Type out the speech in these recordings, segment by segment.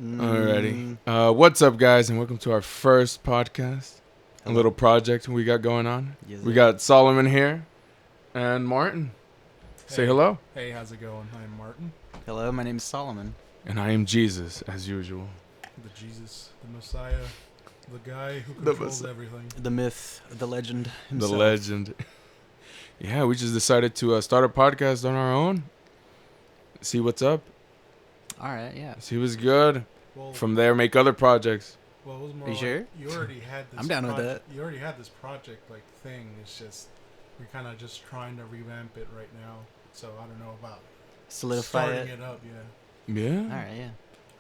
Alrighty. What's up, guys, and welcome to our first podcast. A little project we got going on. Yes, We got Solomon here and Martin. Say hello. Hey, how's it going? I'm Martin, Hello, my name's Solomon. And I am Jesus, as usual. the Jesus, the Messiah, the guy who The controls everything. The myth, the legend himself. The legend. Yeah, we just decided to start a podcast on our own. See what's up. All right, yeah. See what's good. Well, From there, make other projects. well, it was more Are you like sure? you already had this. I'm down with project- You already had this project thing. It's just we're kind of just trying to revamp it right now. So I don't know about Solidify starting it. it up. Yeah. All right, yeah.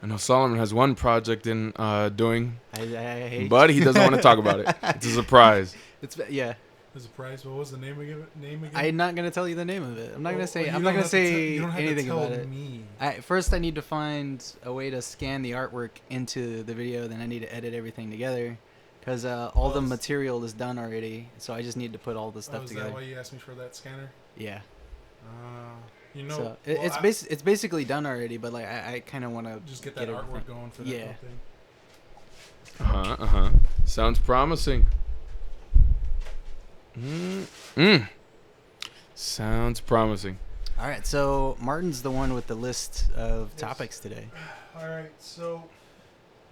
I know Solomon has one project in doing, I hate. but he doesn't want to talk about it. It's a surprise. Yeah. There's a prize. What was the name again? I'm not gonna tell you the name of it. I'm not gonna say. Well, I'm you not don't gonna have to tell- say you don't have to anything tell about it. me. First, I need to find a way to scan the artwork into the video. Then I need to edit everything together, because all the material is done already. So I just need to put all the stuff Is together. that why you asked me for that scanner? Yeah. You know, So well, it's basically done already, but like I kind of want to just get that artwork going for that Yeah. whole thing. Sounds promising. Sounds promising. All right, so Martin's the one with the list of Yes. topics today. All right, so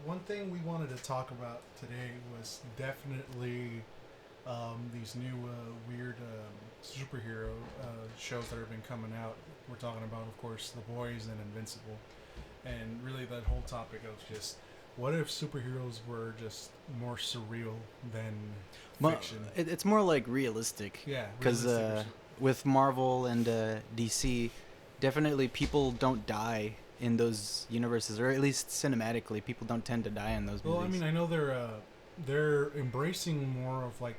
one thing we wanted to talk about today was definitely these new weird superhero shows that have been coming out. We're talking about, of course, The Boys and Invincible, and really that whole topic of just what if superheroes were just more surreal than fiction? It's more like realistic. Yeah, Because realistic or with Marvel and DC, definitely people don't die in those universes, or at least cinematically, people don't tend to die in those movies. well, I mean, I know they're embracing more of like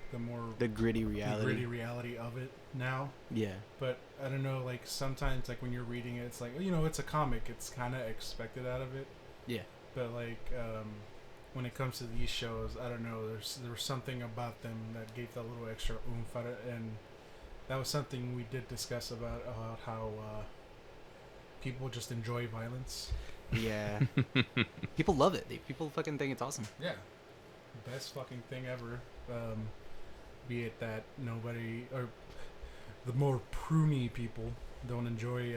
the gritty reality. of it now. Yeah. But I don't know, like sometimes like when you're reading it, it's like, you know, it's a comic, it's kind of expected out of it. Yeah. But like when it comes to these shows, I don't know, there was something about them that gave that little extra oomph at it, and that was something we did discuss about how people just enjoy violence. Yeah. People love it. People fucking think it's awesome. Yeah, best fucking thing ever. Be it that nobody or the more pruny people don't enjoy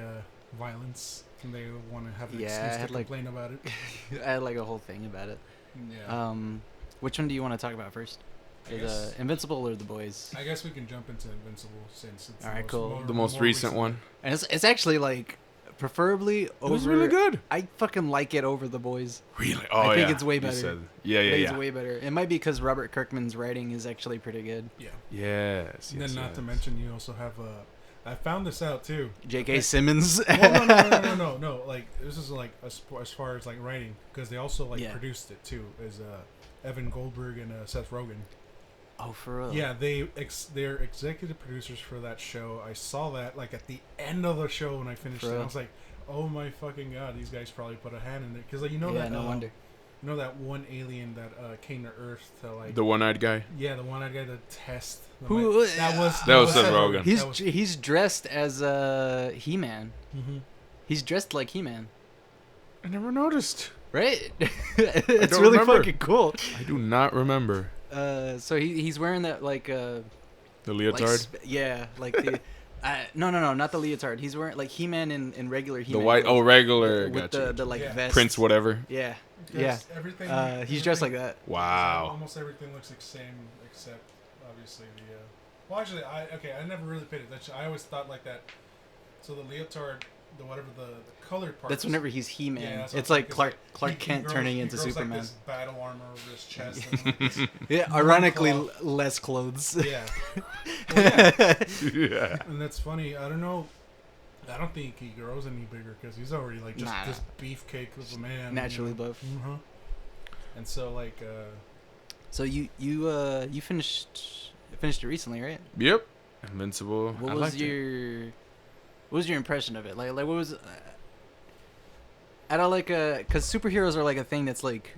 violence and they want to have an Yeah, I excuse had, to like- complain about it. I had like a whole thing about it. Yeah. Which one do you want to talk about first? I guess- Invincible or The Boys? I guess we can jump into Invincible since it's Alright, cool. The most recent one. And it's actually like preferably over. It was really good. I fucking like it over The Boys. Really? Oh, I think yeah. it's way You better. said- Yeah, I yeah, think yeah. it's way better. It might be because Robert Kirkman's writing is actually pretty good. Yeah. Yes. And yes, then not to yes. mention you also have I found this out too. J.K. Okay. Simmons. Well, no. Like this is like as far as like writing, because they also like Yeah. produced it too. Is Evan Goldberg and Seth Rogen. Oh, for real? Yeah, they're executive producers for that show. I saw that like at the end of the show when I finished For it. I real? was like, oh my fucking god, these guys probably put a hand in it, because like, you know Yeah, that no wonder. you know that one alien that came to Earth to like The one-eyed guy. yeah, the one guy to test the Who- that was Seth Rogen. He's dressed as He-Man. Mm-hmm. He's dressed like He-Man, I never noticed. right? It's don't really remember. fucking cool. I do not remember. So he's wearing that like The like leotard? yeah, like the no, not the leotard. He's wearing like He-Man in regular The He-Man. white, clothes regular. with Gotcha. the like Yeah. vest. Prince whatever. Yeah, Yes, everything. he's dressed like that. Wow. Almost everything looks the same except obviously the. Well, actually, I never really paid attention. I always thought like that. So the leotard, the whatever the colored part. That's whenever he's He-Man. Yeah, that's what It's I'm like saying, Clark he Kent grows- turning he into grows, Superman. Like this battle armor over his chest. And like this, Yeah, More ironically cloth. less clothes. yeah. Well, yeah. Yeah. And that's funny. I don't know. I don't think he grows any bigger because he's already like just Nah. this beefcake of a man. Naturally buff. Uh-huh. And so like. So you finished it recently, right? Yep. Invincible. What I was liked it. what was your impression of it? Like what was I don't like because superheroes are like a thing that's like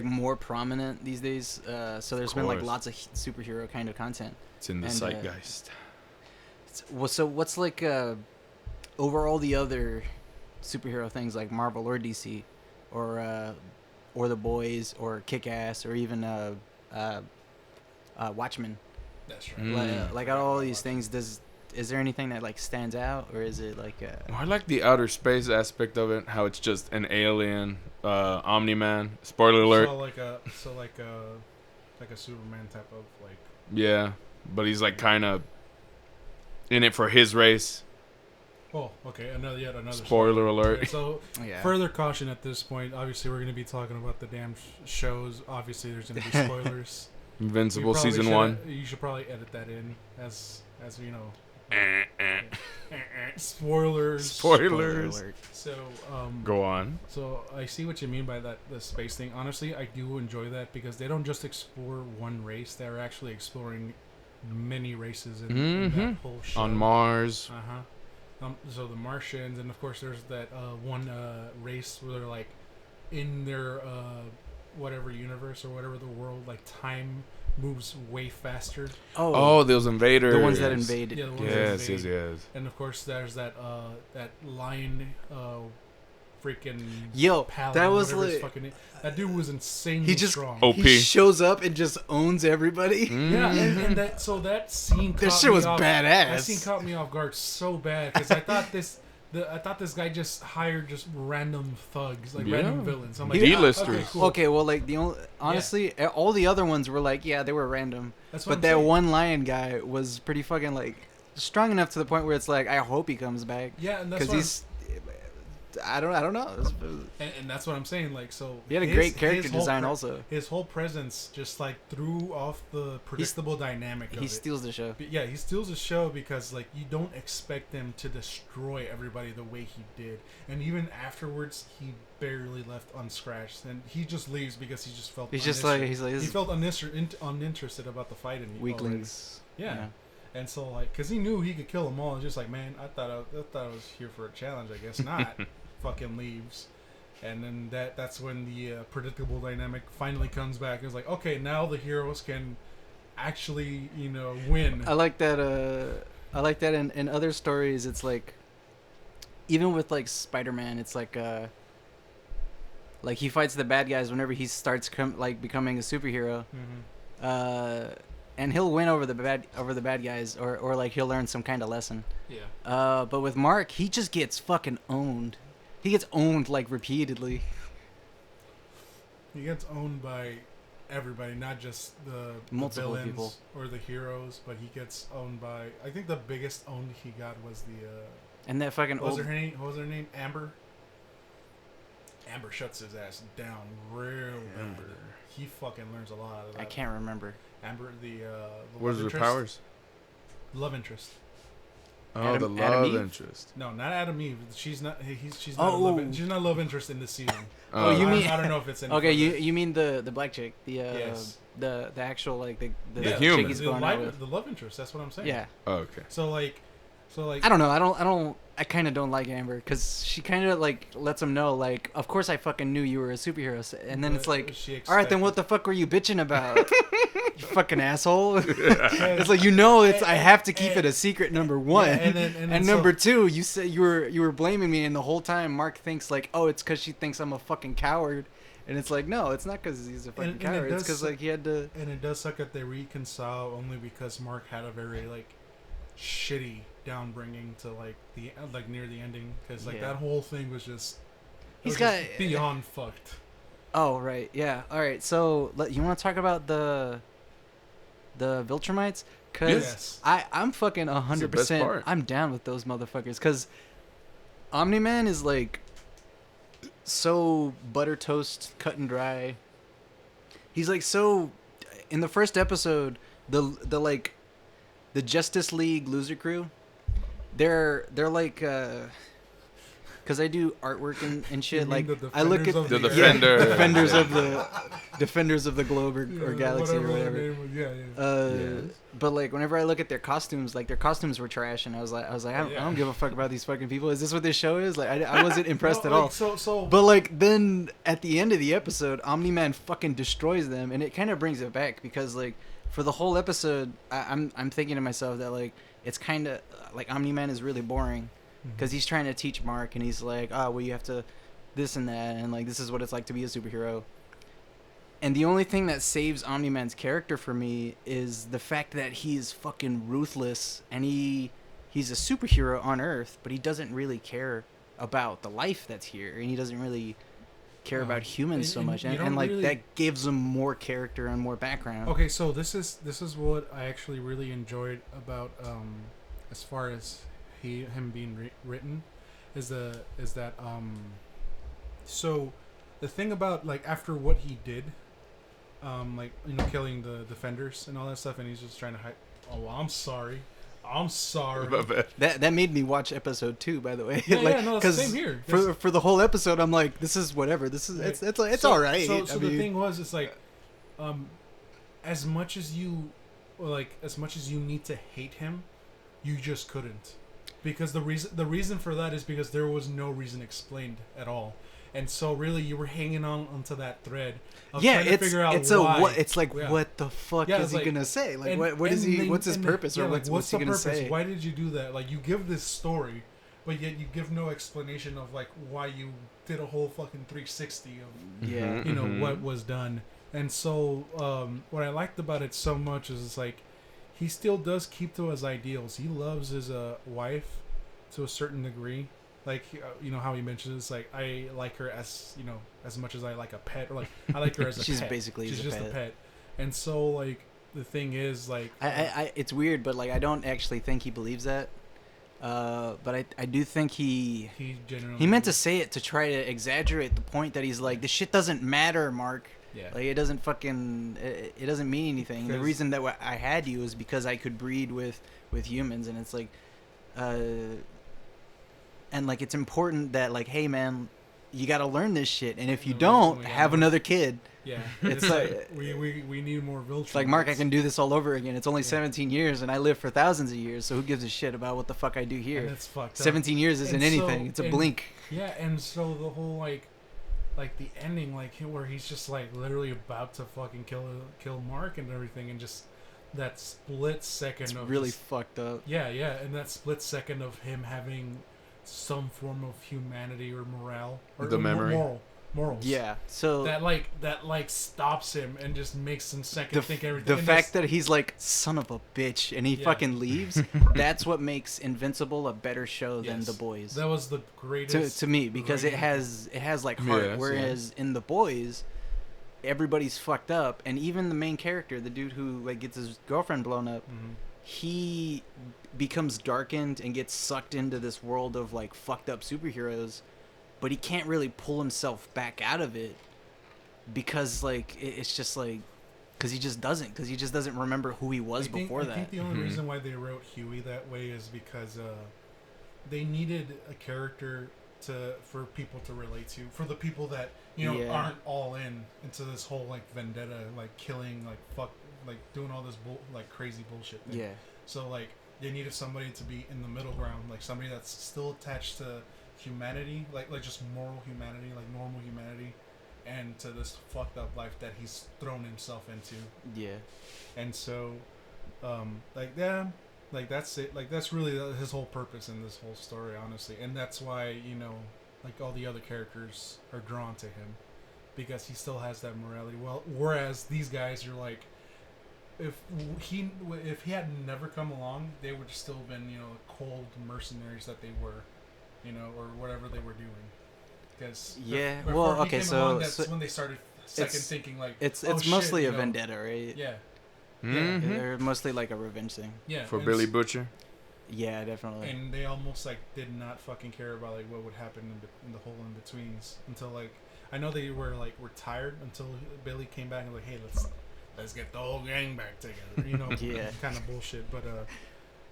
more prominent these days. So there's been like course. lots of superhero kind of content. It's in the and, zeitgeist. So what's like over all the other superhero things like Marvel or DC? or The Boys or Kick Ass or even Watchmen. That's right. Mm. Like out of all these things, is there anything that like stands out, or is it like Well, I like the outer space aspect of it. How it's just an alien, Omni-Man. Spoiler alert. Like a Superman type of like. Yeah, but he's like kind of in it for his race. Oh, okay. Another. Spoiler alert. Okay, so yeah. further caution at this point. Obviously, we're going to be talking about the damn shows. Obviously, there's going to be spoilers. Invincible We probably season should- 1. You should probably edit that in as you know. Spoilers. Spoilers. alert. So Go on. So I see what you mean by that, the space thing. Honestly, I do enjoy that because they don't just explore one race; they're actually exploring many races in that whole show. On Mars. So the Martians, and of course, there's that one race where they're like in their whatever universe or whatever the world, like time moves way faster. Oh, those invaders. the ones that invaded. Yeah, the ones that Yes, invade. yes. And of course, there's that lion, freaking Yo, paladin, that was whatever his like fucking name. That dude was insanely he just strong. OP. he shows up and just owns everybody. Yeah, and that scene. That caught shit me was off, badass. That scene caught me off guard so bad because I thought this guy just hired just random thugs, like Yeah. random villains. I'm like, D-listers. okay, cool. Okay, well, like honestly, all the other ones were like, yeah, they were random. That's what But I'm that saying. one lion guy was pretty fucking like strong enough to the point where it's like, I hope he comes back Yeah, and that's because what he's. I don't know. and that's what I'm saying. Like, so He had a his- great character his whole design also. His whole presence just like threw off the predictable dynamic. He of it. steals the show. But yeah, he steals the show because like you don't expect him to destroy everybody the way he did, and even afterwards he barely left unscratched, and he just leaves because he just felt. He's just like he this felt uninterested about the fight and weaklings. Yeah. And so like, cause he knew he could kill them all. It's just like, man, I thought I was here for a challenge. I guess not. Fucking leaves. And then that's when the predictable dynamic finally comes back. It's like, okay, now the heroes can actually, win. I like that. I like that in other stories. It's like, even with like Spider-Man, it's like he fights the bad guys whenever he starts becoming a superhero. Mm-hmm. And he'll win over the bad guys, or like he'll learn some kind of lesson. Yeah. But with Mark, he just gets fucking owned. He gets owned like repeatedly. He gets owned by everybody, not just the Multiple villains people. or the heroes, but he gets owned by. I think the biggest owned he got was the. And that fucking What was old. her name? What was her name? Amber. Amber shuts his ass down real bad. Amber. He fucking learns a lot out of that. I can't remember. Amber, the What is love her interest. powers? Love interest. Oh, Adam- the Adam love Eve? interest. No, not Adam Eve. She's not. She's not. She's not love interest in this season. Oh, you mean- I don't know if it's. Any Okay, further. you mean the black chick, Yes. the actual like the Yeah, human. chick he's the, going out with. the love interest. That's what I'm saying. Yeah. Oh, okay. So like. I don't know. I kind of don't like Amber because she kind of like lets him know like, of course I fucking knew you were a superhero, and then it's like, all right, then what the fuck were you bitching about? You fucking asshole. It's like I have to keep it a secret. Number one, and then and number two, you said you were blaming me, and the whole time Mark thinks like, oh, it's because she thinks I'm a fucking coward, and it's like, no, it's not because he's a fucking coward. It's because like he had to. And it does suck that they reconcile only because Mark had a very like shitty downbringing to like the near the ending because like that whole thing was just. He's got beyond fucked. Oh right, yeah. All right, so you want to talk about the Viltrumites? Cause Yes. I'm fucking It's the best 100%. part. I'm down with those motherfuckers. Cause Omni-Man is like so butter toast, cut and dry. He's like so. In the first episode, the Justice League loser crew, they're like. Cause I do artwork and shit. You Like mean the I look at Defenders of The the Defender. defenders of the globe or galaxy or whatever. their name was. Yeah. Yes. But like whenever I look at their costumes, like their costumes were trash, and I was like, I don't give a fuck about these fucking people. Is this what this show is? Like I wasn't impressed at all. So. But like then at the end of the episode, Omni-Man fucking destroys them, and it kind of brings it back because like for the whole episode, I'm thinking to myself that like it's kind of like Omni-Man is really boring because he's trying to teach Mark, and he's like, oh well, you have to this and that, and like this is what it's like to be a superhero. And the only thing that saves Omni-Man's character for me is the fact that he's fucking ruthless, and he's a superhero on Earth, but he doesn't really care about the life that's here, and he doesn't really care about humans so much, and like really... that gives him more character and more background. Okay, so this is what I actually really enjoyed about as far as him being written is that so the thing about like after what he did, like killing the defenders and all that stuff, and he's just trying to hide. Oh, I'm sorry. That made me watch episode 2, by the way. Yeah, like, yeah, no, it's the same here. For the whole episode, I'm like, this is whatever. This is it's so, all right. So the thing was, it's like, as much as you need to hate him, you just couldn't, because the reason for that is because there was no reason explained at all. And so really you were hanging on onto that thread of trying to figure out why. It's like, what the fuck is he going to say? Like, what's his purpose? Or what's he going to say? Why did you do that? Like, you give this story, but yet you give no explanation of, like, why you did a whole fucking 360 of, what was done. And so what I liked about it so much is it's like, he still does keep to his ideals. He loves his wife to a certain degree. Like, how he mentions, it's like, I like her as, as much as I like a pet. Or like, I like her as a She's pet. Basically She's just a pet. And so, like, the thing is, like... it's weird, but, like, I don't actually think he believes that. But I do think he meant to say it to try to exaggerate the point that he's like, this shit doesn't matter, Mark. Yeah. Like, it doesn't fucking... It doesn't mean anything. The reason that I had you is because I could breed with humans, and it's like... And, like, it's important that, like, hey, man, you got to learn this shit. And if you don't, have another kid. Yeah. It's like... we need more Viltrum. It's like, Mark, I can do this all over again. It's only 17 years, and I live for thousands of years, so who gives a shit about what the fuck I do here? And it's fucked up. 17 years isn't anything. It's a blink. Yeah, and so the whole, like the ending, like, where he's just, like, literally about to fucking kill Mark and everything, and just... That split second it's of... really fucked up. Yeah, and that split second of him having... some form of humanity or morale or the memory morals. Yeah, so that stops him and just makes him think everything. The fact that he's like, son of a bitch, and he fucking leaves, that's what makes Invincible a better show than The Boys. That was the greatest to me, because it has like heart. Yes, whereas in The Boys, everybody's fucked up, and even the main character, the dude who like gets his girlfriend blown up, he becomes darkened and gets sucked into this world of like fucked up superheroes, but he can't really pull himself back out of it because like it's just like because he just doesn't remember who he was before that. I think the only reason why they wrote Huey that way is because they needed a character for people to relate to, for the people that aren't all into this whole like vendetta, like killing, like fuck, like doing all this like crazy bullshit thing. Yeah. So like they needed somebody to be in the middle ground, like somebody that's still attached to humanity, like just moral humanity, like normal humanity, and to this fucked up life that he's thrown himself into. Yeah. And so, that's it. Like that's really his whole purpose in this whole story, honestly, and that's why like all the other characters are drawn to him, because he still has that morality. Well, whereas these guys are like, if he had never come along, they would have still been cold mercenaries that they were, or whatever they were doing. Because that's when they started thinking like it's mostly a vendetta, right? Yeah. Mm-hmm. They're mostly like a revenge thing. Yeah. For Billy Butcher. Yeah, definitely. And they almost like did not fucking care about like what would happen in the whole in betweens until like I know they were tired until Billy came back and like, hey, let's get the whole gang back together, yeah, kind of bullshit. But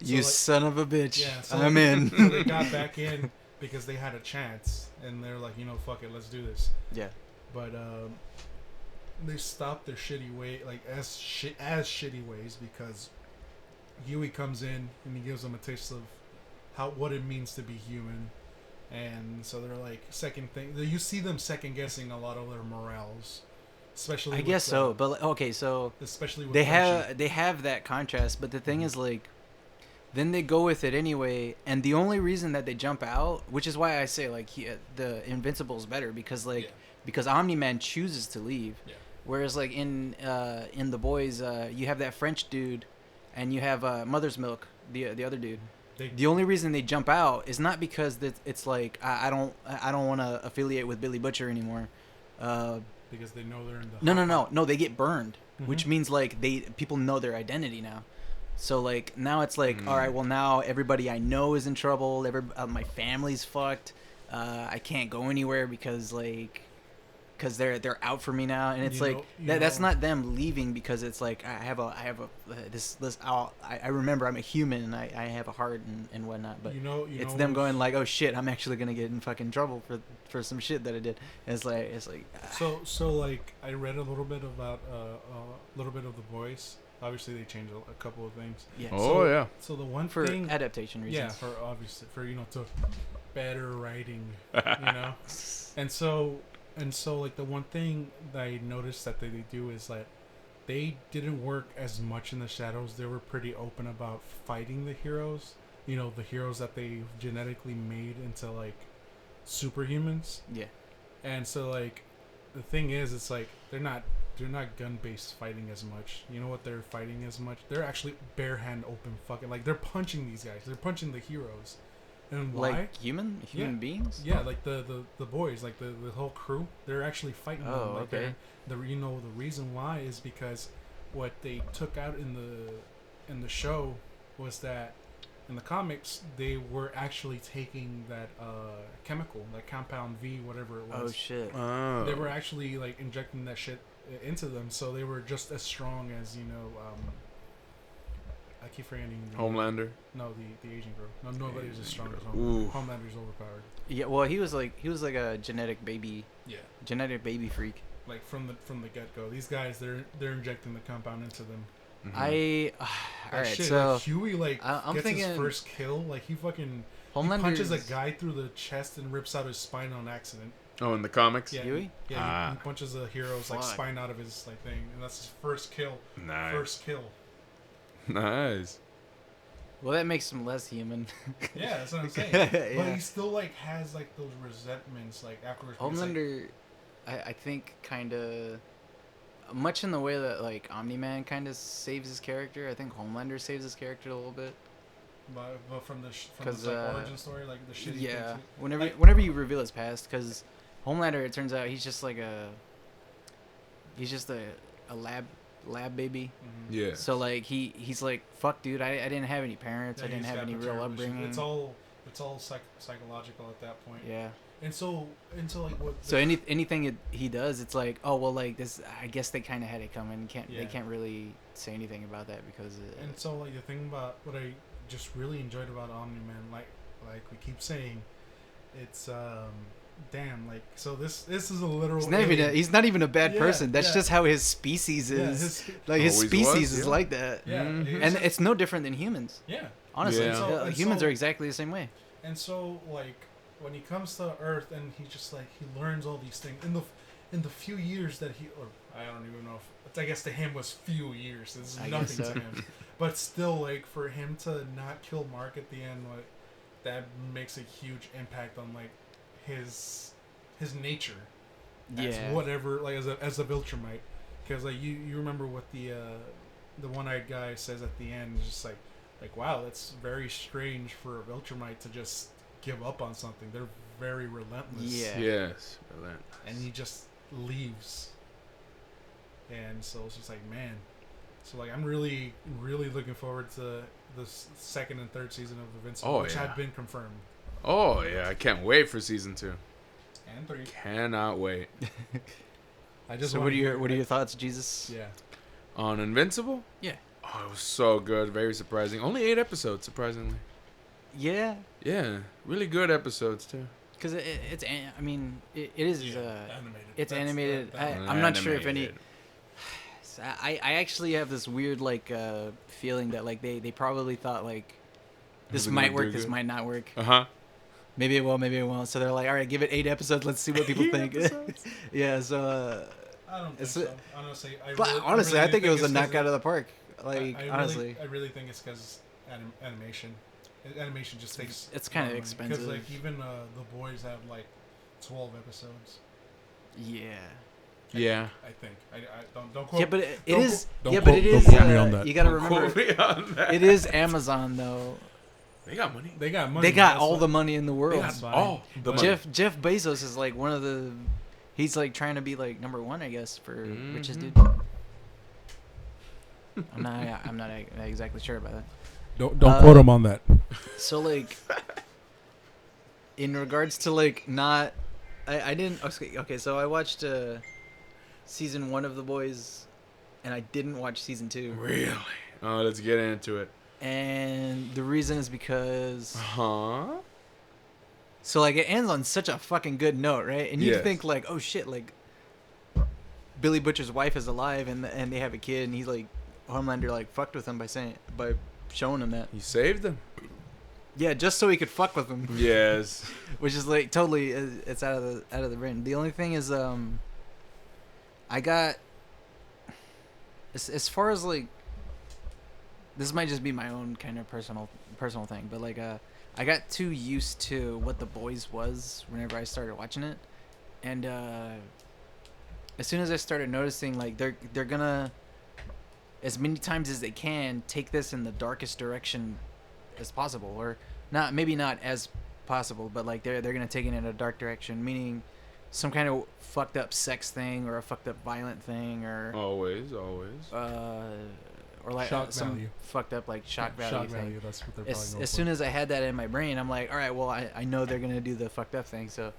you son of a bitch, yeah, so I'm in. So they got back in because they had a chance, and they're like, fuck it, let's do this. Yeah. But they stopped their shitty way, like as shitty ways, because Huey comes in and he gives them a taste of what it means to be human, and so they're like you see them second guessing a lot of their morals. Especially I guess so, but okay, so especially with they have that contrast, but the thing is like then they go with it anyway, and the only reason that they jump out, which is why I say like the Invincible is better because like because Omni-Man chooses to leave, whereas like in the Boys you have that French dude, and you have Mother's Milk, the other dude. The only reason they jump out is not because it's like I don't want to affiliate with Billy Butcher anymore. Because they know they're in the no they get burned, which means like people know their identity now. So like now it's like all right, well now everybody I know is in trouble. My family's fucked. I can't go anywhere because they're out for me now, and it's that's not them leaving because it's like I remember I'm a human and I have a heart and whatnot, but it's them going like, oh shit, I'm actually gonna get in fucking trouble for some shit that I did. And it's like so like I read a little bit about a little bit of the Boys. Obviously they changed a couple of things. Yeah. So the one for thing, adaptation reasons. Yeah, for obviously for to better writing, And so, like, the one thing that I noticed that they do is that they didn't work as much in the shadows. They were pretty open about fighting the heroes. The heroes that they genetically made into, like, superhumans. Yeah. And so, like, the thing is, it's like, they're not gun-based fighting as much. You know what they're fighting as much? They're actually bare hand open fucking, like, they're punching these guys. They're punching the heroes. And why? Like human beings? Yeah, like the Boys, like the whole crew, they're actually fighting them. Oh, Like okay. The reason why is because what they took out in the show was that in the comics they were actually taking that chemical, like compound V, whatever it was. Oh shit. Oh. They were actually like injecting that shit into them, so they were just as strong as I keep forgetting. Homelander. No, the Asian girl. No, nobody's as strong as Ooh. Homelander. Homelander's overpowered. Yeah, well, he was like a genetic baby freak. Like from the get go, these guys they're injecting the compound into them. Mm-hmm. All right, shit, so like Huey I'm gets thinking his first kill. Like he fucking Homelander's... punches a guy through the chest and rips out his spine on accident. Oh, in the comics. Yeah, Huey? Yeah, he punches a hero's like spine out of his like thing, and that's his first kill. Nice. First kill. Nice. Well, that makes him less human. Yeah, that's what I'm saying. Yeah. But he still like has like those resentments like afterwards. Homelander, I think, kind of much in the way that like Omni-Man kind of saves his character. I think Homelander saves his character a little bit. But from the origin story, like the shitty. Yeah, things, whenever you reveal his past, because Homelander, it turns out he's just a lab baby. Mm-hmm. Yeah. So like he's like, fuck, dude, I didn't have any parents. Yeah, I didn't have any real upbringing. It's all psychological at that point. Yeah. And so like what? So anything he does, it's like, oh well, like this. I guess they kind of had it coming. They can't really say anything about that because. And so like the thing about what I just really enjoyed about Omni-Man, like we keep saying, it's damn, like, so this is a literal. He's not even a bad person. That's just how his species is. His species is like that. Yeah, mm-hmm. And it's no different than humans. Yeah, honestly, yeah. Humans are exactly the same way. And so like when he comes to Earth and he just like he learns all these things in the few years that I don't even know if I guess to him was few years. It's nothing to him, but still like for him to not kill Mark at the end, like that makes a huge impact on like his nature as whatever, like as a Viltrumite, because like you remember what the one-eyed guy says at the end, just like wow, that's very strange for a Viltrumite to just give up on something. They're very relentless. Yes, relentless. And he just leaves, and so it's just like, man, so like I'm really looking forward to the second and third season of Invincible, which have been confirmed. Oh yeah, I can't wait for season 2 and 3. Cannot wait. So what are your thoughts, Jesus? Yeah. On Invincible? Yeah. Oh, it was so good. Very surprising. Only 8 episodes, surprisingly. Yeah. Yeah, really good episodes too. Because it is animated. It's animated. I'm not sure if any. I actually have this weird like feeling that like they probably thought like this might work, this might not work. Maybe it will, maybe it won't. So they're like, all right, give it 8 episodes. Let's see what people think. Yeah. So. I don't think so. Honestly, I think it was a knock out of the park. Like honestly, I really think it's because animation. Animation just takes. It's kind of because expensive. like even the boys have like 12 episodes. Yeah. Yeah. I think. I don't quote. Yeah, but it don't is. don't Yeah, quote- but it don't is. quote me on that. You gotta Don't remember, quote me on that. it is Amazon though. They got money. They got money. They got that's all what- the money in the They world. got fine. all the money. Jeff Bezos is like one of the. He's like trying to be like number one, I guess, for richest dude. I'm not exactly sure about that. Don't quote him on that. So like, in regards to like not, I didn't. Okay, so I watched season 1 of The Boys, and I didn't watch season 2. Really? Oh, let's get into it. And the reason is because Huh? so like it ends on such a fucking good note, right? And you Yes. think like, oh shit, like Billy Butcher's wife is alive and they have a kid, and he's like Homelander like fucked with him by showing him that. You saved them. Yeah, just so he could fuck with him. Yes. Which is like totally it's out of the brain. The only thing is I got as far as like this might just be my own kind of personal thing, but like I got too used to what The Boys was whenever I started watching it, and as soon as I started noticing like they're gonna as many times as they can take this in the darkest direction as possible, or not, maybe not as possible, but like they're gonna take it in a dark direction, meaning some kind of fucked up sex thing or a fucked up violent thing or Always. or like Shock some value. fucked up like shock value Shock thing. value. That's what they're probably going As for. soon as I had that in my brain, I'm like, all right, well, I know they're gonna do the fucked up thing. So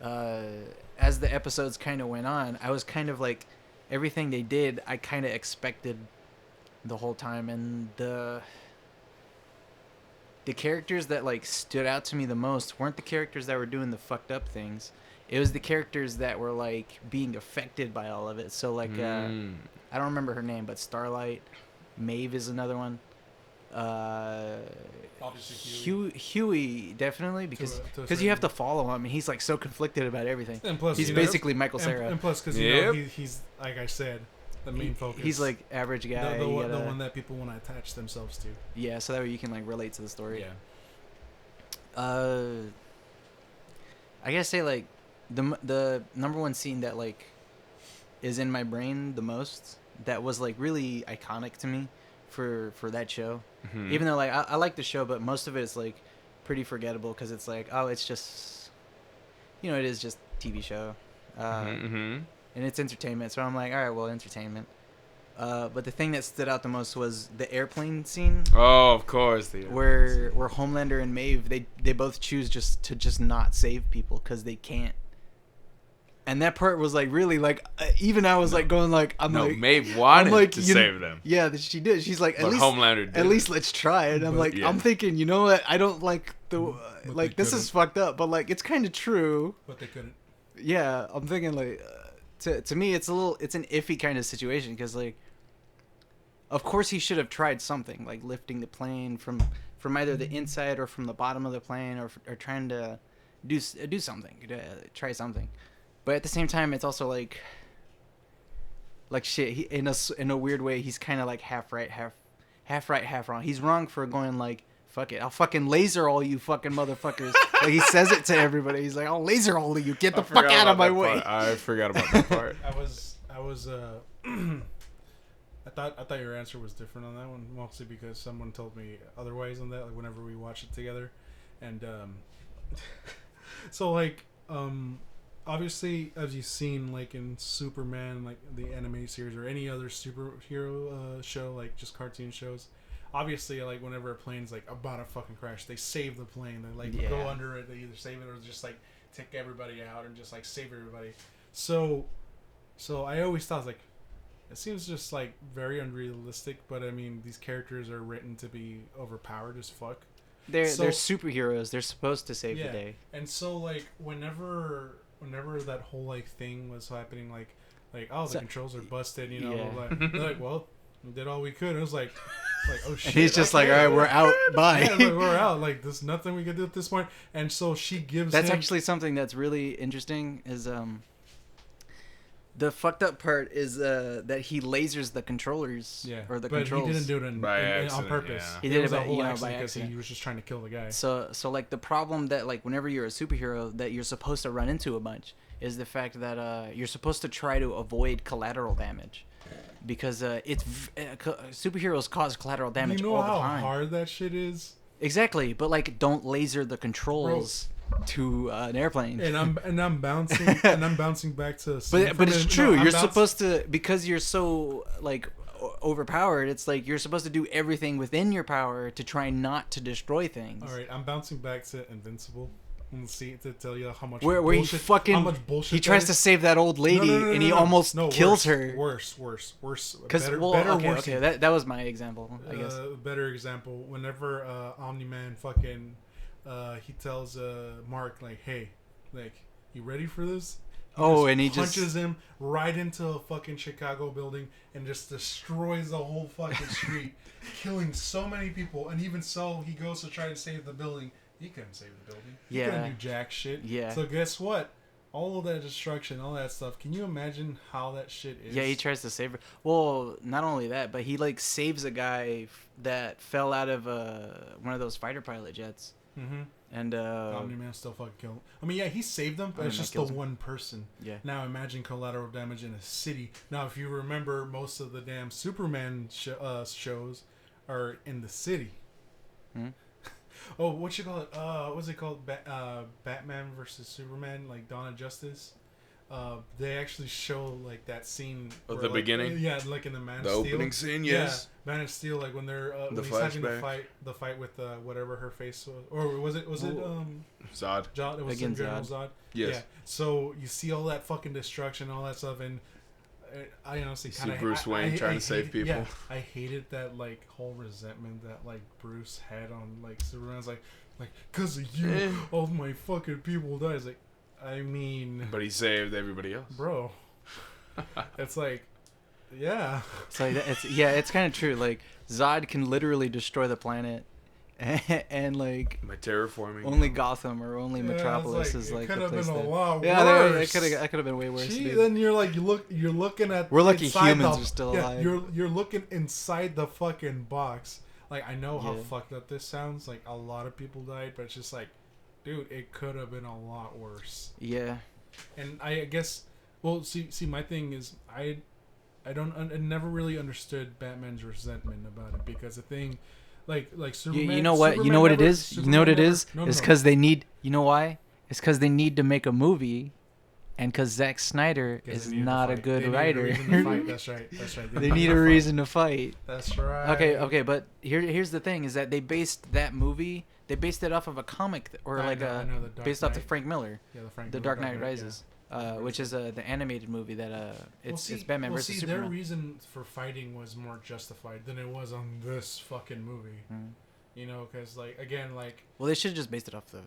as the episodes kind of went on, I was kind of like everything they did, I kind of expected the whole time, and the characters that like stood out to me the most weren't the characters that were doing the fucked up things. It was the characters that were like being affected by all of it. So like I don't remember her name, but Starlight, Maeve is another one. Obviously, Huey definitely, because to a you have certain- to follow him, and he's like so conflicted about everything. And plus, He's you know, basically Michael and, Cera. and plus, because Yep. he's like I said, the main focus. He's like average guy. the you one gotta- that people want to attach themselves to. yeah, so that way you can like relate to the story. Yeah. I gotta say like the number one scene that like is in my brain the most, that was like really iconic to me for that show. Mhm. Even though like I like the show, but most of it is like pretty forgettable because it's like, oh, it's just, you know, it is just TV show, Mhm. and it's entertainment. So I'm like, all right, well, entertainment. But the thing that stood out the most was the airplane scene. Oh, of course. Where Homelander and Maeve, they both choose just not save people because they can't. And that part was like really like even I was like going like Maeve wanted like, to you save them. Yeah, she did. She's like But Homelander did. at least let's try it. I'm But- like yeah. I'm thinking, you know what? I don't like the But like they this is fucked up, but like it's kind of true. But they couldn't. Yeah, I'm thinking like to me it's an iffy kind of situation because like of course he should have tried something like lifting the plane from either the inside or from the bottom of the plane or trying to do something, try something. But at the same time it's also like shit, he, in a weird way he's kind of like half right, half wrong. He's wrong for going like, fuck it, I'll fucking laser all you fucking motherfuckers. Like he says it to everybody. He's like, I'll laser all of you. Get the fuck out of my way. I forgot about that part. I was I thought your answer was different on that one, mostly because someone told me otherwise on that, like whenever we watched it together. And so like obviously, as you've seen like in Superman, like the animated series or any other superhero show, like just cartoon shows, obviously like whenever a plane's like about to fucking crash, they save the plane. They like go under it, they either save it or just like take everybody out and just like save everybody. So I always thought like it seems just like very unrealistic, but I mean these characters are written to be overpowered as fuck. They're superheroes. They're supposed to save the day. And so like whenever that whole like thing was happening, like oh the controls are busted, you know, like, they're like, well, we did all we could. And it was like oh shit. And he's just like, all right, we're out. Bye. Yeah, like, we're out. Like there's nothing we can do at this point. And so she gives. That's him, actually something that's really interesting. Is The fucked up part is that he lasers the controllers. Yeah, Or the but controls. he didn't do it on accident, purpose. yeah. He did it was a by- whole by accident because accident. he was just trying to kill the guy. So like the problem that like whenever you're a superhero that you're supposed to run into a bunch is the fact that you're supposed to try to avoid collateral damage, because superheroes cause collateral damage you know all how the time. hard that shit is. Exactly, but like don't laser the controls to an airplane. And I'm bouncing back to. But it's true. You're supposed to, because you're so like overpowered. It's like you're supposed to do everything within your power to try not to destroy things. All right, I'm bouncing back to Invincible. And see to tell you how much Where he fucking how much bullshit he tries to save that old lady and he almost kills her. Worse. Because that was my example. I guess. Better example. Whenever Omni-Man fucking he tells Mark like, hey, like, you ready for this? And he punches him right into a fucking Chicago building and just destroys the whole fucking street, killing so many people. And even so, he goes to try to save the building. He couldn't save the building. He couldn't do jack shit. Yeah. So guess what? All of that destruction, all that stuff. Can you imagine how that shit is? Yeah, he tries to save her. Well, not only that, but he like saves a guy that fell out of one of those fighter pilot jets. Mm-hmm. And Omni-Man still fucking killed him. I mean, yeah, he saved them, but it's just the one person. Yeah. Now imagine collateral damage in a city. Now, if you remember, most of the damn Superman shows are in the city. Hmm? Oh, what you call it? What's it called? Batman versus Superman, like Dawn of Justice. They actually show like that scene of the beginning. Yeah, like in the Man the of Steel. opening scene. Yes. Yeah, Man of Steel, like when they're The when he's having flashback. the fight with whatever her face was, or was it Zod. It was Against General Zod. Zod. Yes. Yeah. So you see all that fucking destruction, all that stuff, and I honestly See kind of Bruce Wayne trying to save people. Yeah, I hated that like whole resentment that like Bruce had on like Superman's like because of you, all my fucking people died. It's like, I mean, But he saved everybody else. bro, it's like, yeah. it's like it's kind of true. Like Zod can literally destroy the planet, and like By terraforming. only Gotham or only Yeah, Metropolis it's is it like could the have place been a that. lot Yeah, worse. that could have been way worse. Gee, Dude. then you're like you're looking at. We're lucky inside humans are still alive. You're looking inside the fucking box. Like, I know how Yeah. fucked up this sounds. Like, a lot of people died, but it's just like, dude, it could have been a lot worse. Yeah. And I guess, well, see, my thing is, I never really understood Batman's resentment about it, because the thing, like Superman. You know what? You know what it is? You know what it is? It's because they need. You know why? It's because they need to make a movie, and because Zack Snyder is not a good writer. That's right. They need a reason to fight. That's right. Okay, but here's the thing: is that they based that movie. They based it off of a comic, or I know, the Dark based off the Knight. Frank Miller, Yeah, The Dark Knight Rises, which is the animated movie that it's Batman versus Superman. Their reason for fighting was more justified than it was on this fucking movie. Mm. You know, because like Well, they should have just based it off the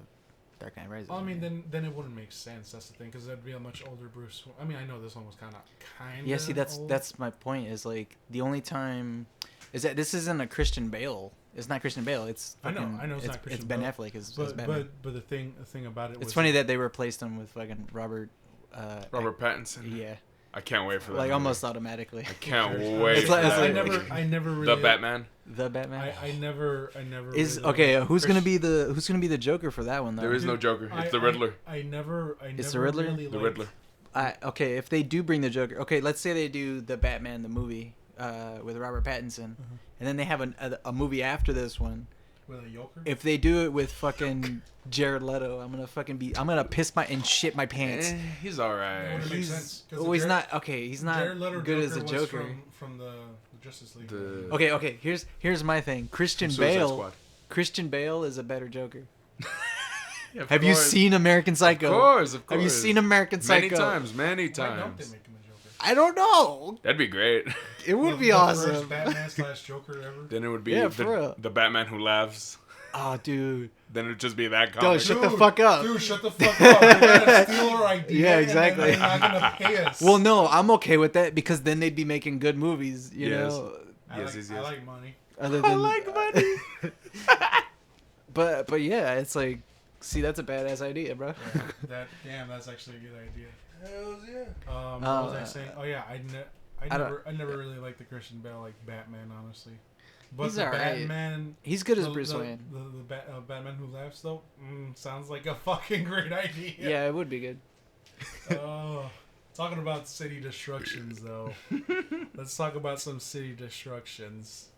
Dark Knight Rises. I mean, then it wouldn't make sense. That's the thing, because that'd be a much older Bruce. I mean, I know this one was kind of. Yeah, see, old. that's my point. Is like the only time is that this isn't a Christian Bale. It's not Christian Bale. It's I know it's not Christian It's Ben Bale. Affleck as But Batman. the thing about it was It's funny that they replaced him with fucking Robert Pattinson. Yeah, I can't wait for that. like movie. almost automatically. I can't Sure. wait. It's for like- it's that like- movie. I never really. The Batman. The Batman. I never. Is really okay. liked Who's gonna Chris- be the Joker for that one though? There is no Dude, Joker. It's the Riddler. I never. It's the Riddler? Really The liked- Riddler. Okay, if they do bring the Joker, okay, let's say they do the Batman the movie with Robert Pattinson, and then they have a movie after this one. With a Joker. If they do it with fucking Jared Leto, I'm gonna piss and shit my pants. He's alright. Wouldn't make sense, 'cause He's Jared- not okay. He's not Jared Leto good as a was Joker. from the Justice League. The- Okay. Here's my thing. Christian Suicide Bale. Squad. Christian Bale is a better Joker. Yeah, of Have you course. seen American Psycho? Of course. Have you seen American Many Psycho? times. Many Why don't they times. make him a Joker? I don't know. That'd be great. It would be The awesome. First Batman / Joker ever. Then it would be Yeah, for real. the Batman who laughs. Oh, dude. Then it would just be that Yo, comic. shut the fuck up. Dude, shut the fuck up. They're gonna steal our idea. Yeah, And exactly. then they're not gonna pay us. Well, no, I'm okay with that because then they'd be making good movies, you Yes. know. Yes. I like money. Other than, money. but yeah, it's like, see, that's a badass idea, bro. That's actually a good idea. Hells yeah. What was I saying? Oh yeah, I never really liked the Christian Bale like Batman, honestly. But He's the alright. Batman, He's good as the, Bruce the, Wayne. the Batman Who Laughs though, sounds like a fucking great idea. Yeah, it would be good. Talking about city destructions though, let's talk about some city destructions.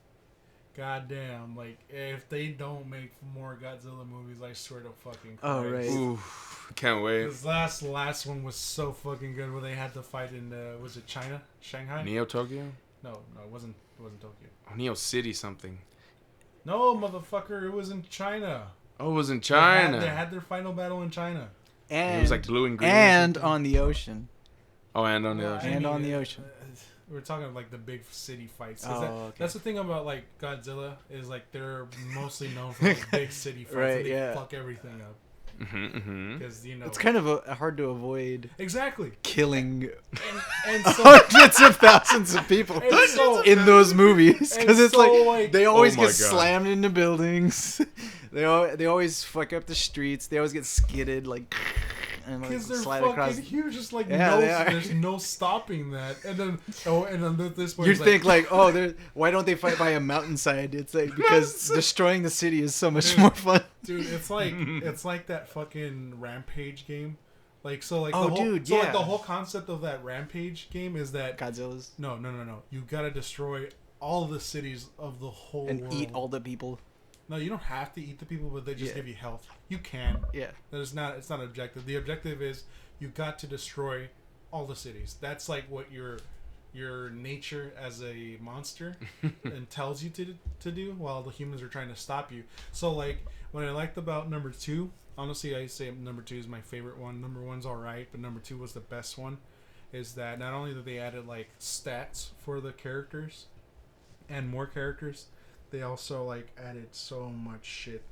Goddamn, like if they don't make more Godzilla movies, I swear to fucking Christ. Oh, right. Oof, can't wait. This last one was so fucking good where they had to fight in was it China, Shanghai? Neo Tokyo? No, it wasn't Tokyo. Oh, Neo City something. No, motherfucker, it was in China. Oh, it was in China. They had their final battle in China. And it was like blue and green. and on the ocean. Oh, and on the Well, ocean. And on the ocean. We're talking like the big city fights. Oh, okay. That's the thing about like Godzilla is like they're mostly known for like big city fights. Right, And they yeah. fuck everything up because you know It's kind of hard to avoid exactly. killing And so hundreds of thousands of people And so- in those movies because and it's so, like like- they always Oh my get God. slammed into buildings. They always fuck up the streets. They always get skidded like and like because they're slide fucking across. huge, just like Yeah, they are. there's no stopping that. And then this one, You think like, oh, why don't they fight by a mountainside? It's like because destroying the city is so much more fun. dude, it's like that fucking Rampage game. Like so, like Oh, the whole, dude, so like yeah. the whole concept of that Rampage game is that Godzilla's no. You gotta destroy all the cities of the whole and world. eat all the people. No, you don't have to eat the people, but they just Yeah. give you health. You can. Yeah. That is not. It's not an objective. The objective is you got to destroy all the cities. That's like what your nature as a monster and tells you to do, while the humans are trying to stop you. So like what I liked about number 2, honestly, I say number 2 is my favorite one. Number 1's all right, but number 2 was the best one. Is that not only that they added like stats for the characters and more characters, they also like added so much shit.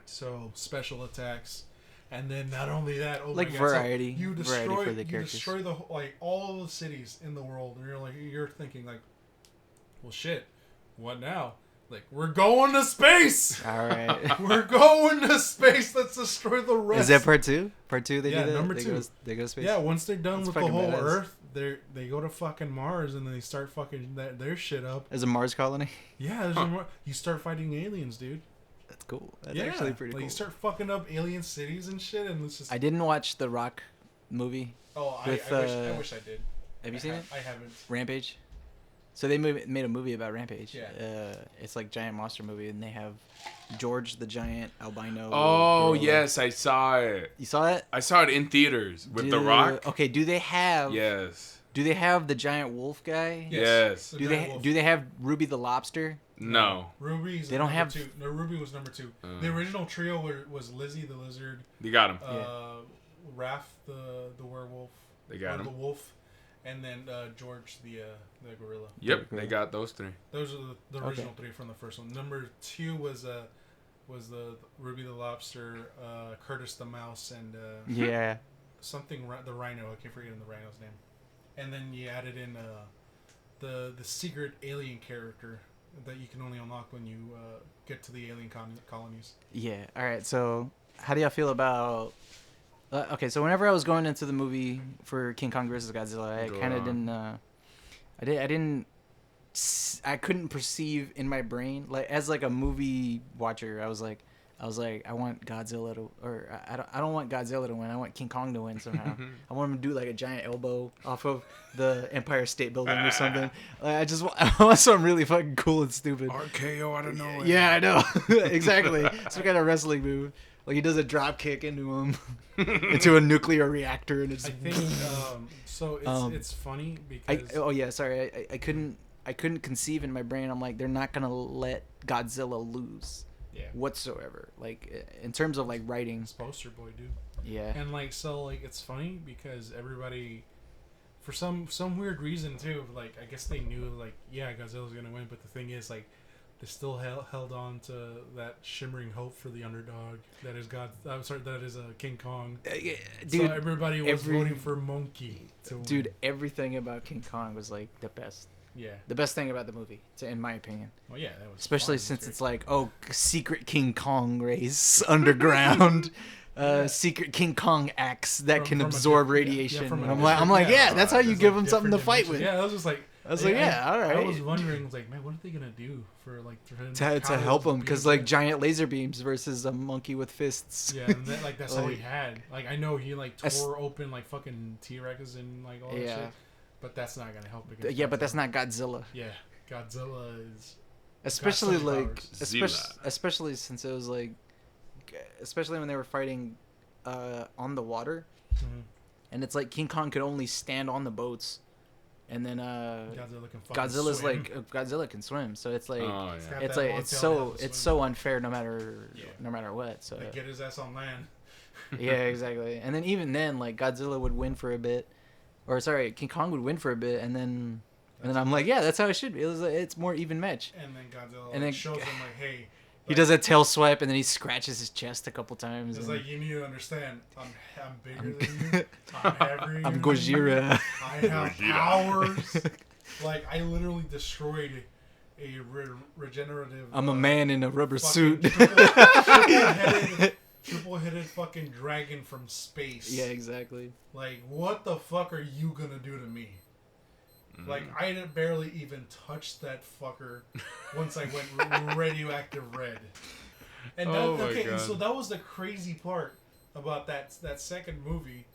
So special attacks, and then not only that, oh Like my God, so variety. you Variety destroy for the characters. you destroy the like all the cities in the world, and you're thinking like, well, shit, what now? Like we're going to space. All right. We're going to space. Let's destroy the rest. Is that part 2? Part 2 they Yeah, do that? number they 2. They go to space? Yeah, once they're done That's with the fucking whole badass. Earth, they go to fucking Mars and then they start fucking their shit up. As a Mars colony? Yeah, you start fighting aliens, dude. That's cool. That's Yeah, actually pretty like cool. you start fucking up alien cities and shit, and it's just. I didn't watch the Rock movie. Oh, with, I wish I did. Have you seen it? I haven't. Rampage? So they made a movie about Rampage. Yeah. It's like giant monster movie, and they have George the giant albino. Oh, gorilla. yes, I saw it. You saw it? I saw it in theaters with The Rock. Okay, do they have? Yes. Do they have the giant wolf guy? Yes. The Do giant they wolf. do they have Ruby the lobster? No. Ruby's They don't number have- 2. No, Ruby was number 2. The original trio was Lizzie the lizard, You got him. Raph the werewolf, They got or him. the wolf, and then George the gorilla. Yep, they got those 3. Those are the original Okay. 3 from the first one. Number 2 was the Ruby the lobster, Curtis the mouse, and Yeah. something the rhino. I can't forget the rhino's name. And then you added in the secret alien character that you can only unlock when you get to the alien colonies. Yeah. All right. So, how do y'all feel about? Okay. So, whenever I was going into the movie for King Kong vs. Godzilla, I Go kind of on. didn't. I couldn't perceive in my brain, like as like a movie watcher. I was like, I want Godzilla to, or I don't want Godzilla to win. I want King Kong to win somehow. I want him to do like a giant elbow off of the Empire State Building or something. Like, I want something really fucking cool and stupid. RKO out of nowhere. Yeah, I know. Exactly. Some kind of wrestling move. Like he does a drop kick into him, into a nuclear reactor, and it's. I think so. It's funny because I couldn't conceive in my brain. I'm like, they're not gonna let Godzilla lose. Yeah. Whatsoever, like in terms of like writing. It's poster boy, dude. Yeah. And like so, like it's funny because everybody, for some weird reason too, like I guess they knew like Godzilla's gonna win, but the thing is like they still held on to that shimmering hope for the underdog that is that is King Kong. Dude, So everybody was voting for Monkey to win. dude, everything about King Kong was like the best. Yeah. The best thing about the movie, in my opinion. Well, yeah, that was Especially fun. since it's like, oh, secret King Kong race underground. Yeah. secret King Kong axe that From- can from a absorb different- radiation. from a And I'm different- like, yeah. yeah, that's how you It's give like him something to different fight dimensions. with. Yeah, I was just like, I was like, yeah, all right. I was wondering, I was like, man, what are they gonna do for like To help him, because like giant laser beams versus a monkey with fists. Yeah, and that, like that's all he Like- had. Like I know he like As- tore open like fucking T-Rexes and like all that Yeah. shit, but that's not gonna help against. Yeah, but Godzilla. that's not Godzilla. Yeah, Godzilla is. Especially some like, powers. especially since it was like, especially when they were fighting, on the water, Mhm. and it's like King Kong could only stand on the boats, and then Godzilla can fucking Godzilla's swim. like Godzilla can swim, so it's like Oh It's yeah. got it's that like long it's tail so that has it's to swim. so unfair no matter Yeah. what. So Like, get his ass on land. yeah, exactly. And then even then, like Godzilla would win for a bit, or sorry, King Kong would win for a bit, and then I'm like, yeah, that's how it should be. It's more even match. And then Godzilla And then- shows him like, hey. He like, does a tail swipe, and then he scratches his chest a couple times. It's and- like you need to understand. I'm bigger than you. I'm heavier. I'm than you. Gojira. I have powers. Like I literally destroyed a regenerative. I'm a man in a rubber fucking suit. triple-headed fucking dragon from space. Yeah, exactly. Like, what the fuck are you gonna do to me? Like, I didn't barely even touch that fucker once I went radioactive red. And that, Oh my okay, and God. so that was the crazy part about that second movie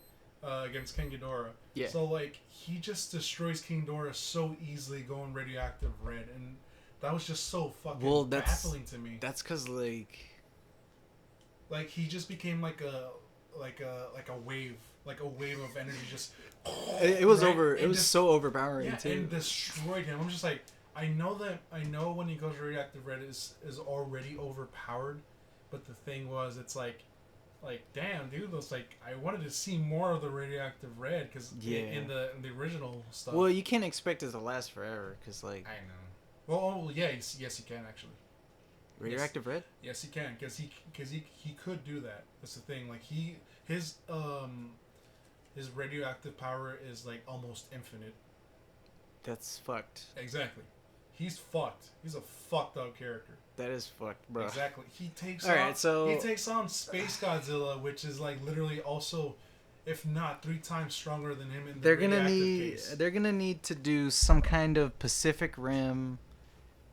against King Ghidorah. Yeah. So like he just destroys King Ghidorah so easily going radioactive red, and that was just so fucking baffling to me. That's cause like Like he just became like a wave of energy just. it was right? over. It And was just- so overpowering Yeah, too. and destroyed him. I'm just like, I know when he goes radioactive red is already overpowered, but the thing was, it's like damn, dude, it's like I wanted to see more of the radioactive red because Yeah. in the original stuff. Well, you can't expect it to last forever, cause like I know. Well, oh, yeah, yes, you can actually. radioactive red. Yes, he can, because he could do that. That's the thing. Like his radioactive power is like almost infinite. That's fucked. Exactly. He's fucked. He's a fucked up character. That is fucked, bro. Exactly. He takes Alright, on so- he takes on Space Godzilla, which is like literally also, if not 3 times stronger than him in the They're gonna radioactive need. case. They're gonna need to do some kind of Pacific Rim,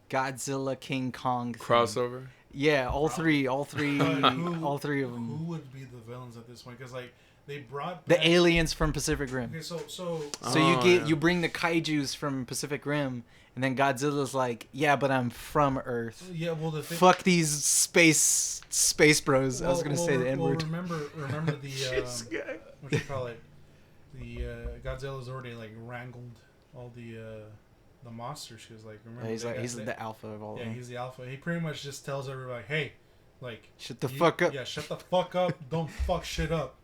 Godzilla, King Kong thing. Crossover. Yeah, all three, all three But of them. Who would be the villains at this point? Because like they brought The back- aliens from Pacific Rim. Okay, so So Oh, you bring the kaiju's from Pacific Rim, and then Godzilla's like, yeah, but I'm from Earth. yeah, well the thing. Fuck these space bros. I was gonna say the N word. Remember the what you call it? The Godzilla's already like wrangled all the monsters. She was like, remember? He's they like got he's that- the alpha of all of Yeah, them. he's the alpha. He pretty much just tells everybody, hey, like Shut the fuck up. Yeah, shut the fuck up. Don't fuck shit up.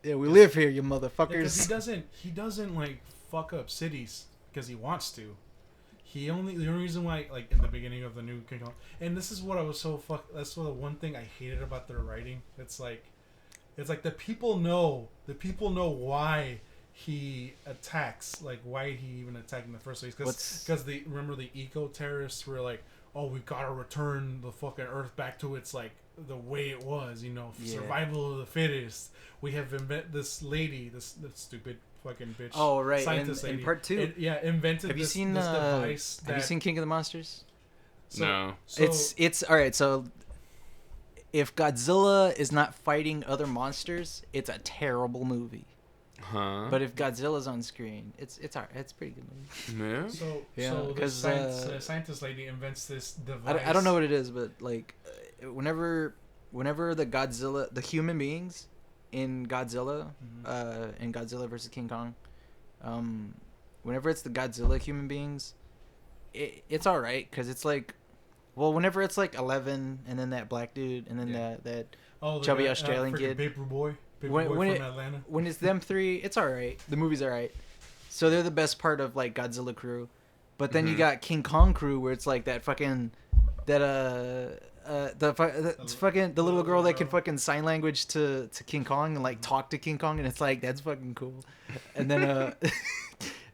Yeah, we live here, you Because motherfuckers. he doesn't like fuck up cities because he wants to. The only reason why, like in the beginning of the new King Kong, and this is what I was so that's the one thing I hated about their writing. It's like the people know why he attacks, like why he even attacked in the first place. Because remember the eco terrorists were like, oh, we gotta return the fucking Earth back to its like the way it was, you know, Yeah. survival of the fittest. We have invented this lady, this stupid fucking bitch. Oh right, scientist in lady. part 2. Invented. Have you this, seen this device? Have you seen King of the Monsters? No. It's all right. So if Godzilla is not fighting other monsters, it's a terrible movie. Huh? But if Godzilla's on screen, it's alright. It's a pretty good movie. Yeah. So the 'cause, scientist lady invents this device. I don't know what it is, but like whenever the human beings in Godzilla, in Godzilla versus King Kong, whenever it's the Godzilla human beings, it's all right because it's like, well, whenever it's like 11 and then that black dude and then that the chubby guy, Australian freaking kid. Paper boy When from it- Atlanta. When it's them three, it's all right. The movie's all right. So they're the best part of like Godzilla crew, but then you got King Kong crew where it's like that fucking the little girl that can fucking sign language to King Kong and like talk to King Kong, and it's like that's fucking cool. And then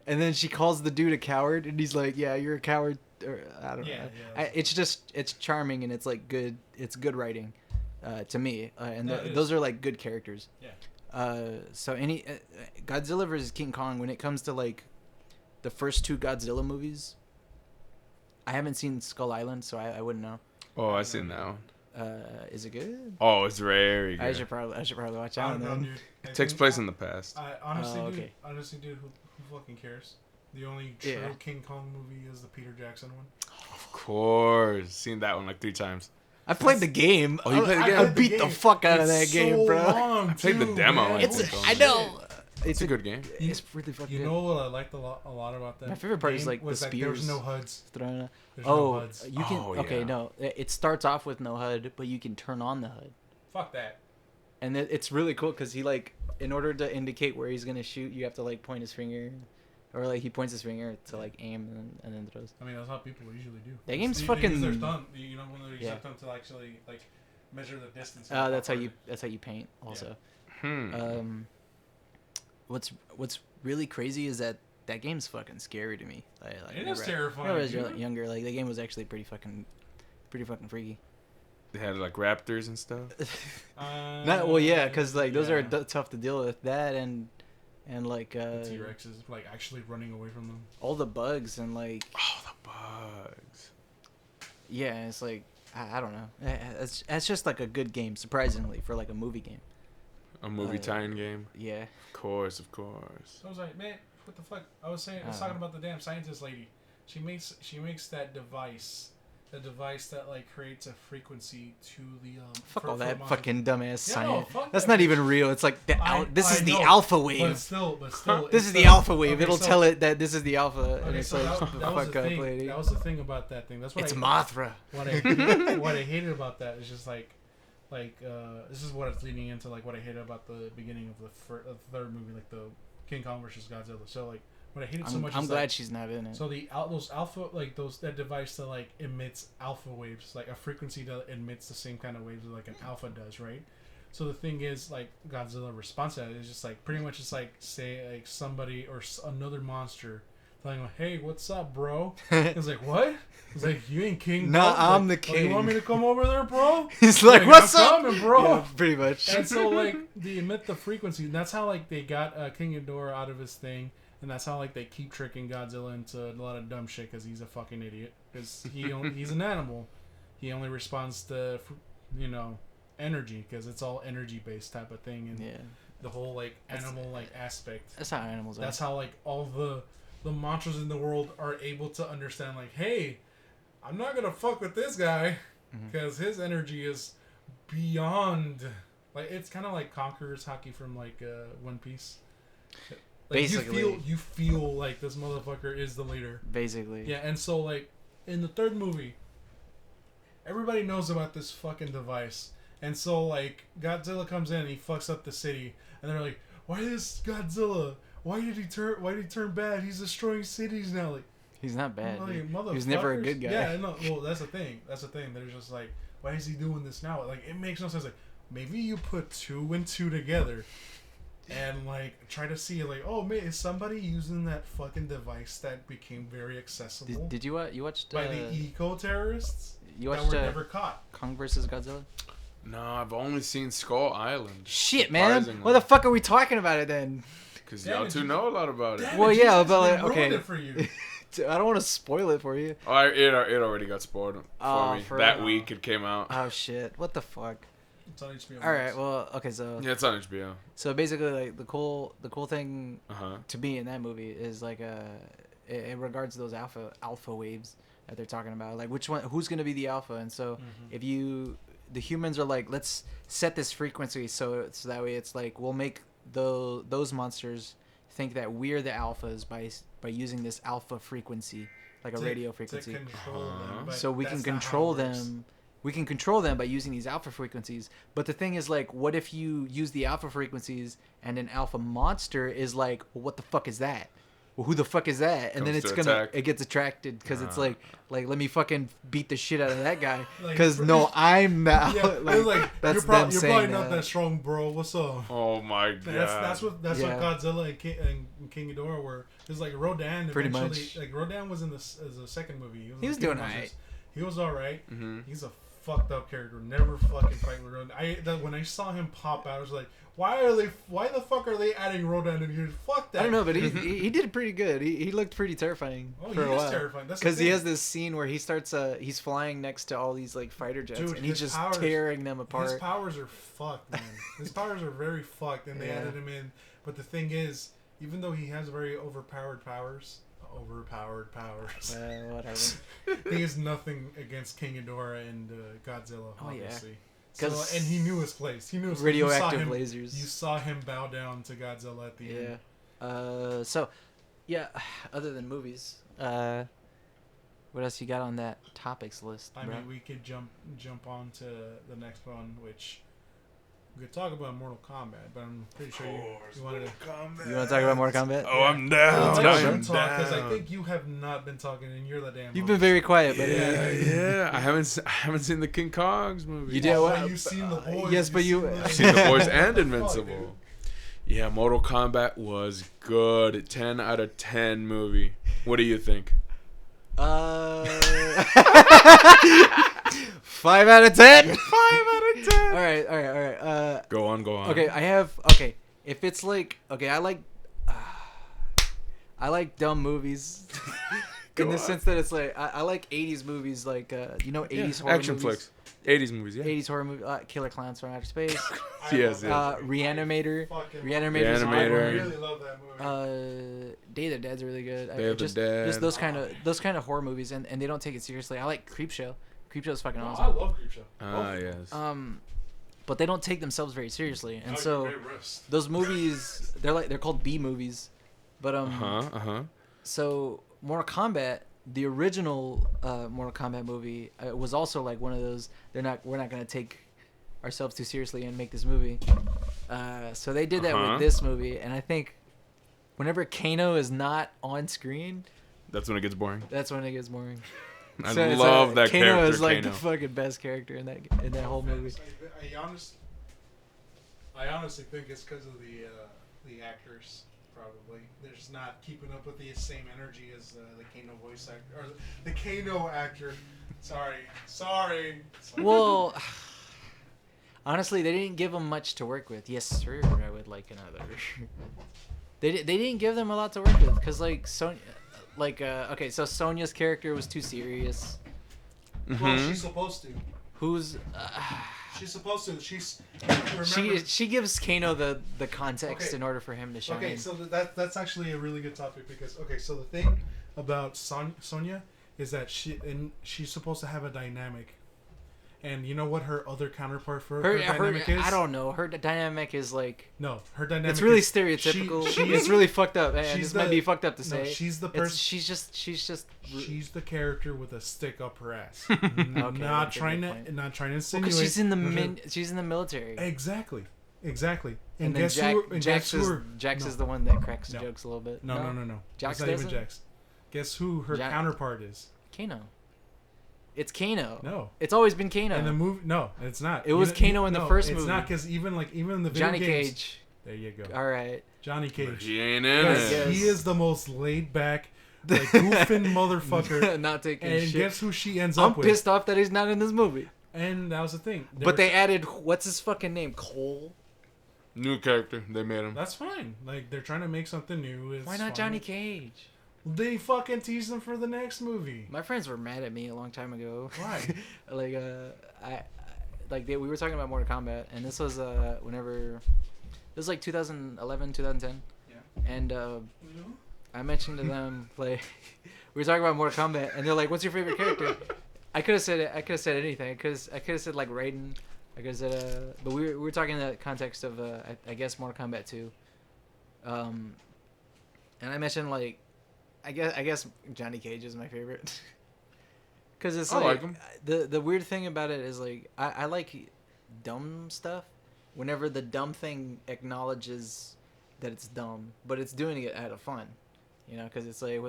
and then she calls the dude a coward, and he's like, yeah, you're a coward. Or I don't know. Yeah, yeah. It's charming and it's like good. It's good writing. to me, and No, it those is. are like good characters. Yeah. So any Godzilla versus King Kong, when it comes to like the first two Godzilla movies, I haven't seen Skull Island, so I wouldn't know. Oh, I seen that one. Is it good? Oh, it's very I good. should probably watch I that don't one know, then. dude. I It takes think- place in the past. I honestly, Oh, dude. okay. Honestly, dude, who fucking cares? The only true Yeah. King Kong movie is the Peter Jackson one. Of course, seen that one like 3 times. I played the game. Oh, you played the I- game? I beat the fuck out of that It's game, so bro. long, I played the too, demo, man. I It's think. I know. It's a good game. It's really fucking You good. know what I liked a lot about that? My favorite part is, game like, the was that there was spears. no HUDs. Throwing it. There's no Oh, HUDs. you can. Oh, Okay, yeah. no. It starts off with no HUD, but you can turn on the HUD, Fuck that. and it's really cool because he like, in order to indicate where he's gonna shoot, you have to like point his finger, or like he points his finger to like aim and then throws. I mean, that's how people usually do. That game's They use fucking- their thumb. You know, when they use Yeah. their thumb to actually like measure the distance. That's how you paint also. What's really crazy is that game's fucking scary to me. Like, It is terrifying, When I was dude. younger, like the game was actually pretty fucking freaky. They had like raptors and stuff. Not well, yeah, because like those are yeah. tough to deal with. That and like The T-Rex is like actually running away from them. all the bugs and like Oh, the bugs. yeah, it's like I don't know. It's just like a good game, surprisingly, for like a movie game. A movie tie-in game. Yeah. Of course, of course. So I was like, man, what the fuck? I was talking about the damn scientist lady. She makes that device, the device that like creates a frequency to the Fuck for- all for that mind. fucking dumbass Yeah, no, science. fuck That's that not bitch. even real. It's like this is I the know, alpha But wave. still, This is the instead- alpha wave. okay, It'll so- tell it that this is the alpha, and Okay, it's so like that was fuck the up, thing. lady. That was the thing about that thing. That's what It's I, Mothra. what I hated about that is just like this is what it's leading into like what I hated about the beginning of the third movie, like the King Kong versus Godzilla. So like what I hated so much. I'm is glad like, she's not in it. so those alpha like that device that like emits alpha waves, like a frequency that emits the same kind of waves that like an alpha does, right? So the thing is, like Godzilla response to that is just like pretty much it's like say like somebody or another monster telling him, "Hey, what's up, bro?" He's like, "What?" He's like, "You ain't king." Nah, bro." He's I'm like, the "Oh, king." you want me to come over there, bro? He's like, "What's I'm up, coming, bro?" Yeah, pretty much. And so like they emit the frequency. And that's how like they got King Ghidorah out of his thing, and that's how like they keep tricking Godzilla into a lot of dumb shit because he's a fucking idiot. Because he's an animal. He only responds to energy because it's all energy based type of thing, and Yeah, the whole like animal like aspect. that's how animals are. That's how like all the monsters in the world are able to understand like, hey, I'm not gonna fuck with this guy because his energy is beyond. Like it's kind of like Conqueror's Haki from like One Piece. Like, Basically. you feel like this motherfucker is the leader. Basically. Yeah, and so like in the third movie, everybody knows about this fucking device, and so like Godzilla comes in and he fucks up the city, and they're like, "Why is Godzilla? Why did he turn bad? He's destroying cities now." Like, He's not bad. like, Dude. motherfuckers. He was never a good guy. Yeah, no. Well, that's the thing. They're just like, why is he doing this now? Like, it makes no sense. Like, maybe you put 2 and 2 together, and like try to see like, oh man, is somebody using that fucking device that became very accessible Did you watched by the eco terrorists you that watched were never caught? Kong versus Godzilla? No, I've only seen Skull Island. Shit, man. Why the fuck are we talking about it then? Because Damn y'all it, two you- know a lot about it. Damn Well, it, yeah, Jesus, but, they like, ruined okay. it for you. I don't want to spoil it for you. Oh, it already got spoiled for Oh, me. for That real? week it came out. Oh shit! What the fuck? It's on HBO All Max. right. Well, okay. So Yeah, it's on HBO. basically, like the cool thing Uh-huh. to me in that movie is like in regards to those alpha waves that they're talking about, like who's gonna be the alpha, and so if the humans are like, let's set this frequency so that way it's like we'll make those monsters think that we're the alphas by using this alpha frequency, like a radio frequency. To control them, but So we can that's not how it control works. them. We can control them by using these alpha frequencies. But the thing is, like, what if you use the alpha frequencies and an alpha monster is like, well, what the fuck is that? Well, who the fuck is that? And then Comes it's to gonna attack. it gets attracted because it's like let me fucking beat the shit out of that guy Like, because no, I'm the Yeah, like, like that's you're them probably saying not that strong, bro. What's up? Oh my god. That's what Yeah. Godzilla and King Ghidorah were. It's like Rodan. Pretty eventually, much. Like Rodan was in the second movie. He was in King doing of Monsters. alright. He was all right. Mm-hmm. He's a fucked up character. Never fucking fight with Rodan. When I saw him pop out, I was like, why the fuck are they adding Rodan in here? Fuck that. I don't know, but he did pretty good. He looked pretty terrifying for a while. Terrifying. Because he has this scene where he starts he's flying next to all these like fighter jets, Dude, and he's just tearing them apart. His powers are fucked, man. His powers are very fucked, and they added him in. But the thing is, even though he has very overpowered powers, whatever. he is nothing against King Ghidorah and Godzilla, obviously. Yeah. And he knew his place. He knew his radioactive place. lasers. You saw him bow down to Godzilla at the end. Other than movies, what else you got on that topics list, bro? I mean, we could jump on to the next one, which we could talk about Mortal Kombat, but I'm pretty sure you wanted to. You want to talk about Mortal Kombat? Oh, I'm down. Let's I'm talk, down. because I think you have not been talking, and you're the damn. You've been very quiet, but Yeah. I haven't seen the King Kongs movie. You did what? You've seen the boys. Yes, but I've seen the boys and Invincible. Yeah, Mortal Kombat was good. 10 out of 10 movie. What do you think? 5 out of 10. 5 out of 10. All right. Go on. Okay, if it's like, I like dumb movies. In the sense that it's like I like 80s movies, like 80s horror action movies. flicks. 80s movies, yeah. 80s horror movie, Killer Clowns from Outer Space. Yes. Reanimator. Reanimator. I really love that movie. Day of the Dead's really good. Day of the Dead. Just those kind of horror movies, and they don't take it seriously. I like Creepshow. Creepshow's fucking I awesome. love Creepshow. Yes. But they don't take themselves very seriously, and so those movies they're called B movies, but So Mortal Kombat, the original Mortal Kombat movie, was also like one of those. We're not gonna take ourselves too seriously and make this movie. So they did that with this movie, and I think whenever Kano is not on screen, that's when it gets boring. That's when it gets boring. I love that Kano character. Kano is like Kano. the fucking best character in that whole movie. I honestly think it's because of the actors. Probably they're just not keeping up with the same energy as the Kano voice actor or the Kano actor. Sorry. Well, honestly, they didn't give them much to work with. Yes, sir. I would like another. They didn't give them a lot to work with because so Sonya's character was too serious. Well, she's supposed to. Who's? She's supposed to. She gives Kano the context in order for him to shine. Okay, so that's actually a really good topic because so the thing about Sonya is that she's supposed to have a dynamic, and you know what her other counterpart for her dynamic is? I don't know. Her dynamic is like her dynamic. It's really stereotypical. It's really fucked up. And this might be fucked up to say. She's the person. She's the character with a stick up her ass. Okay, not trying to insinuate. Because she's in the military. Exactly. And then Jax is the one that cracks the jokes a little bit. No. Jax not even doesn't? Jax. Guess who her counterpart is? Kano. It's Kano. No. It's always been Kano. In the movie, no, it's not. It was Kano in the first movie. It's not because even in the video Johnny games, Cage. There you go. All right. Johnny Cage. But he ain't in it. He is the most laid back, goofing motherfucker. Not taking and shit. Guess who she ends up with? I'm pissed off that he's not in this movie. And that was the thing. But they added what's his fucking name? Cole. New character. They made him. That's fine. Like they're trying to make something new. It's Why not fine. Johnny Cage? They fucking teased him for the next movie. My friends were mad at me a long time ago. Why? We were talking about Mortal Kombat, and this was whenever it was like 2011, 2010. Yeah. And I mentioned to them we were talking about Mortal Kombat, and they're like, "What's your favorite character?" I could have said it. I could have said anything. I could have said like Raiden. I could have said but we were talking in the context of I guess Mortal Kombat 2. And I mentioned like I guess Johnny Cage is my favorite. Cause it's like him. The weird thing about it is like I like dumb stuff whenever the dumb thing acknowledges that it's dumb, but it's doing it out of fun, because it's like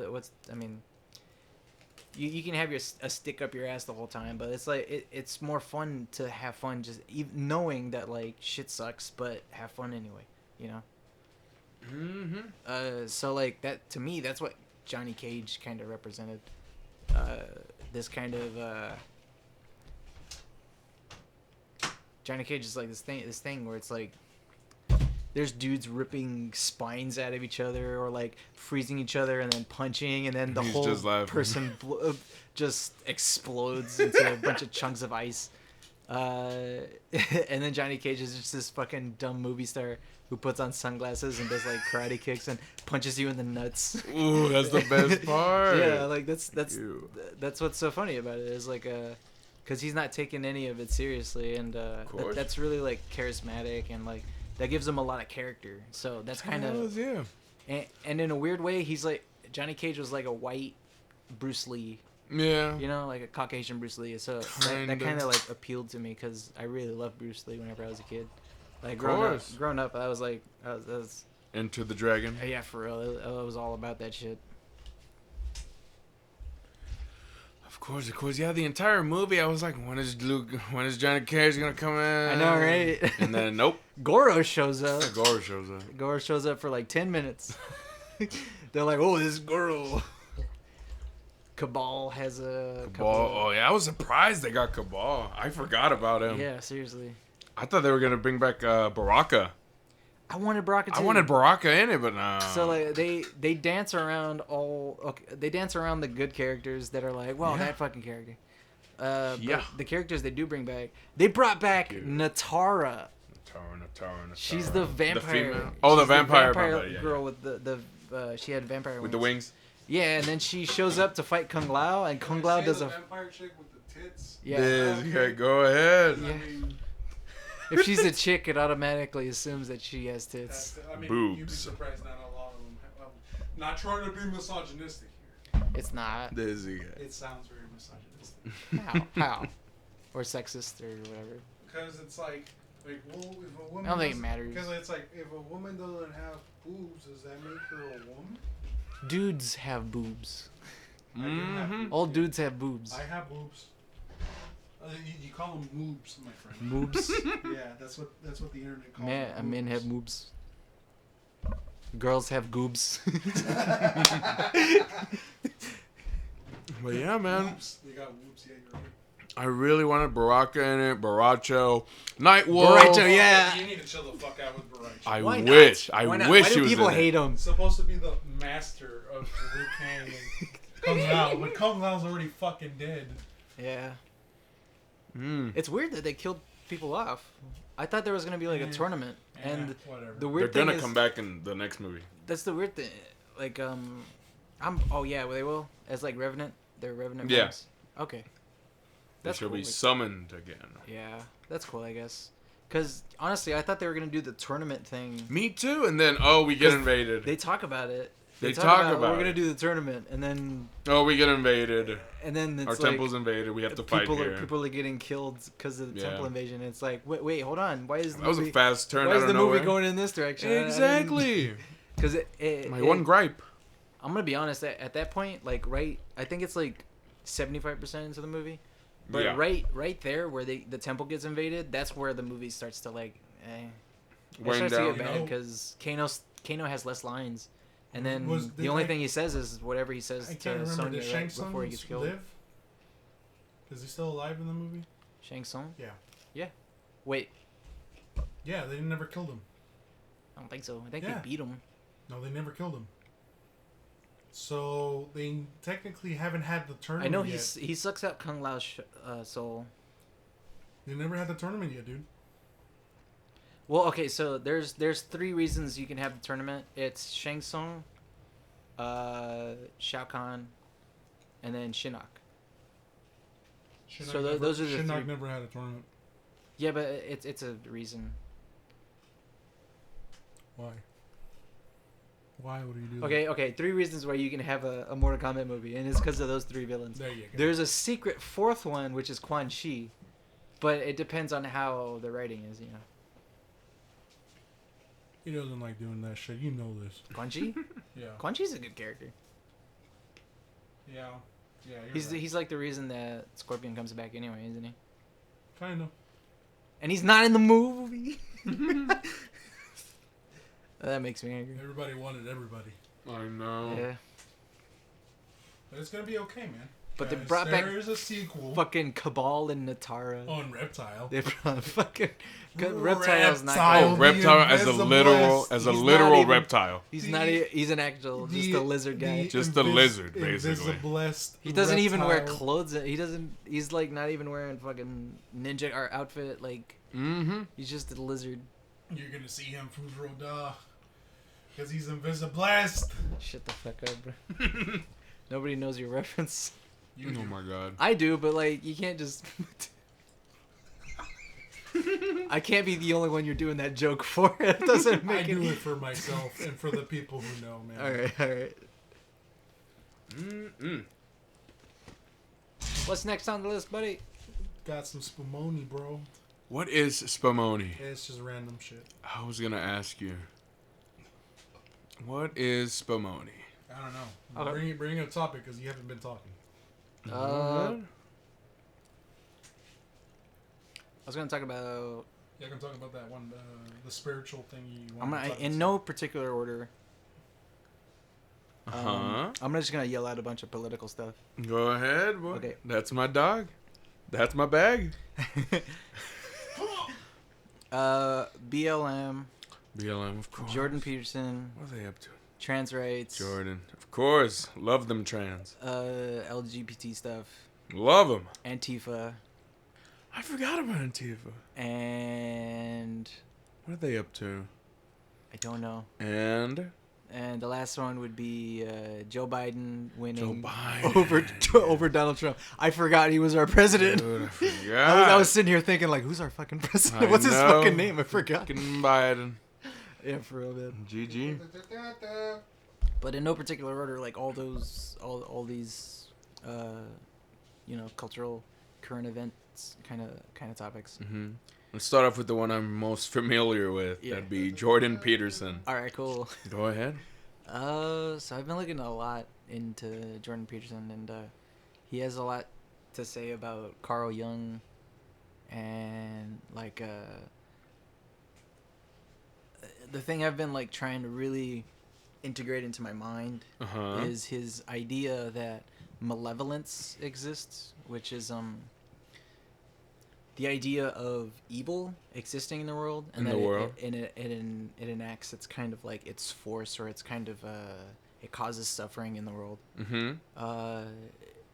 you can have a stick up your ass the whole time, but it's like it's more fun to have fun just knowing that like shit sucks, but have fun anyway, So like that to me, that's what Johnny Cage kind of represented. This kind of Johnny Cage is like this thing where it's like there's dudes ripping spines out of each other or like freezing each other and then punching, and then the He's whole just laughing. person just explodes into a bunch of chunks of ice. And then Johnny Cage is just this fucking dumb movie star who puts on sunglasses and does like karate kicks and punches you in the nuts. Ooh, that's the best part. Yeah, like that's Ew. that's what's so funny about it is like because he's not taking any of it seriously, and that's really like charismatic, and like that gives him a lot of character. So that's kind of yeah. and in a weird way, he's like Johnny Cage was like a white Bruce Lee. Yeah. You know, like a Caucasian Bruce Lee. So that kind of like appealed to me because I really loved Bruce Lee whenever I was a kid. Like growing up, I was like, I was Into the Dragon. yeah, for real. I was all about that shit. Of course. Yeah, the entire movie, I was like, when is Johnny Cage gonna come in? I know, right? And then nope. Goro shows up. Gore shows up. Goro shows up for like 10 minutes. They're like, oh, this is Goro. Cabal has a Cabal. Oh yeah, I was surprised they got Cabal. I forgot about him. Yeah, seriously. I thought they were gonna bring back Baraka. I wanted Baraka too. I wanted Baraka in it, but no. So like they dance around they dance around the good characters that are like, well, that fucking character. But the characters they do bring back, they brought back Natara. Natara. She's the vampire. The female? Oh, the vampire girl with the she had vampire with the wings. Yeah, and then she shows up to fight Kung Lao, and Kung Lao does a vampire chick with the tits. Yeah. Yeah, go ahead. Yeah. If she's a chick, it automatically assumes that she has tits. Boobs. You'd be surprised not a lot of them have. Not trying to be misogynistic here. It's not. It sounds very misogynistic. How? Or sexist or whatever. Because it's like, well, if a woman. I don't think it matters. Because it's like, if a woman doesn't have boobs, does that make her a woman? Dudes have boobs. Mm-hmm. All dudes have boobs. I have boobs. You call them moobs, my friend. Moobs? Yeah, that's what the internet calls them. Men have moobs. Girls have goobs. But yeah, man. Whoops. They got whoops. Yeah, you're right. I really wanted Baraka in it. Baracho. Nightwolf. Baracho, yeah. You need to chill the fuck out with Baracho. I Why wish. not? I Why not? wish Why he do was people in hate him? It's supposed to be the master of Liu Kang and Kung Lao, but Kung Lao's already fucking dead. Yeah. Mm. It's weird that they killed people off. I thought there was going to be like a tournament. And whatever. the weird They're thing gonna is, come back in the next movie. that's the weird thing. Like, oh yeah, well, they will? As like Revenant? They're Revenant Yeah. films? Okay. They That's shall cool. be summoned again. Yeah, that's cool, I guess. Because, honestly, I thought they were going to do the tournament thing. Me too. And then, we get invaded. They talk about it. They talk about we're it. going to do the tournament, and then... We get invaded. And then it's Our like, temple's invaded. We have to fight here. People are getting killed because of the temple invasion. It's like, wait, hold on. Why is the That was a fast turn Why out is of the nowhere. movie going in this direction? Exactly. Because My one gripe. I'm gonna be honest. At that point, like I think it's like 75% into the movie, but Yeah. right there where the temple gets invaded, that's where the movie starts to like, it Weighing starts to down. get bad because Kano has less lines, and then Was- the did only I- thing he says is whatever he says I to can't remember. Sonya Did right Shang Tsung before he gets killed. live? Is he still alive in the movie? Shang Tsung? Yeah. Yeah. Wait, Yeah, they never killed him. I don't think so. I think Yeah. they beat him. No, they never killed him. So they technically haven't had the I tournament know yet. he sucks out Kung Lao's soul. They never had the tournament yet, dude. Well, okay, so there's 3 reasons you can have the tournament. It's Shang Tsung, Shao Kahn, and then Shinnok. So those are the Shinnok 3. never had a tournament. Yeah, but it's a reason. Why? Why would he do that? Okay, 3 reasons why you can have a Mortal Kombat movie, and it's because of those 3 villains. There you go. There's a secret 4th one, which is Quan Chi, but it depends on how the writing is, you know. He doesn't like doing that shit. You know this. Quan Chi? Yeah. Quan Chi's a good character. Yeah. Yeah. He's like the reason that Scorpion comes back anyway, isn't he? kind of. And he's not in the movie. That makes me angry. Everybody wanted everybody. I know. Yeah. But it's gonna be okay, man. But they Guys, brought back there is a sequel fucking Cabal and Natara. on Reptile. They brought fucking Reptile's not. Reptile. Oh, reptile as a literal, He's as a not literal even- reptile. He's not. He's an actual, just a lizard guy. Just a lizard, basically. He doesn't even wear reptile. clothes. He doesn't. He's like not even wearing fucking ninja or outfit. Like Mm-hmm. he's just a lizard. You're gonna see him from Roda. Because he's invisiblest. Shut the fuck up, bro. Nobody knows your reference. You Oh do. my god. I do, but like you can't just. I can't be the only one you're doing that joke for. It doesn't I make do it. it for myself and for the people who know, man. All right, all right. Mm-mm. What's next on the list, buddy? Got some spumoni, bro. What is spumoni? It's just random shit. I was gonna ask you. What is spumoni? I don't know. Okay. Bring a topic because you haven't been talking. I was gonna talk about. Yeah, I can talk about that one, the spiritual thing you I'm want gonna, to in no particular order. Uh-huh. I'm just gonna yell out a bunch of political stuff. Go ahead, boy. Okay. That's my dog. That's my bag. BLM, BLM, of course. Jordan Peterson, What are they up to? trans rights, Jordan. Of course. Love them trans. LGBT stuff, Love them. Antifa, I forgot about Antifa. and What are they up to? I don't know. And And the last one would be Joe Biden winning Joe Biden. over Donald Trump. I forgot he was our president. Dude, I forgot. I was sitting here thinking like, who's our fucking president? I What's his know. fucking name? I forgot. Fucking Biden. Yeah, for real, man. GG. But in no particular order, like all these, cultural, current events kind of topics. Mm-hmm. Let's start off with the one I'm most familiar with. Yeah. That'd be Jordan Peterson. All right, cool. Go ahead. So I've been looking a lot into Jordan Peterson, and he has a lot to say about Carl Jung, and like the thing I've been like trying to really integrate into my mind Uh-huh. is his idea that malevolence exists, which is the idea of evil existing in the world, and In that the world. it enacts its kind of like its force, or it's kind of it causes suffering in the world, Mm-hmm.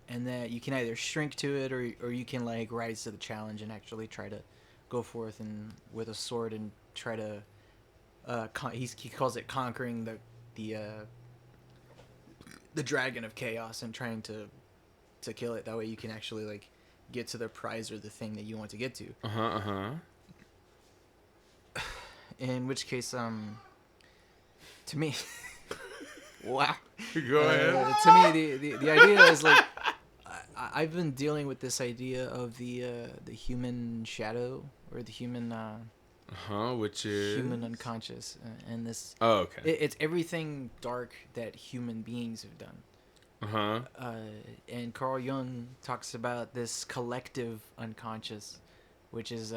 and that you can either shrink to it, or you can like rise to the challenge and actually try to go forth and with a sword and try to he calls it conquering the dragon of chaos and trying to kill it. That way you can actually like get to the prize or the thing that you want to get to. Uh-huh, uh-huh. In which case, to me, wow. Go ahead. To me, the idea is like I've been dealing with this idea of the human shadow, or the human Uh-huh, which is... human unconscious, and this Oh, okay. it's everything dark that human beings have done. Uh-huh. And Carl Jung talks about this collective unconscious, which is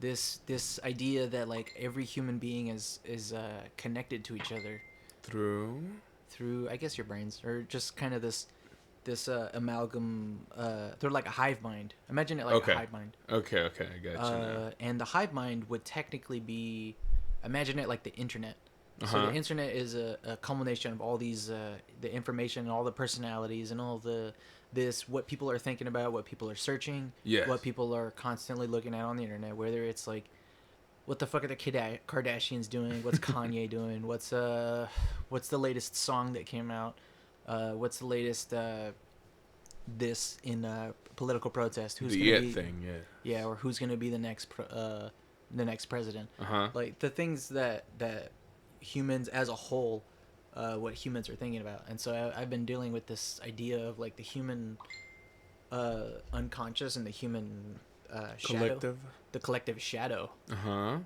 this idea that like every human being is connected to each other through I guess your brains, or just kind of this amalgam. They're like a hive mind. Imagine it like Okay. a hive mind. Okay, I got you now. And the hive mind would technically be, imagine it like the internet. So Uh-huh. the internet is a culmination of all these the information and all the personalities and all what people are thinking about, what people are searching, Yes. what people are constantly looking at on the internet. Whether it's like, what the fuck are the Kardashians doing? What's Kanye doing? What's the latest song that came out? What's the latest this in political protest? Who's The gonna it be, thing, yeah. yeah, or who's gonna be the next president? Uh-huh. Like the things that humans as a whole, what humans are thinking about. And so I've been dealing with this idea of like the human unconscious and the human shadow, the collective shadow. Uh-huh.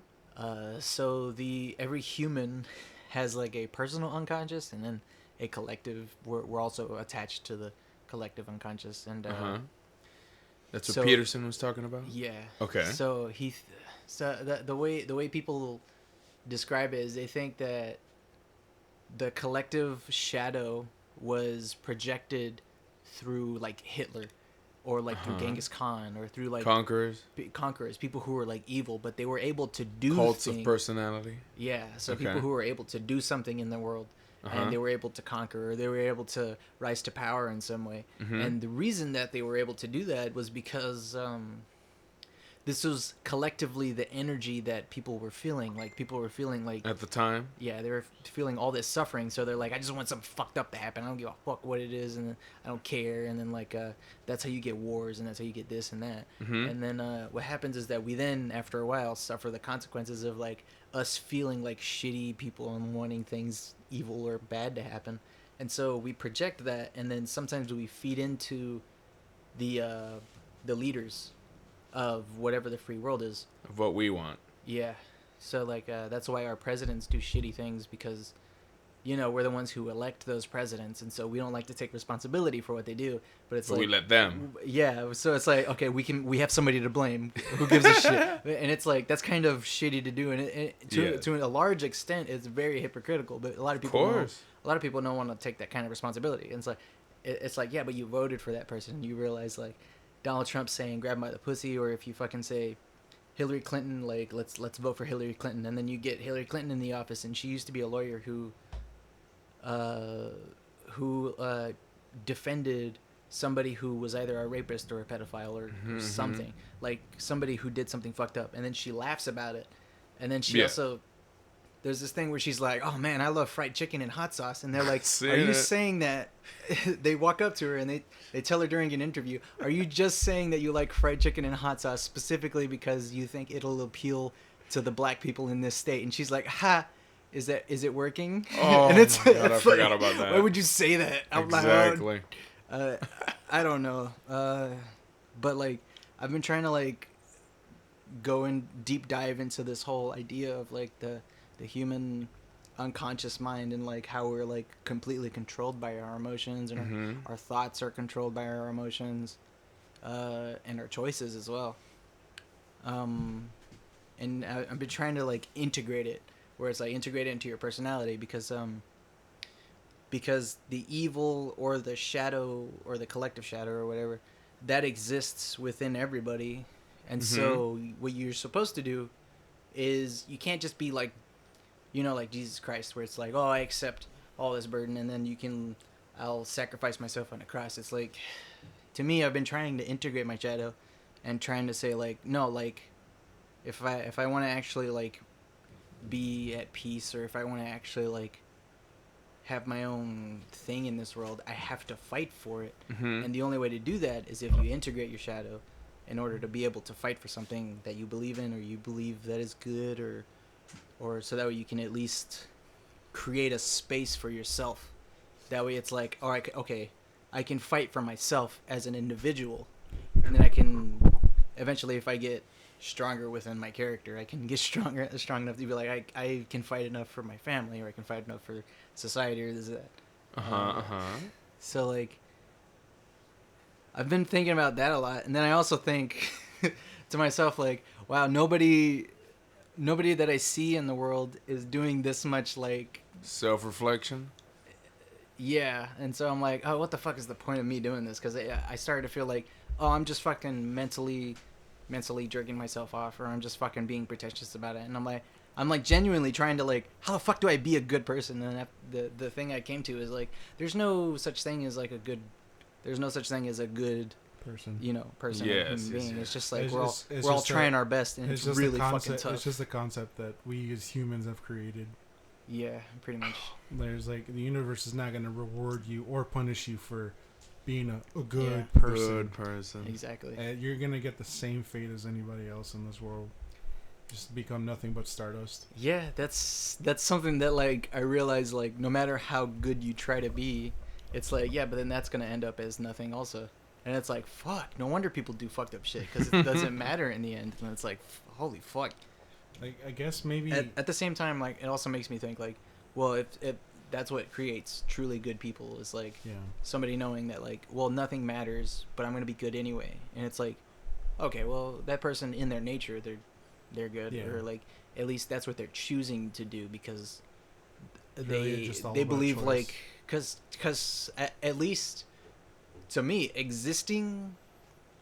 So every human has like a personal unconscious, and then a collective. We're also attached to the collective unconscious, and Uh-huh. That's what so- Peterson was talking about? yeah. Okay. So the way people describe it is they think that the collective shadow was projected through like Hitler, or like through Genghis Khan, or through like conquerors, people who were like evil, but they were able to do cults of personality. Yeah, so people who were able to do something in the world, and they were able to conquer, or they were able to rise to power in some way. And the reason that they were able to do that was because this was collectively the energy that people were feeling. Like, people were feeling like... At the time? Yeah, they were feeling all this suffering. So they're like, I just want something fucked up to happen. I don't give a fuck what it is, and I don't care. And then, like, that's how you get wars, and that's how you get this and that. And then what happens is that we then, after a while, suffer the consequences of, like, us feeling like shitty people and wanting things evil or bad to happen. And so we project that, and then sometimes we feed into the leaders of whatever the free world is. Of what we want. Yeah. So, like, that's why our presidents do shitty things, because, you know, we're the ones who elect those presidents, and so we don't like to take responsibility for what they do. But it's like... we let them. Yeah, so it's like, okay, we have somebody to blame. Who gives a shit? And it's like, that's kind of shitty to do, and to a large extent, it's very hypocritical, but a lot of people don't want to take that kind of responsibility. And it's like, yeah, but you voted for that person, and you realize, like, Donald Trump saying grab by the pussy, or if you fucking say Hillary Clinton, like, let's vote for Hillary Clinton, and then you get Hillary Clinton in the office, and she used to be a lawyer who defended somebody who was either a rapist or a pedophile or something, like somebody who did something fucked up, and then she laughs about it, and then she also... There's this thing where she's like, oh man, I love fried chicken and hot sauce. And they're like, are you saying that? They walk up to her and they tell her during an interview, are you just saying that you like fried chicken and hot sauce specifically because you think it'll appeal to the black people in this state? And she's like, ha, is it working? Oh, and it's, my God, I forgot about that. Why would you say that out loud? Exactly. I don't know. But like, I've been trying to like go and deep dive into this whole idea of like the human unconscious mind, and like how we're like completely controlled by our emotions, and our thoughts are controlled by our emotions, and our choices as well. And I've been trying to like integrate it, where it's like integrate it into your personality, because the evil or the shadow or the collective shadow or whatever that exists within everybody, and so what you're supposed to do is you can't just be like, you know, like Jesus Christ, where it's like, oh, I accept all this burden, and then I'll sacrifice myself on the cross. It's like, to me, I've been trying to integrate my shadow, and trying to say like, no, like, if I want to actually like be at peace, or if I want to actually like have my own thing in this world, I have to fight for it. And the only way to do that is if you integrate your shadow, in order to be able to fight for something that you believe in, or you believe that is good, or so that way you can at least create a space for yourself. That way it's like, all right, okay, I can fight for myself as an individual, and then I can eventually, if I get stronger within my character, I can get strong enough to be like, I can fight enough for my family, or I can fight enough for society, or this or that. So like, I've been thinking about that a lot, and then I also think to myself like, wow, nobody that I see in the world is doing this much like self-reflection. Yeah, and so I'm like, oh, what the fuck is the point of me doing this? Because I started to feel like, oh, I'm just fucking mentally jerking myself off, or I'm just fucking being pretentious about it. And I'm like genuinely trying to like, how the fuck do I be a good person? And the thing I came to is like, there's no such thing as a good person, you know, or human being. It's just like we're all trying our best, and it's really fucking tough. It's just a concept that we as humans have created. Yeah, pretty much. There's like, the universe is not going to reward you or punish you for being a good person. Good person. Exactly. You're going to get the same fate as anybody else in this world. Just become nothing but stardust. Yeah, that's something that like I realize, like, no matter how good you try to be, it's like, yeah, but then that's going to end up as nothing also. And it's like, fuck, no wonder people do fucked up shit, because it doesn't matter in the end. And it's like, holy fuck. Like, I guess maybe... At the same time, like, it also makes me think, like, well, if that's what creates truly good people, is, like, somebody knowing that, like, well, nothing matters, but I'm going to be good anyway. And it's like, okay, well, that person in their nature, they're good. Yeah. Or, like, at least that's what they're choosing to do, because they believe, like... because at least to me, existing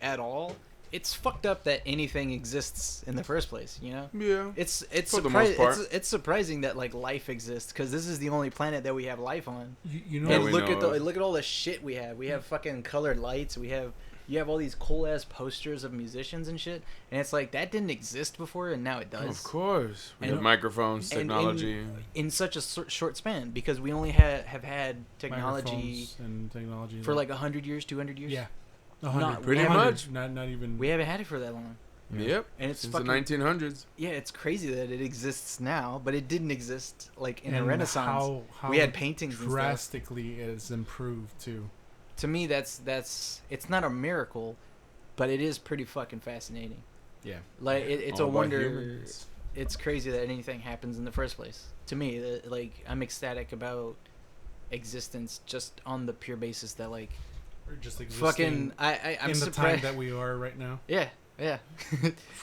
at all, it's fucked up that anything exists in the first place. You know? Yeah. It's For the most part. it's surprising that like life exists because this is the only planet that we have life on. You know, Yeah, And we look know at of. look at all the shit we have. We have fucking colored lights. You have all these cool ass posters of musicians and shit. And it's like that didn't exist before, and now it does. Of course. We And- have microphones, and technology. in such a short span because we only have had technology microphones and technology for like 100 years, 200 years. yeah, Pretty 100, much. Not even. We haven't had it for that long. Yep. And it's Since fucking the 1900s. yeah, it's crazy that it exists now, but it didn't exist like in the and Renaissance. How We had paintings and stuff. drastically it has improved too. To me, that's it's not a miracle, but it is pretty fucking fascinating. Yeah. Like it's All a by wonder. humans. It's crazy that anything happens in the first place. To me, like I'm ecstatic about existence just on the pure basis that like Or just existing fucking I'm in the time surprised that we are right now. yeah.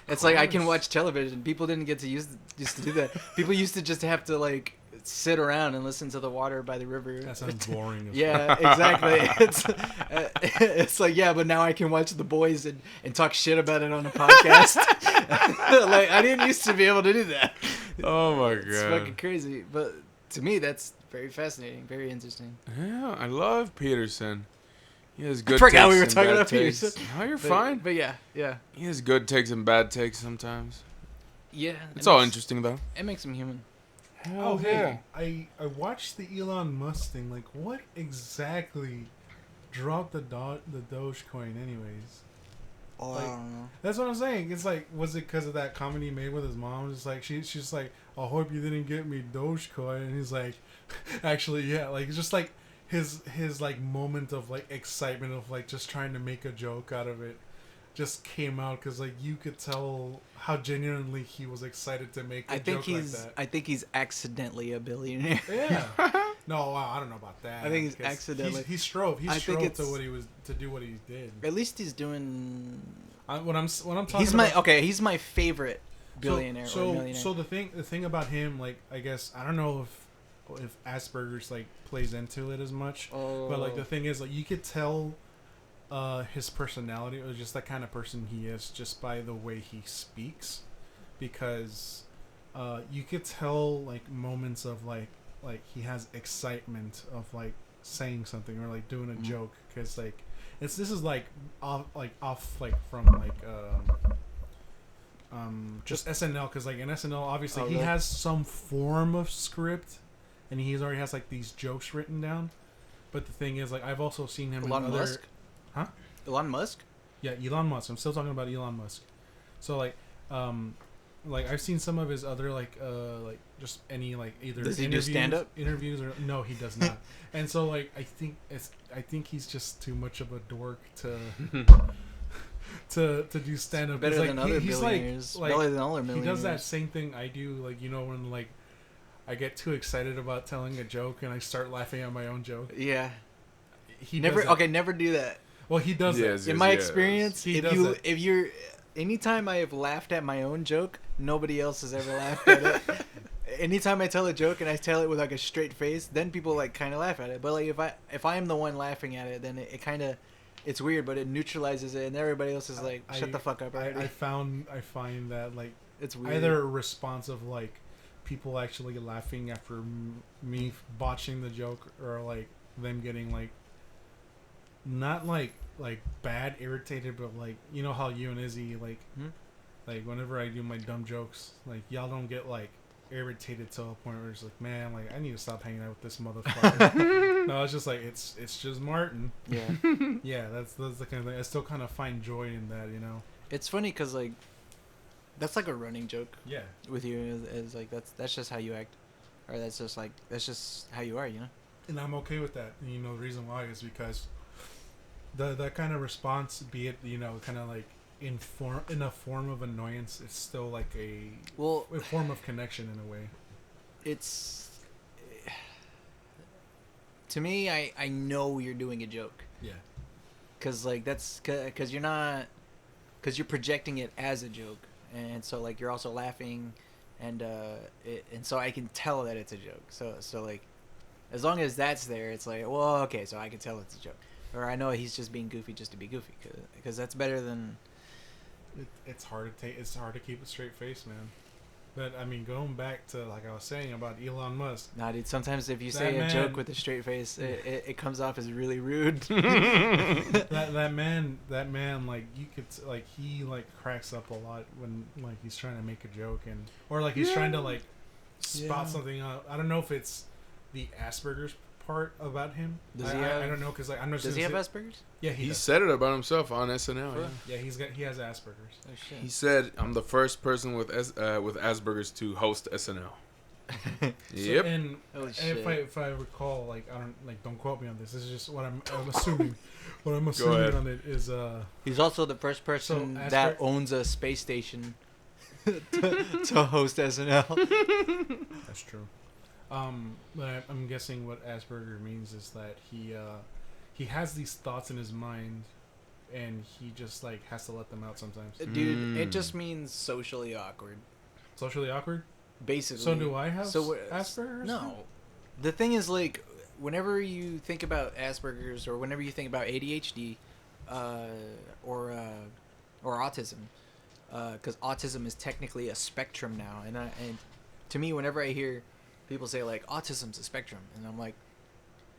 It's like I can course. watch television. People didn't get to used to do that. People used to just have to like sit around and listen to the water by the river. That sounds boring. As Yeah, exactly. It's like, yeah, but now I can watch The Boys and talk shit about it on a podcast. Like, I didn't used to be able to do that. Oh my It's god. fucking crazy. But to me, that's very fascinating, very interesting. Yeah, I love Peterson. He has good forgot takes we were and talking bad about takes. Peterson. No, you're But, fine. But yeah. He has good takes and bad takes sometimes. Yeah. It's all interesting though. It makes him human. Oh, hey, I watched the Elon Musk thing. Like, what exactly dropped the Dogecoin, anyways? Oh, Like- I don't know. That's what I'm saying. It's like, was it because of that comment he made with his mom? It's like she's like, I hope you didn't get me Dogecoin, and he's like, actually, yeah. Like, it's just like his like moment of like excitement of like just trying to make a joke out of it just came out because like you could tell how genuinely he was excited to make a joke like that. I think he's accidentally a billionaire. Yeah. No, I don't know about that. I think he's 'cause accidentally- He strove. He I think strove to it's- do what he did. At least he's doing. When I'm talking. He's about, he's my favorite billionaire or millionaire. So the thing about him, like, I guess I don't know if Asperger's like plays into it as much, but like the thing is, like, you could tell his personality or just that kind of person he is just by the way he speaks, because you could tell like moments of like he has excitement of like saying something or like doing a joke, because like this is like off from like just SNL, because like in SNL obviously he really? has some form of script and he already has like these jokes written down, but the thing is, like, I've also seen him Elon in other Musk? Elon Musk? yeah, Elon Musk. I'm still talking about Elon Musk. So like I've seen some of his other like just any like either Does he do stand-up? interviews or no, he does not. And so like I think he's just too much of a dork to do stand up. Better like, than other he's billionaires. like Better than all our he millionaires. does that same thing I do, like, you know, when like I get too excited about telling a joke and I start laughing at my own joke. Yeah. He Never. does that. Okay, never do that. Well, he does that. Yes. In my experience, He does that. if you're, anytime I have laughed at my own joke, nobody else has ever laughed at it. Anytime I tell a joke and I tell it with like a straight face, then people like kind of laugh at it. But like if I am the one laughing at it, then it kind of, it's weird, but it neutralizes it, and everybody else is like, shut the fuck up already. I find that like It's weird. either a response of like people actually laughing after me botching the joke, or like them getting like not like bad irritated, but like, you know how you and Izzy like like whenever I do my dumb jokes, like y'all don't get like irritated to a point where it's like, man, like I need to stop hanging out with this motherfucker. No, it's just like it's just Martin. Yeah. Yeah, that's the kind of thing. I still kind of find joy in that, you know. It's funny because like, that's like a running joke Yeah. with you. Is like that's just how you act, or that's just how you are, you know. And I'm okay with that. And, you know, the reason why is because that kind of response, be it, you know, kind of like in a form of annoyance, it's still like a form of connection in a way. It's, to me, I know you're doing a joke, Yeah. because like that's because you're projecting it as a joke, and so like you're also laughing, and so I can tell that it's a joke. So like As long as that's there, it's like, well, okay, so I can tell it's a joke, or I know he's just being goofy just to be goofy, because that's better than. It's hard to take. It's hard to keep a straight face, man. But I mean, going back to like I was saying about Elon Musk. Nah, dude. Sometimes if you say a joke with a straight face, it comes off as really rude. that man, like you could like he like cracks up a lot when like he's trying to make a joke or like he's trying to like spot something out. I don't know if it's the Asperger's part about him. I don't know because like I'm not. Does he have Asperger's? Yeah, he said it about himself on SNL. Yeah, he has Asperger's. Oh shit. He said, "I'm the first person with Asperger's to host SNL." Yep. So, and if I recall, like I don't quote me on this. This is just what I'm assuming. What I'm assuming on it is he's also the first person that owns a space station to host SNL. That's true. But I'm guessing what Asperger means is that he has these thoughts in his mind, and he just like has to let them out sometimes. Dude, it just means socially awkward. Socially awkward? Basically. So do I have Asperger's? No. The thing is, like, whenever you think about Asperger's or whenever you think about ADHD, or autism, because autism is technically a spectrum now, and to me, whenever I hear people say like autism's a spectrum, and I'm like,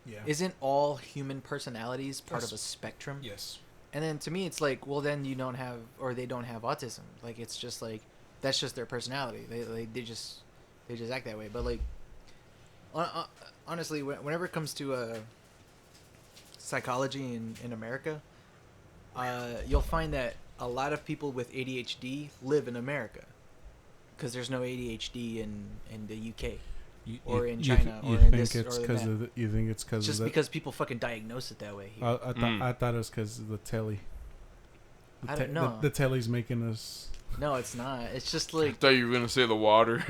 yeah, isn't all human personalities part of a spectrum? Yes. And then to me, it's like, well, then you don't have, or they don't have autism. Like, it's just like, that's just their personality. They just act that way. But like, honestly, whenever it comes to psychology in America, you'll find that a lot of people with ADHD live in America because there's no ADHD in the UK. Or in China, or in this, or that. You think it's because just because people fucking diagnose it that way here. I thought it was because of the telly. I don't know. The telly's making us. No, it's not. It's just like. I thought you were gonna say the water.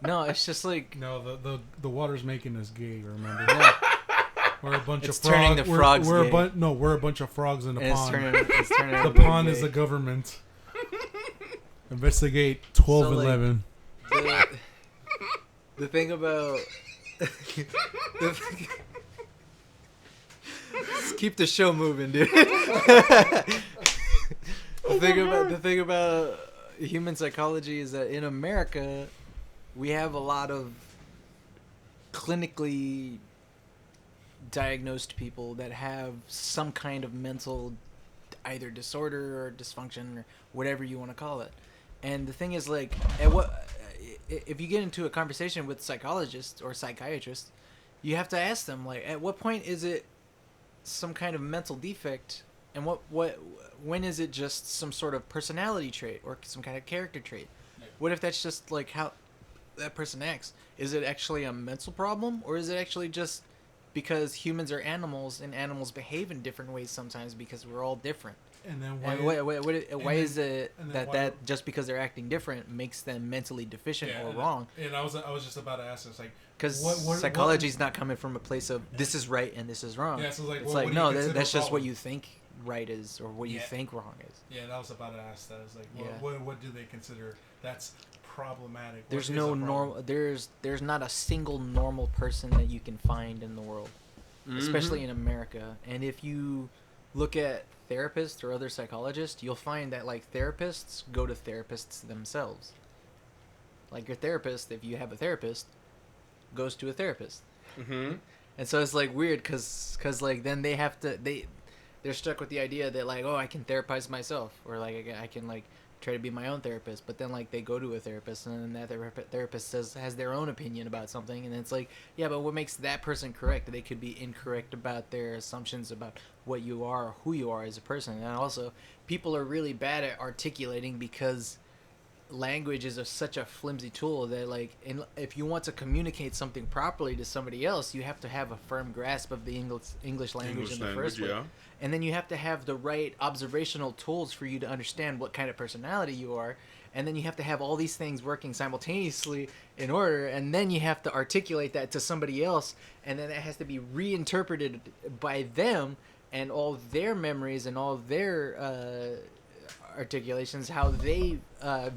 No, it's just like. No, the water's making us gay. Remember? No. We're a bunch it's of frogs. Turning the frogs we're gay. we're a bunch of frogs in the pond. It's turning the pond is the government. Investigate 1211. The thing about Just keep the show moving, dude. The thing about human psychology is that in America we have a lot of clinically diagnosed people that have some kind of mental either disorder or dysfunction or whatever you want to call it. And the thing is, like, if you get into a conversation with psychologists or psychiatrists, you have to ask them, like, at what point is it some kind of mental defect, and when is it just some sort of personality trait or some kind of character trait? What if that's just like how that person acts? Is it actually a mental problem, or is it actually just because humans are animals and animals behave in different ways sometimes because we're all different? And then why is it that just because they're acting different makes them mentally deficient or wrong? And I was just about to ask this, like, because psychology's not coming from a place of this is right and this is wrong. Yeah, so like, it's like, no, that's just what you think right is or what you think wrong is. Yeah, and I was about to ask that. It's like, what do they consider that's problematic? There's no normal. There's not a single normal person that you can find in the world, especially in America. And if you look at therapists or other psychologists, you'll find that, like, therapists go to therapists themselves. Like, your therapist, if you have a therapist, goes to a therapist. Mm-hmm. And so it's like weird because like then they have to they're stuck with the idea that, like, oh, I can therapize myself, or like I can like try to be my own therapist. But then, like, they go to a therapist and then that therapist has their own opinion about something, and it's like, yeah, but what makes that person correct? They could be incorrect about their assumptions about what you are or who you are as a person. And also, people are really bad at articulating because language is such a flimsy tool that, like, if you want to communicate something properly to somebody else, you have to have a firm grasp of the English language in the first place. Yeah. And then you have to have the right observational tools for you to understand what kind of personality you are. And then you have to have all these things working simultaneously in order. And then you have to articulate that to somebody else. And then it has to be reinterpreted by them and all their memories and all their articulations, how they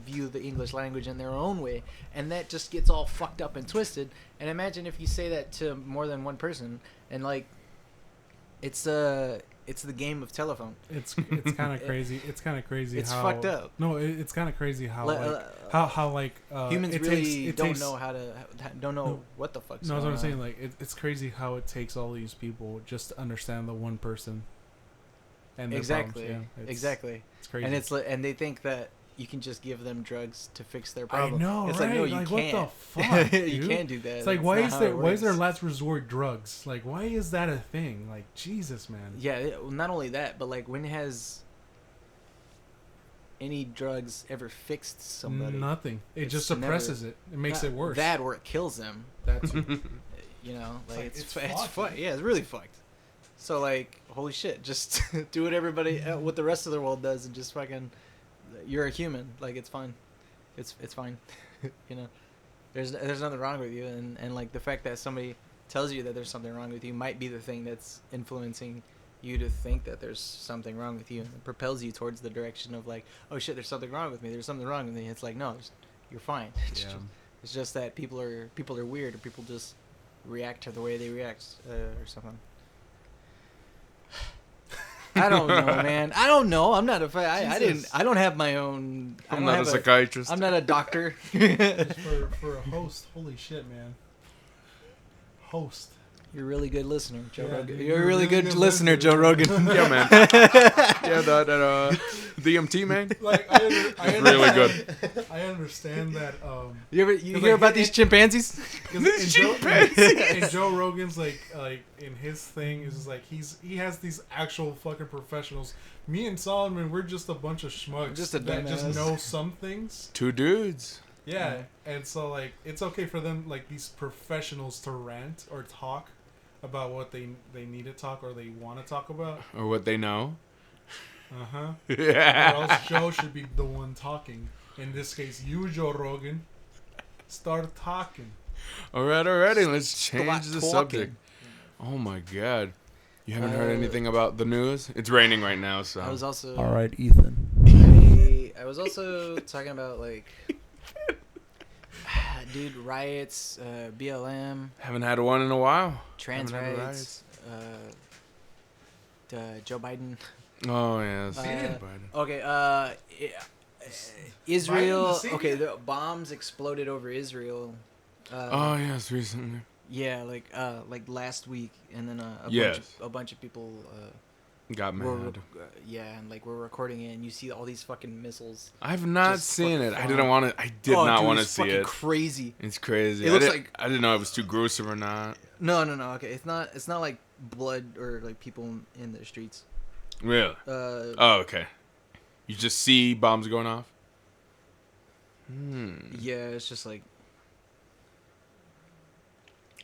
view the English language in their own way, and that just gets all fucked up and twisted. And imagine if you say that to more than one person, and like, it's the game of telephone. It's kind of crazy. It's kind of crazy. It's how, fucked up. No, it's kind of crazy how humans it really takes, don't know don't know what the fuck's No, that's going what I'm on. saying. Like it's crazy how it takes all these people just to understand the one person. And their Exactly. problems. Yeah, Exactly. It's crazy. And and they think that you can just give them drugs to fix their problem. I know, it's right? like, no, you like, can't. what the fuck, dude? You can't do that. It's like, That's not how it why is there works. last resort drugs? Like, why is that a thing? Like, Jesus, man. Yeah, not only that, but like, when has any drugs ever fixed somebody? Nothing. It It's just suppresses it. It makes it worse. That or it kills them. That's You know, like It's it's fucked, fucked. Yeah, it's really fucked. So like, holy shit, just do what everybody, what the rest of the world does, and just fucking, you're a human. Like, it's fine. It's fine. You know, there's nothing wrong with you, and like the fact that somebody tells you that there's something wrong with you might be the thing that's influencing you to think that there's something wrong with you, and it propels you towards the direction of like, oh shit, there's something wrong with me. There's something wrong with me. It's like, no, you're fine. yeah. It's just that people are weird, or people just react to the way they react, or something. I don't know, man. I don't know. I'm not I don't have my own. I'm not a psychiatrist. I'm not a doctor. for a host, holy shit, man. Host. You're a really good listener, Joe Yeah, Rogan. dude, You're a really good listener, Joe Rogan. Yeah, man. Yeah, that DMT, man. Like, It's really good. I understand that. You Cause, hear like, about these chimpanzees? In Joe Rogan's like in his thing is just like he has these actual fucking professionals. Me and Solomon, we're just a bunch of schmucks Just a that just dumbass. know some things. Two dudes. Yeah, and so like it's okay for them, like these professionals, to rant or talk about what they need to talk or they want to talk about. Or what they know. Or else Joe should be the one talking. In this case, you, Joe Rogan, start talking. Alrighty. Let's change Start the talking. subject. Oh my god. You haven't heard anything about the news? It's raining right now, so. I was also. All right, Ethan. I was also talking about like, dude, riots, BLM, Haven't had one in a while. trans Haven't had rights, Joe Biden. Oh yes. Biden. Biden. Okay, Israel. Biden the same Okay, guy? the bombs exploded over Israel. Oh yes, recently. Yeah, like last week, and then Yes. a bunch of people Got were mad. yeah, and like we're recording it, and you see all these fucking missiles. I've not just seen it. fucking I didn't want to. I did Oh, not dude, want to it's see fucking it. Crazy. It's crazy. It I looks didn't- like- I didn't know it was too gruesome or not. No. Okay, it's not like blood or like people in the streets. Really? Oh, okay. You just see bombs going off. Yeah, it's just like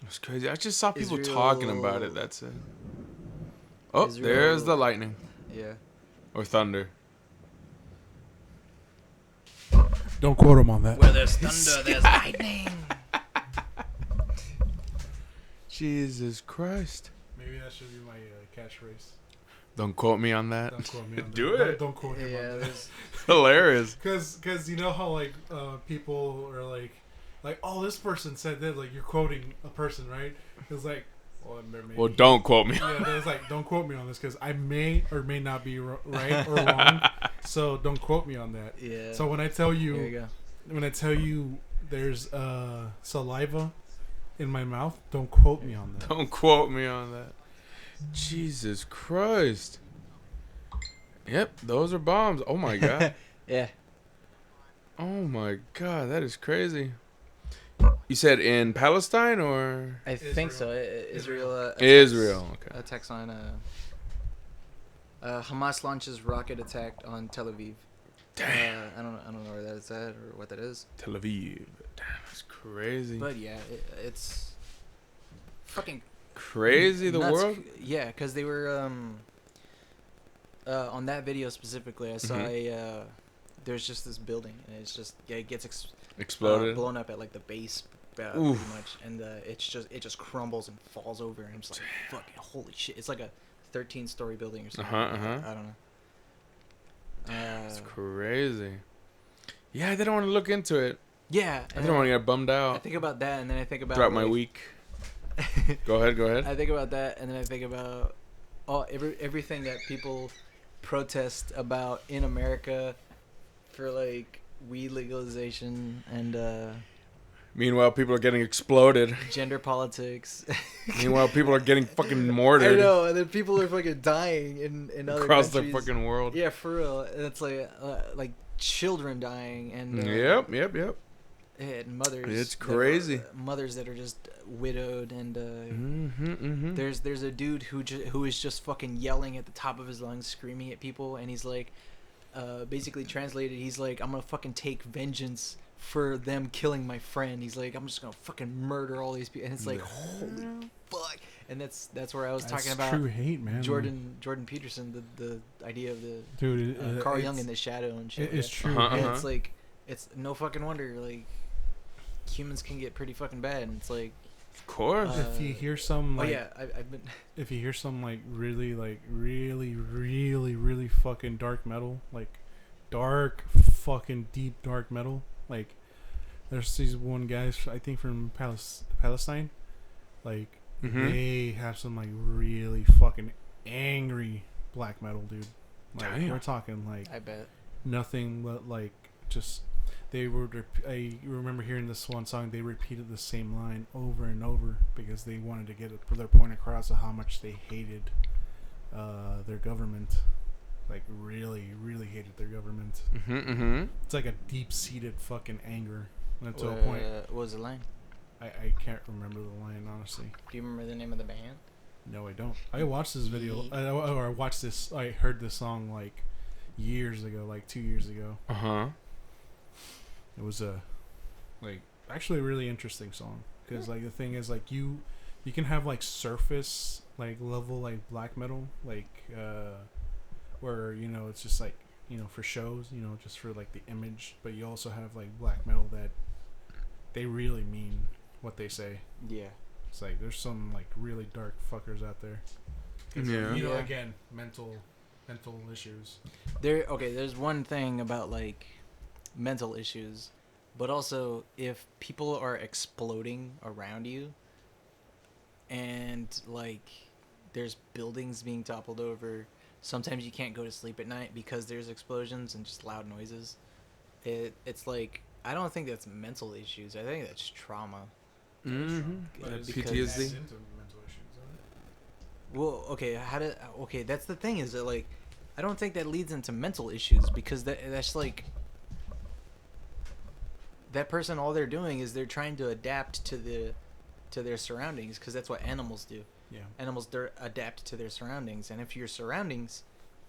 It's crazy. I just saw people talking about it. That's it. Oh, there's the lightning yeah. or thunder. Don't quote him on that. Where there's thunder, there's lightning. Jesus Christ! Maybe that should be my catchphrase. Don't quote me on that. Don't quote me on that. Do it. Don't quote him Yeah, on that. there's Hilarious. Cause you know how like people are like oh, this person said that, like you're quoting a person, right? It's like maybe. Well, don't quote me. Yeah, it's like don't quote me on this because I may or may not be right or wrong. So don't quote me on that. yeah. So when I tell there you go. there's saliva in my mouth, don't quote me on that. Don't quote me on that. Jesus Christ. Yep, those are bombs. Oh my god. Yeah. Oh my god, that is crazy. You said in Palestine or I think so. Israel. Israel? Okay. Attacks on. Hamas launches rocket attack on Tel Aviv. Damn. I don't know where that's at or what that is. Tel Aviv. Damn, that's crazy. But yeah, it's fucking Crazy the nuts. world. Yeah, because they were on that video specifically. I saw there's just this building, and it's just it gets Exploded. blown up at like the base, pretty Oof. much, and it just crumbles and falls over, and I'm just like, fucking holy shit! It's like a 13-story building or something. Uh-huh. I don't know. That's crazy. Yeah, they don't want to look into it. Yeah. I don't want to get bummed out. I think about that, and then I think about Throughout my week. Go ahead. I think about that, and then I think about everything that people protest about in America for like weed legalization and Meanwhile, people are getting exploded. gender politics. Meanwhile, people are getting fucking mortared. I know, and then people are fucking dying in other across countries. the fucking world. Yeah, for real. And it's like children dying and Yep. and mothers. It's crazy. Mothers that are just widowed and Mm-hmm. there's a dude who is just fucking yelling at the top of his lungs, screaming at people, and he's like, basically translated, he's like, I'm gonna fucking take vengeance for them killing my friend. He's like, I'm just gonna fucking murder all these people, and it's like, holy fuck. And that's where I was talking about true hate, man. Jordan Peterson, the idea of the Dude, Carl Jung in the shadow and shit. It's true. And it's like, it's no fucking wonder like humans can get pretty fucking bad, and it's like, Of course. if you hear some like, I've been if you hear some like really fucking dark metal, like dark fucking deep dark metal, like there's these one guys I think from Palestine, like they have some like really fucking angry black metal, dude. Like Damn. we're talking like I bet nothing but like just they would. I remember hearing this one song. They repeated the same line over and over because they wanted to get their point across of how much they hated their government. Like really hated their government. It's like a deep-seated fucking anger. And to a point. What was the line? I can't remember the line, honestly. Do you remember the name of the band? No, I don't. I watched this video. I watched this. I heard this song like years ago, like 2 years ago. It was actually a really interesting song because like the thing is like you can have like surface like level like black metal like where it's just like for shows just for like the image, but you also have like black metal that they really mean what they say. Yeah. It's like there's some like really dark fuckers out there. Yeah. Again, mental issues. There's one thing about like mental issues, but also if people are exploding around you and like there's buildings being toppled over, sometimes you can't go to sleep at night because there's explosions and just loud noises. It's like, I don't think that's mental issues. I think that's trauma. PTSD. Well, okay, that's the thing is that like I don't think that leads into mental issues because that's like that person, all they're doing is they're trying to adapt to their surroundings because that's what animals do. Yeah. Animals adapt to their surroundings, and if your surroundings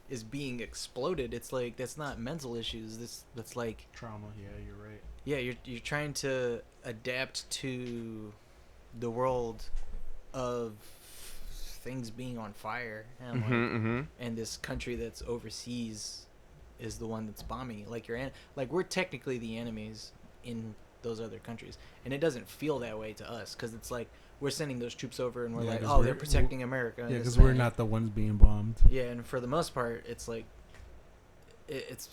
is being exploded, it's like that's not mental issues. That's like trauma. Yeah, you're right. Yeah, you're trying to adapt to the world of things being on fire, and and this country that's overseas is the one that's bombing. Like we're technically the enemies in those other countries, and it doesn't feel that way to us because it's like we're sending those troops over and we're like, oh, they're protecting America. Yeah, because we're not the ones being bombed. Yeah, and for the most part, it's like it's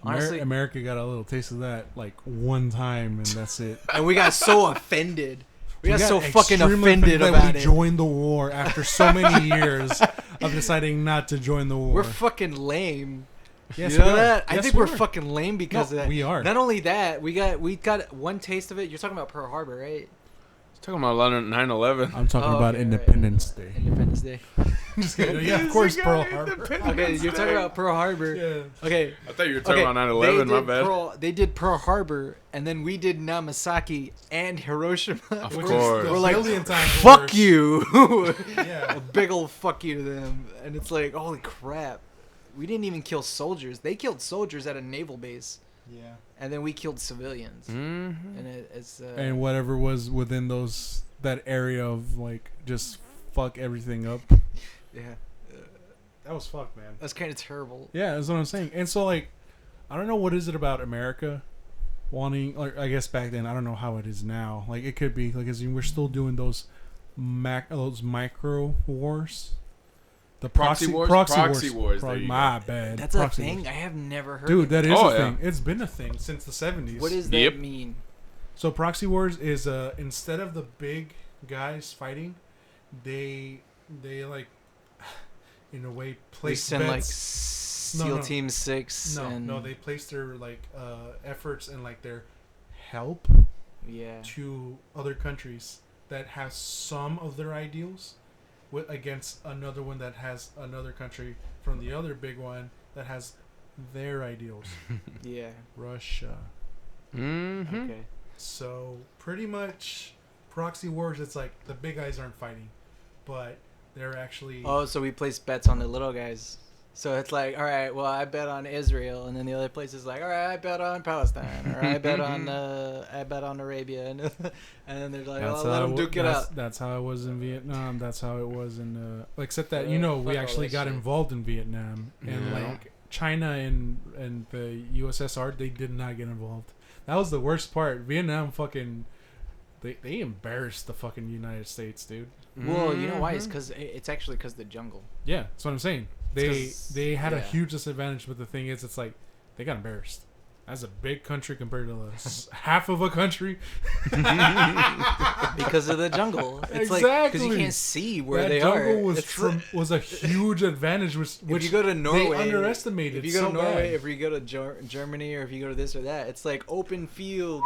honestly America got a little taste of that like one time, and that's it. And we got so offended. We got so fucking offended that about we it. Joined the war after so many years of deciding not to join the war. We're fucking lame. Yes, you know we are. that? I Yes, think we we're are. fucking lame because of that. We are. Not only that, we got one taste of it. You're talking about Pearl Harbor, right? Talking about 9/11. I'm talking about okay, Independence Day. Independence Day. Just kidding. Yeah, of course, Pearl Harbor. Okay, you're talking about Pearl Harbor. Yeah. Okay. I thought you were talking about 9/11. My bad. They did Pearl Harbor, and then we did Nagasaki and Hiroshima. Of Which course. is We're a like, million times fuck worse. you. Yeah. A big old fuck you to them. And it's like, holy crap. We didn't even kill soldiers. They killed soldiers at a naval base. Yeah. And then we killed civilians. Mm-hmm. And it's And whatever was within that area of like just fuck everything up. yeah. That was fucked, man. That's kind of terrible. Yeah, that's what I'm saying. And so like, I don't know what is it about America wanting, like I guess back then, I don't know how it is now. Like it could be like, as in we're still doing those micro wars The Proxy Wars? Proxy Wars, there you My bad. That's Proxy a thing. Wars. I have never heard. Dude, of that it. is Oh, a yeah. thing. It's been a thing since the 70s. What does that Yep. mean? So Proxy Wars is instead of the big guys fighting, they like in a way They place send like bets. SEAL Team 6. No, they place their like efforts and like their help Yeah. to other countries that has some of their ideals against another one that has another country from the other big one that has their ideals. Yeah. Russia. Mm-hmm. Okay. So pretty much Proxy Wars, it's like the big guys aren't fighting, but they're actually Oh, so we place bets on the little guys. So it's like, all right, well, I bet on Israel, and then the other place is like, all right, I bet on Palestine, or I bet on Arabia, and then they're like, well, let them duke it out. That's how it was in Vietnam. That's how it was in except that we fuck all actually that got shit. involved in Vietnam, and Yeah. like China and the USSR, they did not get involved. That was the worst part. Vietnam fucking they embarrassed the fucking United States, dude. Well, you know why? It's Mhm. because it's actually because the jungle. Yeah, that's what I'm saying. They had a yeah. huge disadvantage, but the thing is, it's like they got embarrassed. That's a big country compared to half of a country. Because of the jungle. It's like because you Exactly. can't see where That they jungle are. was It's was a huge advantage, which if you go to Norway, they underestimated. If you go so to Norway, bad. if you go to Germany, or if you go to this or that, it's like open fields.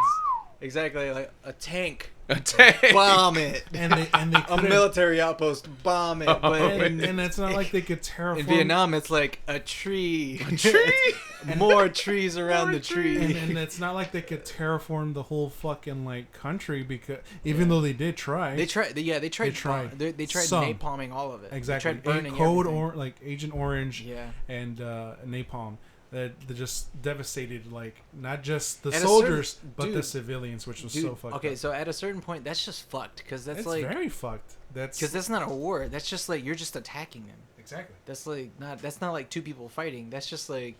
Exactly, like a tank. A tank. Bomb it. and they A couldn't- military outpost. Bomb it. But and it's not like they could terraform. in Vietnam, it's like a tree. A tree? More trees around the and, tree. and it's not like they could terraform the whole fucking like country because even though they did try. They tried. They tried. They tried. They tried Some. napalming all of it. Exactly. They tried burning Code everything. or like Agent Orange Yeah. and napalm that just devastated like not just the At a soldiers certain- but the dude, civilians, which was Dude, so fucked okay, up. so at a certain point, that's just fucked because that's It's like very fucked. because that's not a war. That's just like you're just attacking them. exactly. That's like not. That's not like two people fighting. That's just like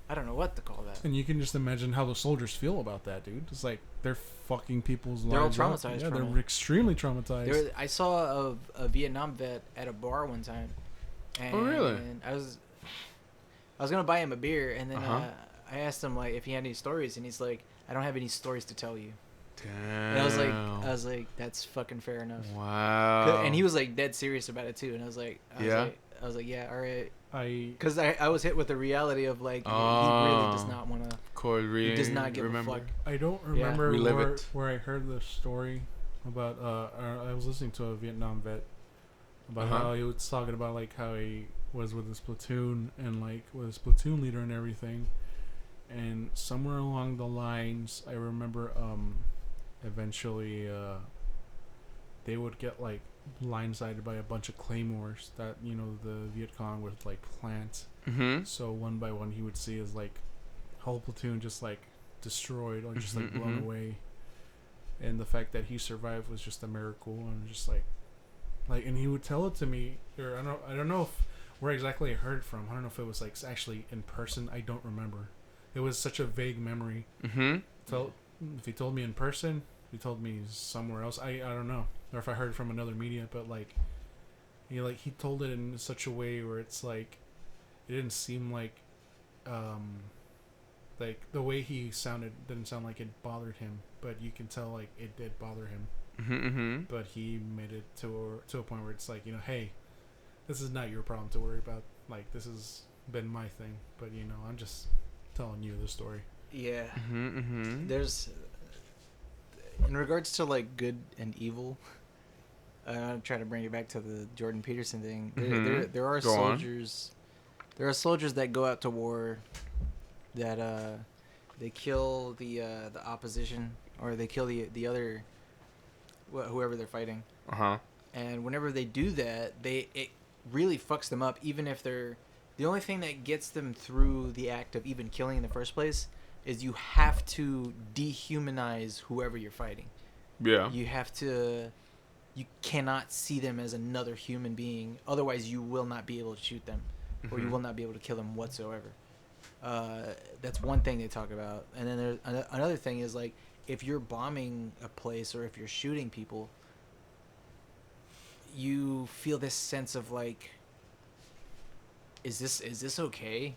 I don't know what to call that. And you can just imagine how the soldiers feel about that, dude. It's like they're fucking people's They're all lives. up. traumatized Yeah, from they're it. extremely traumatized. I saw a Vietnam vet at a bar one time. And Oh, really? I was gonna buy him a beer, and then Uh-huh. I asked him like if he had any stories, and he's like, "I don't have any stories to tell you." Damn. And I was like, that's fucking fair enough. Wow. And he was like dead serious about it too, and I was like, Yeah? yeah, all right, I because I was hit with the reality of like he really does Oh. not want to. Corey really He does not give remember. a fuck. I don't Yeah. remember Relive where, it. where I heard the story about. I was listening to a Vietnam vet about Uh-huh. how he was talking about like how he was with his platoon and like with his platoon leader and everything. And somewhere along the lines, I remember eventually they would get like blindsided by a bunch of claymores that the Viet Cong would like plant. Mm-hmm. So one by one, he would see his like whole platoon just like destroyed or just like blown mhm. away. And the fact that he survived was just a miracle. And just like, and he would tell it to me, or I don't know if where exactly I heard it from. I don't know if it was like actually in person. I don't remember. It was such a vague memory. Mm-hmm. If he told me in person, if he told me somewhere else, I don't know, or if I heard it from another media. But like, he told it in such a way where it's like, it didn't seem like the way he sounded didn't sound like it bothered him, but you can tell like it did bother him. Mm-hmm. Mm-hmm. But he made it to a point where it's like, hey, this is not your problem to worry about. Like, this has been my thing, but I'm just telling you the story. Yeah. Mm-hmm. Mm-hmm. There's in regards to like good and evil. I'm trying to bring it back to the Jordan Peterson thing. There are Go on. soldiers. There are soldiers that go out to war. That they kill the opposition, or they kill the other whoever they're fighting. Uh-huh. And whenever they do that, it really fucks them up. Even if they're the only thing that gets them through the act of even killing in the first place is you have to dehumanize whoever you're fighting. Yeah. You cannot see them as another human being. Otherwise, you will not be able to shoot them, or you Mhm. will not be able to kill them whatsoever. That's one thing they talk about. And then there's another thing is like if you're bombing a place or if you're shooting people, you feel this sense of like is this okay?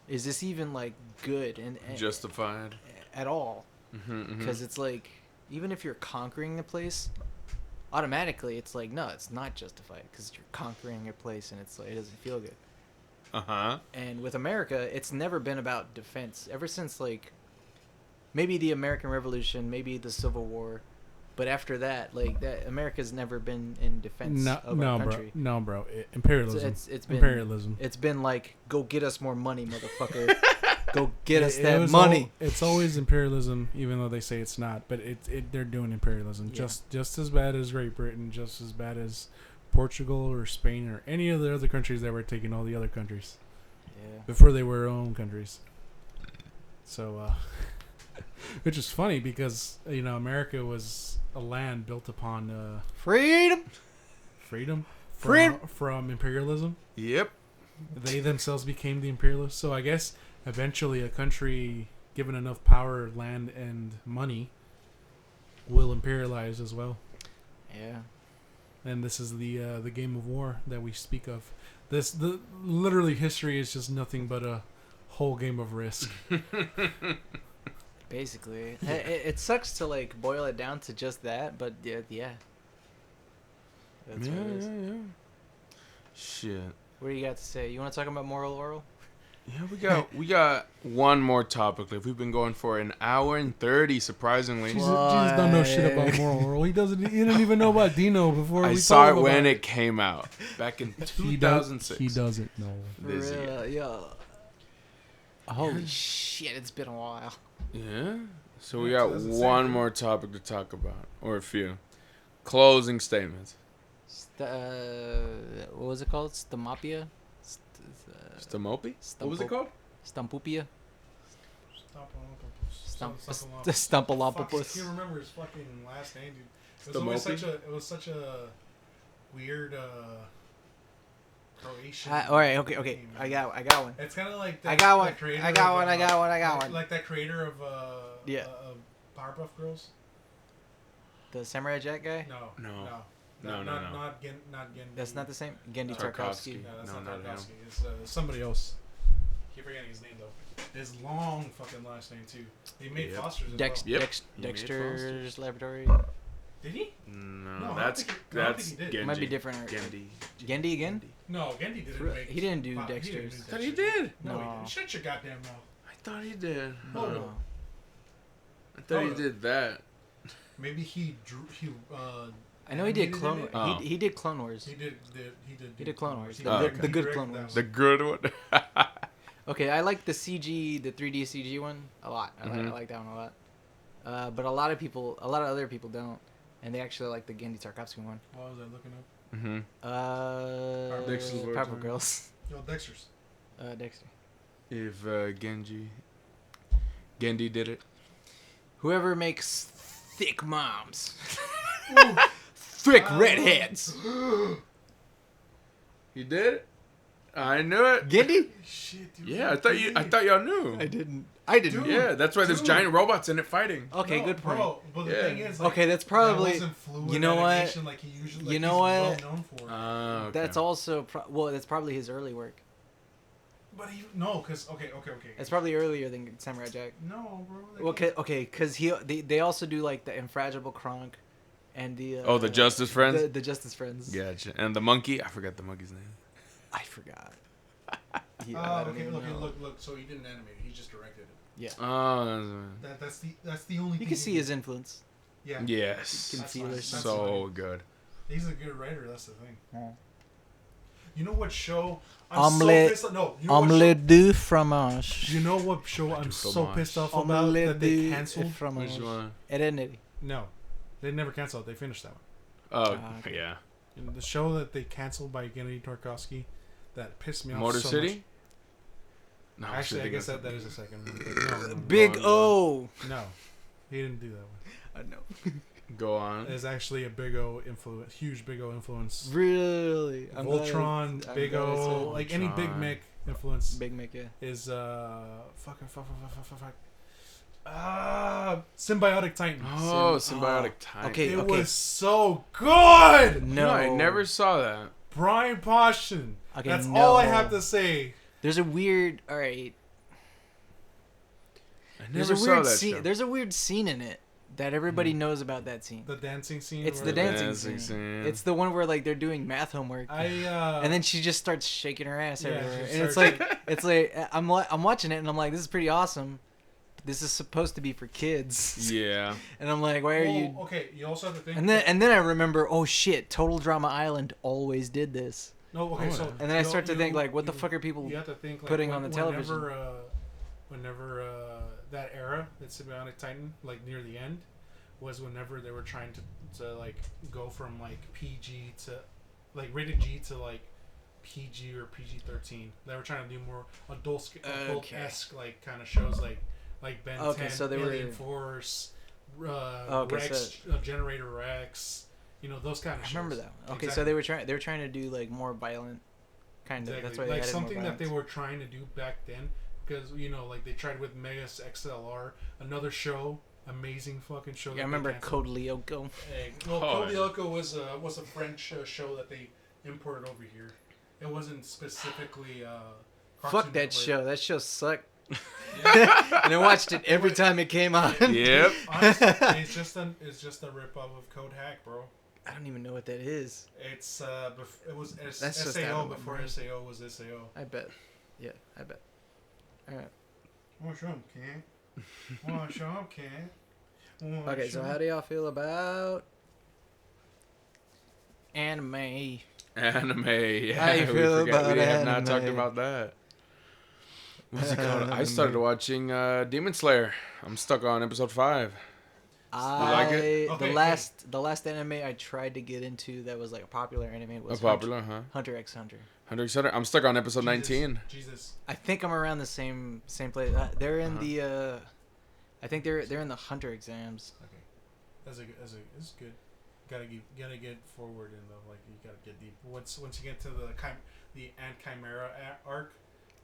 Is this even like good and Justified. at all? Because it's like, even if you're conquering the place, automatically it's like, no, it's not justified because you're conquering a place and it's like, it doesn't feel good. And with America, it's never been about defense ever since, like, maybe the American Revolution, maybe the Civil War, but after that, like, that America's never been in defense of our country. Bro. Imperialism. It's been imperialism. It's been like, go get us more money, motherfucker. Go get us that money. It's always imperialism, even though they say it's not. But they're doing imperialism just as bad as Great Britain, just as bad as Portugal or Spain or any of the other countries that were taking all the other countries. Yeah. Before they were their own countries. So, which is funny because America was a land built upon freedom from imperialism. Yep. They themselves became the imperialists. So I guess eventually a country given enough power, land, and money will imperialize as well. Yeah. And this is the game of war that we speak of. Literally history is just nothing but a whole game of Risk. Basically, it sucks to like boil it down to just that, but yeah. That's what it is. Yeah. Shit. What do you got to say? You want to talk about moral oral? Yeah, we got one more topic. Like, we've been going for an hour and 30, surprisingly. Jesus don't know shit about moral oral. He didn't even know about Dino before. I saw it when it came out back in 2006. He doesn't know. This year. Yeah. Holy shit! It's been a while. Yeah. So we got one more topic to talk about, or a few. Closing statements. What was it called? Stamopia? Stamopi? What was it called? Stampupia? Stumpalompopus. Stumpalompopus. I can't remember his fucking last name, dude. It was such a weird Croatian. All right, okay. name, I got one. It's kind of like I got one. creator I got of, one. Like that creator of Yeah. Powerpuff Girls. The Samurai Jack guy? No. Not Gendy. That's not the same. Gendy Tarkovsky. Tarkovsky. No, that's No, not not Tarkovsky. It's somebody else. Keep forgetting his name though. His long fucking last name too. He made Foster's as well. Yep. He made Dexter's Laboratory. Did he? No, I don't think he did. Genji. Might be different. Gendy. Gendy again? No, Gendy didn't make. He didn't do Pop- he didn't Dexter's. do I thought he Dexter's. did. No, he No. didn't. Shut your goddamn mouth. I thought he did. Oh, No. no. I thought he did that. Maybe he drew. I know he did animated Clone it? Wars. He did Clone Wars. He did Clone Wars. He The directed good that Clone one. Wars. The good one. Okay, I like the CG, the 3D CG one a lot. I like that one a lot. But a lot of other people don't, and they actually like the Gendy Tarkovsky one. What was I looking up? Dexter's Purple Laboratory. Girls. Yo, Dexter's. Dexter. If Gendy did it. Whoever makes thick moms, Ooh. thick redheads. He did it. I knew it. Gendy? Shit, dude. Yeah, I thought y'all knew. I didn't. Dude. Yeah, that's why there's Dude. giant robots in it fighting. Okay, No, good point. Bro, but the Yeah. thing is, like, Okay, that's probably. that wasn't fluid you know what? animation like he usually, like, You know he's what? well known for. Okay. That's also that's probably his early work. But no, because okay. It's probably earlier than Samurai Jack. No, bro. Like, Okay, because they also do like the Infragile Kronk, and the the Justice Friends. the Justice Friends. Gotcha. And the monkey. I forgot the monkey's name. I forgot. I don't okay, even know. look. So he didn't animate it. He just directed it. Yeah. Oh, That's the only. You thing can see his influence. Yeah. yes. You can feel it. So good. He's a good writer. That's the thing. Yeah. You know what show? Omelette. So pissed. No. You know what show, Omelette du fromage. you know what show I'm so fromage. pissed off about Omelette that they du canceled? fromage. Which one? Heredity. No, they never canceled. They finished that one. Oh, okay. yeah. You know, the show that they canceled by Gendy Tarkovsky that pissed me off Motor so City? No, much. Actually, I shit, guess they that is the second one. No, Big Go on, O. no, he didn't do that one. I know. Go on. There's actually a Big O influence, huge Big O influence. Really? Voltron, I'm Big glad I O, said like any Big Voltron. Mac influence Big Mac, yeah. is fuck. Symbiotic Titan. Oh, Symbiotic Titan. Okay, It was so good. No, No, I never saw that. Brian Poston. Okay, That's no. all I have to say. There's a weird. All right. I There's never a saw weird that scene. show. There's a weird scene in it that everybody knows about that scene. The dancing scene. It's where the dancing scene. It's the one where like they're doing math homework, and then she just starts shaking her ass everywhere, and it's like I'm watching it and I'm like, this is pretty awesome. This is supposed to be for kids. Yeah. And I'm like, why are you? Okay, you also have to think. And then I remember, oh shit, Total Drama Island always did this. No, okay, so. And then I start to think like, what the fuck are people You have to think like putting on the television? Whenever that era, that Symbiotic Titan, like near the end, was whenever they were trying to like go from like PG to like rated G to like PG or PG-13. They were trying to do more adult-esque like kind of shows like Ben 10, so they Alien were Force, Okay, Rex, Generator Rex, you know, those kind of shows. I remember that one. Okay, Exactly. so they were trying to do like more violent kind of. Exactly. That's why they like added something more that they violence. were trying to do back then, because you know, like they tried with Megas XLR, another show, amazing fucking show. Yeah, I that remember they canceled. Code Lyoko. Code Lyoko was a French show that they imported over here. It wasn't specifically. Fuck Cartoon that Network. show. That show sucked. Yeah. And I watched it every time it came on. Yep. Honestly, it's just a rip off of Code Hack, bro. I don't even know what that is. It's it was That's just out SAO of my before brain. SAO was SAO. I bet. Yeah, I bet. All right. What's up, kid? What's up, kid? Okay, so how do y'all feel about anime? Anime. Yeah. How you feel about we have not anime? talked about that. What's it called? I started watching Demon Slayer. I'm stuck on episode 5. like it? Okay, The last anime I tried to get into that was like a popular anime was Popular, huh? Hunter x Hunter. Hunter x Hunter. I'm stuck on episode 19. Jesus. I think I'm around the same place. They're in the I think they're in the Hunter exams. Okay. It's good. Gotta get forward in though. Like you gotta get deep. Once you get to the Ant Chimera arc,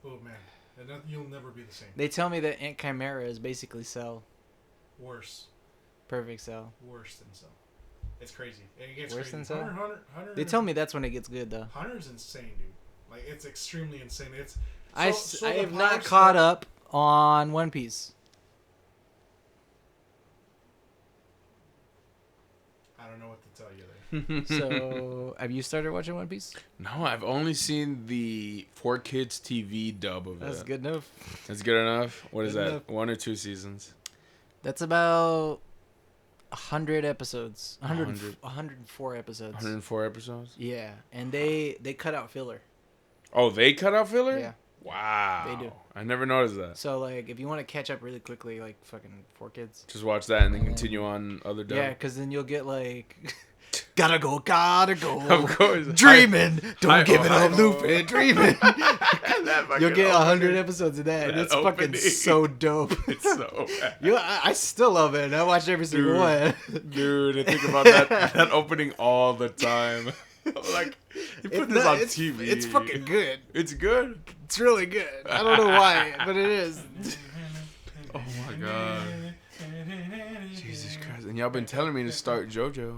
oh man, you'll never be the same. They tell me that Ant Chimera is basically Cell. Worse. Perfect Cell. Worse than Cell. It's crazy. It gets Worse crazy. than Cell? Hunter. They tell me that's when it gets good though. Hunter's insane, dude. Like it's extremely insane. It's. I the have power not caught step- up on One Piece. I don't know what to tell you there. So, have you started watching One Piece? No, I've only seen the 4Kids TV dub of That's it. good enough. That's good enough? What is Good that? enough. 1 or 2 seasons? That's about 100 episodes. 100. 104 episodes. 104 episodes? Yeah, and they cut out filler. Oh, they cut out filler? Yeah. Wow. They do. I never noticed that. So like, if you want to catch up really quickly, like fucking 4Kids. Just watch that and then And continue on other dub. Yeah, because then you'll get like, gotta go. Of course. Dreaming, don't I- give it I- up, Lupin. Dreaming. That fucking You'll get opening. 100 episodes of that. That It's fucking opening. so dope. It's so bad. I still love it. I watch every single Dude. one. Dude, I think about that opening all the time. Like, you put this on TV. It's fucking good. It's good. It's really good. I don't know why, but it is. Oh my god. Jesus Christ. And y'all been telling me to start JoJo.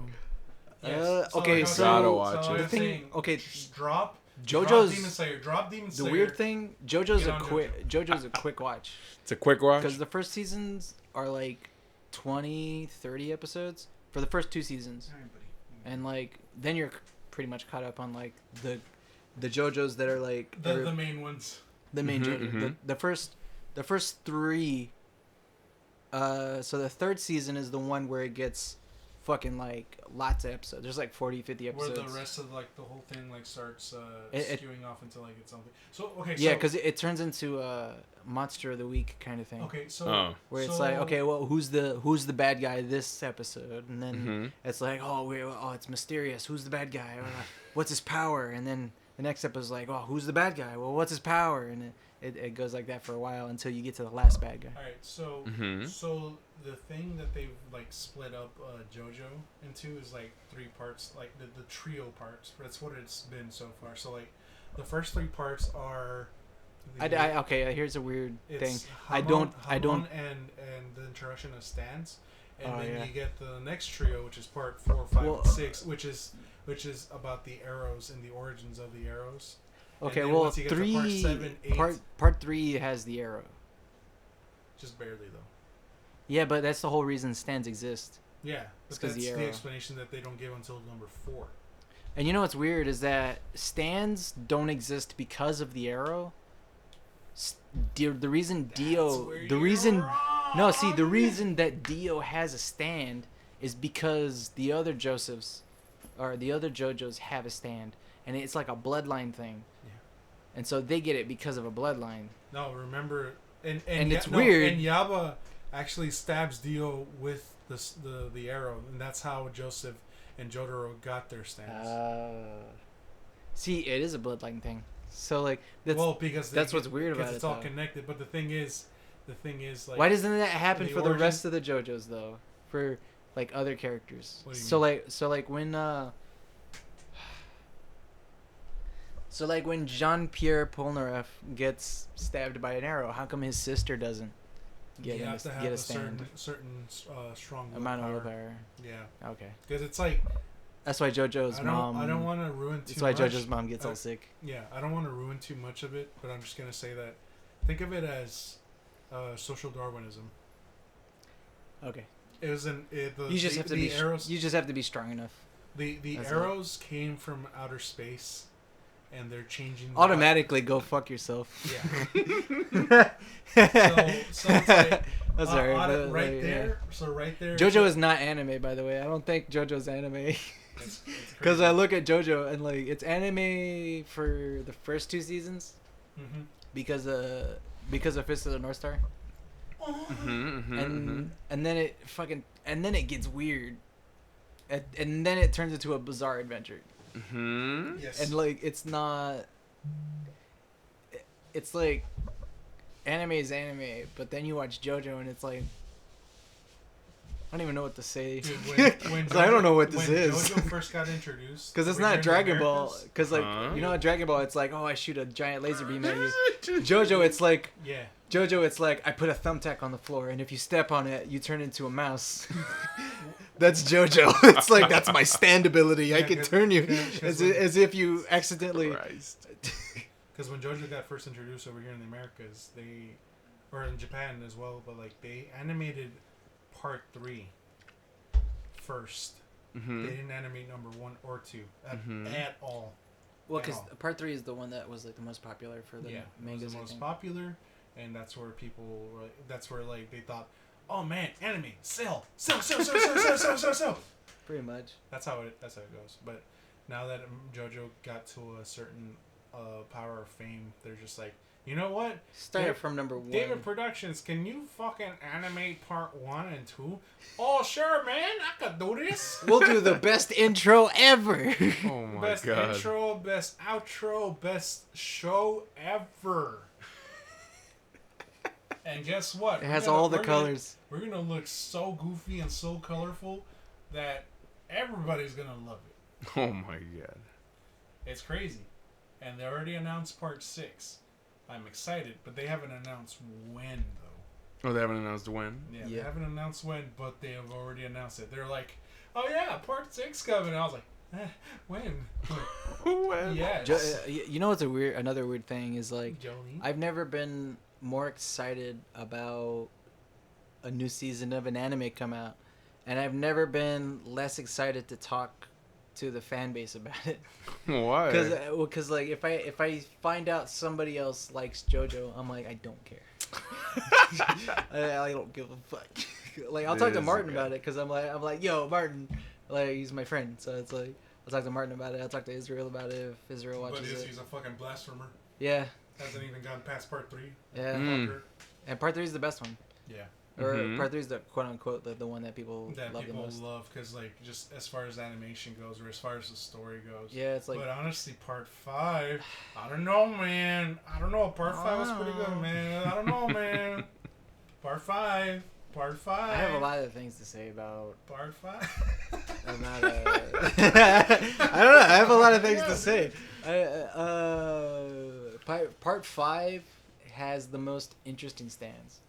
Okay, so Gotta watch so it. I'm The thing- saying, okay, just drop JoJo's- Demon Slayer. Drop Demon the Slayer. weird thing, JoJo's Get a on JoJo's a quick watch It's a quick watch. because the first seasons are like 20, 30 episodes for the first 2 seasons, and like then you're pretty much caught up on like the JoJos that are like The main ones. the main Mhm, JoJo. mhm. The first 3. So the third season is the one where it gets fucking like lots of episodes. There's like 40, 50 Where episodes. the rest of like the whole thing like starts It- skewing off into like it's something. So okay. Yeah, so, because it turns into a monster of the week kind of thing. okay. So Oh. Where it's so- like, okay, well, who's the bad guy this episode? And then Mhm. it's like, it's mysterious. Who's the bad guy? What's his power? And then the next episode is like, who's the bad guy? Well, what's his power? And it goes like that for a while until you get to the last bad guy. All right. So Mhm. so the thing that they've like split up JoJo into is like 3 parts, like the trio parts. That's what it's been so far. So like the first 3 parts are. Okay, here's a weird thing. It's I don't- Hamon and the introduction of Stans, And then yeah. you get the next trio, which is part 4, 5, and 6, which is about the arrows and the origins of the arrows. Okay, and then well, once you get to part 7, 8, part 3 has the arrow. just barely though. Yeah, but that's the whole reason stands exist. Yeah, but that's the explanation that they don't give until number 4. And you know what's weird is that stands don't exist because of the arrow. The reason Dio, the reason that Dio has a stand is because the other Josephs, or the other JoJos have a stand, and it's like a bloodline thing. Yeah. And so they get it because of a bloodline. No, remember, and it's weird. And Yaba actually stabs Dio with the arrow, and that's how Joseph and Jotaro got their stands. See, it is a bloodline thing. So like because that's what's weird about it. It's all connected. But the thing is like, why doesn't that happen for the rest of the JoJos though? For like other characters. What do you mean? So like when Jean-Pierre Polnareff gets stabbed by an arrow, how come his sister doesn't get a stand? certain strong amount of willpower. Yeah. Okay. Because it's like, that's why JoJo's mom. I don't want to ruin too much. much. That's why JoJo's mom gets all sick. Yeah, I don't want to ruin too much of it, but I'm just gonna say that. Think of it as social Darwinism. Okay. It was you just have to be strong enough. The arrows came from outer space, and they're changing. Automatically, go fuck yourself. Yeah. so it's like, that's alright. Right there. JoJo is not anime, by the way. I don't think JoJo's anime. Because I look at JoJo and like it's anime for the first 2 seasons, because of Fist of the North Star, and then it gets weird, and then it turns into a bizarre adventure. Yes. And like it's not. It's like anime is anime, but then you watch JoJo and it's like, I don't even know what to say. Dude, when JoJo, I don't know what this is. When JoJo first got introduced, because it's not Dragon Ball. Because like you know, Dragon Ball, it's like, oh, I shoot a giant laser beam at you. JoJo, it's like, JoJo, it's like I put a thumbtack on the floor, and if you step on it, you turn into a mouse. That's JoJo. It's like that's my stand ability. I can turn you as if you accidentally. Because when JoJo got first introduced over here in the Americas, or in Japan as well, but like they animated part 3 first. They didn't animate number 1 or 2 at all. Well, because part 3 is the one that was like the most popular for the mangas. It was the most popular, and that's where people. That's where like they thought, oh man, anime, sell. Pretty much. That's how it goes. But now that JoJo got to a certain power of fame, they're just like, you know what? Start from number 1. David Productions, can you fucking animate part 1 and 2? Oh, sure, man. I could do this. We'll do the best intro ever. Oh, my best God. Best intro, best outro, best show ever. And guess what? It has all the colors. We're going to look so goofy and so colorful that everybody's going to love it. Oh, my God. It's crazy. And they already announced part 6. I'm excited, but they haven't announced when, though. Oh, they haven't announced when? Yeah, they haven't announced when, but they have already announced it. They're like, oh yeah, part 6 coming. And I was like, when? When? Yeah. You know what's another weird thing is like, Jolene? I've never been more excited about a new season of an anime come out, and I've never been less excited to talk to the fan base about it. Why? Because like if I find out somebody else likes JoJo, I'm like, I don't care. I don't give a fuck. Like I'll talk to Martin about it because I'm like, yo, Martin, like he's my friend, so it's like I'll talk to Martin about it. I'll talk to Israel about it if Israel watches it. He's a fucking blasphemer. Yeah. Hasn't even gotten past part 3. Yeah. And part 3 is the best one. Yeah. Or part 3 is the quote unquote the one that people love the most. Because like just as far as animation goes, or as far as the story goes. Yeah, it's like. But honestly, part 5, I don't know, man. I don't know. Part 5 was pretty good, man. I don't know, man. Part 5. I have a lot of things to say about part 5. I'm not. I don't know. I have a lot of things to say. Part 5 has the most interesting stands.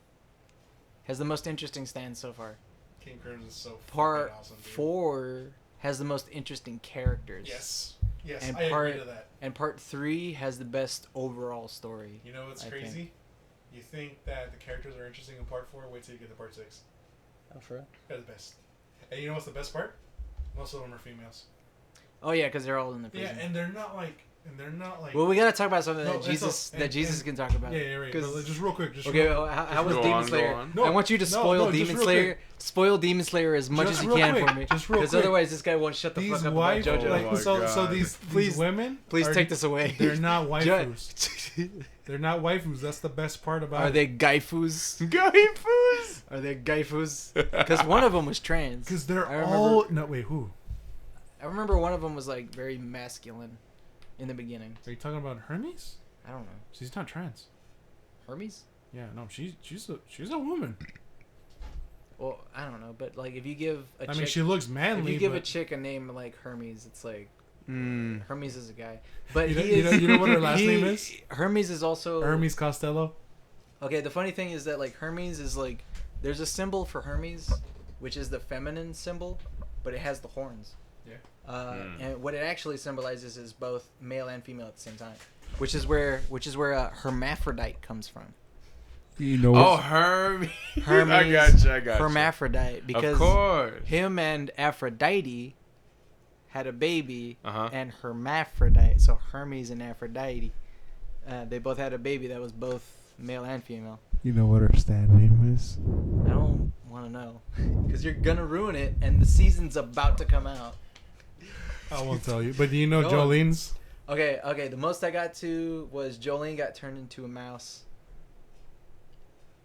So far. King Crimson's so Part fucking awesome, dude. 4 has the most interesting characters. Yes, And I agree to that. And part 3 has the best overall story. You know what's I crazy? think. You think that the characters are interesting in part 4? Wait till you get to part 6. Oh, for real? They're the best. And you know what's the best part? Most of them are females. Oh yeah, because they're all in the prison. Yeah, and they're not like. Well, we gotta talk about something No, that Jesus can talk about. Yeah, right. But just real quick. Okay, how was Demon Slayer? No, I want you to spoil Demon Slayer. Spoil Demon Slayer as much as you can for me. Because otherwise, this guy won't shut the fuck up about JoJo. So these women. Please take this away. They're not waifus. They're not waifus. That's the best part about it. Are they gaifus? Gaifus? Are they gaifus? Because one of them was trans. Because they're all. No, wait, who? I remember one of them was like very masculine in the beginning. Are you talking about Hermes? I don't know. She's not trans. Hermes? Yeah, no, she's a woman. Well, I don't know, but like if you give a chick, I mean, she looks manly. If you give a chick a name like Hermes, it's like Hermes is a guy. But you know what her last name is? Hermes is also Hermes Costello. Okay, the funny thing is that like Hermes is like there's a symbol for Hermes, which is the feminine symbol, but it has the horns. Yeah. And what it actually symbolizes is both male and female at the same time, which is where hermaphrodite comes from. You know. Oh, Hermes. Hermes. I got you. Hermaphrodite, because of course. him and Aphrodite had a baby, Uh-huh. and hermaphrodite. So Hermes and Aphrodite, they both had a baby that was both male and female. You know what her stand name is? I don't want to know, because you're gonna ruin it, and the season's about to come out. I won't tell you. But do you know Go Jolene's? Okay. The most I got to was Jolene got turned into a mouse.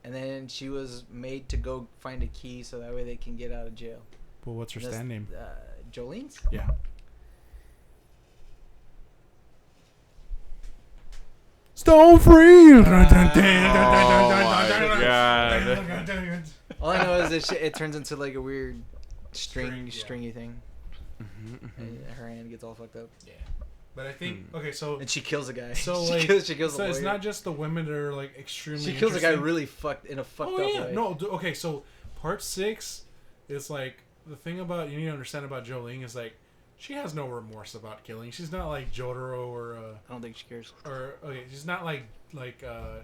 And then she was made to go find a key so that way they can get out of jail. Well, what's her stand name? Jolene's? Yeah. Stone free. Oh my God. All I know is that it turns into like a weird stringy thing. And her hand gets all fucked up. Yeah. But I think so. And she kills a guy. So she like, kills so a it's lawyer. not just the women that are like extremely. She kills a guy really fucked up way. No, okay. So part 6 is like the thing about you need to understand about Jolene is like she has no remorse about killing. She's not like Jotaro or. I don't think she cares. Or she's not like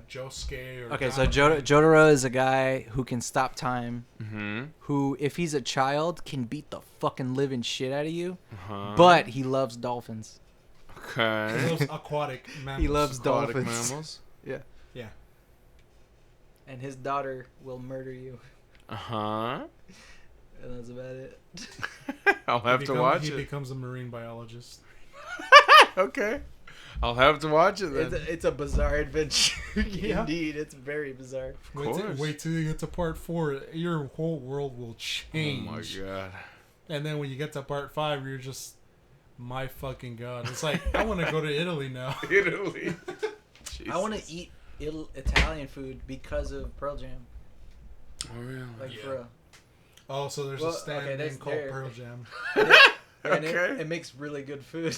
Josuke or. Okay, so Jotaro is a guy who can stop time. Mm-hmm. Who, if he's a child, can beat the fucking living shit out of you. But he loves dolphins. Okay. He loves aquatic mammals. He loves Aquatic dolphins. mammals. Yeah. Yeah. And his daughter will murder you. Uh-huh. And that's about it. I'll have to watch it. He becomes a marine biologist. Okay. I'll have to watch it then. It's a bizarre adventure. Yeah. Indeed, it's very bizarre. Wait till you get to part 4. Your whole world will change. Oh my God. And then when you get to part 5, you're just, my fucking God. It's like, I want to go to Italy now. Italy. I want to eat Italian food because of Pearl Jam. Oh, really? Like, for real. Oh, so there's a stand name called Pearl Jam. And Okay. it makes really good food.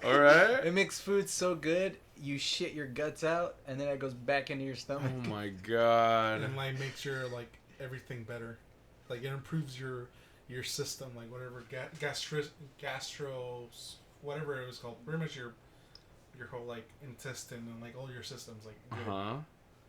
All right. It makes food so good, you shit your guts out, and then it goes back into your stomach. Oh my God. And like makes your like everything better. Like it improves your system, like whatever gastro whatever it was called. Pretty much your whole like intestine and like all your systems like good. Uh-huh.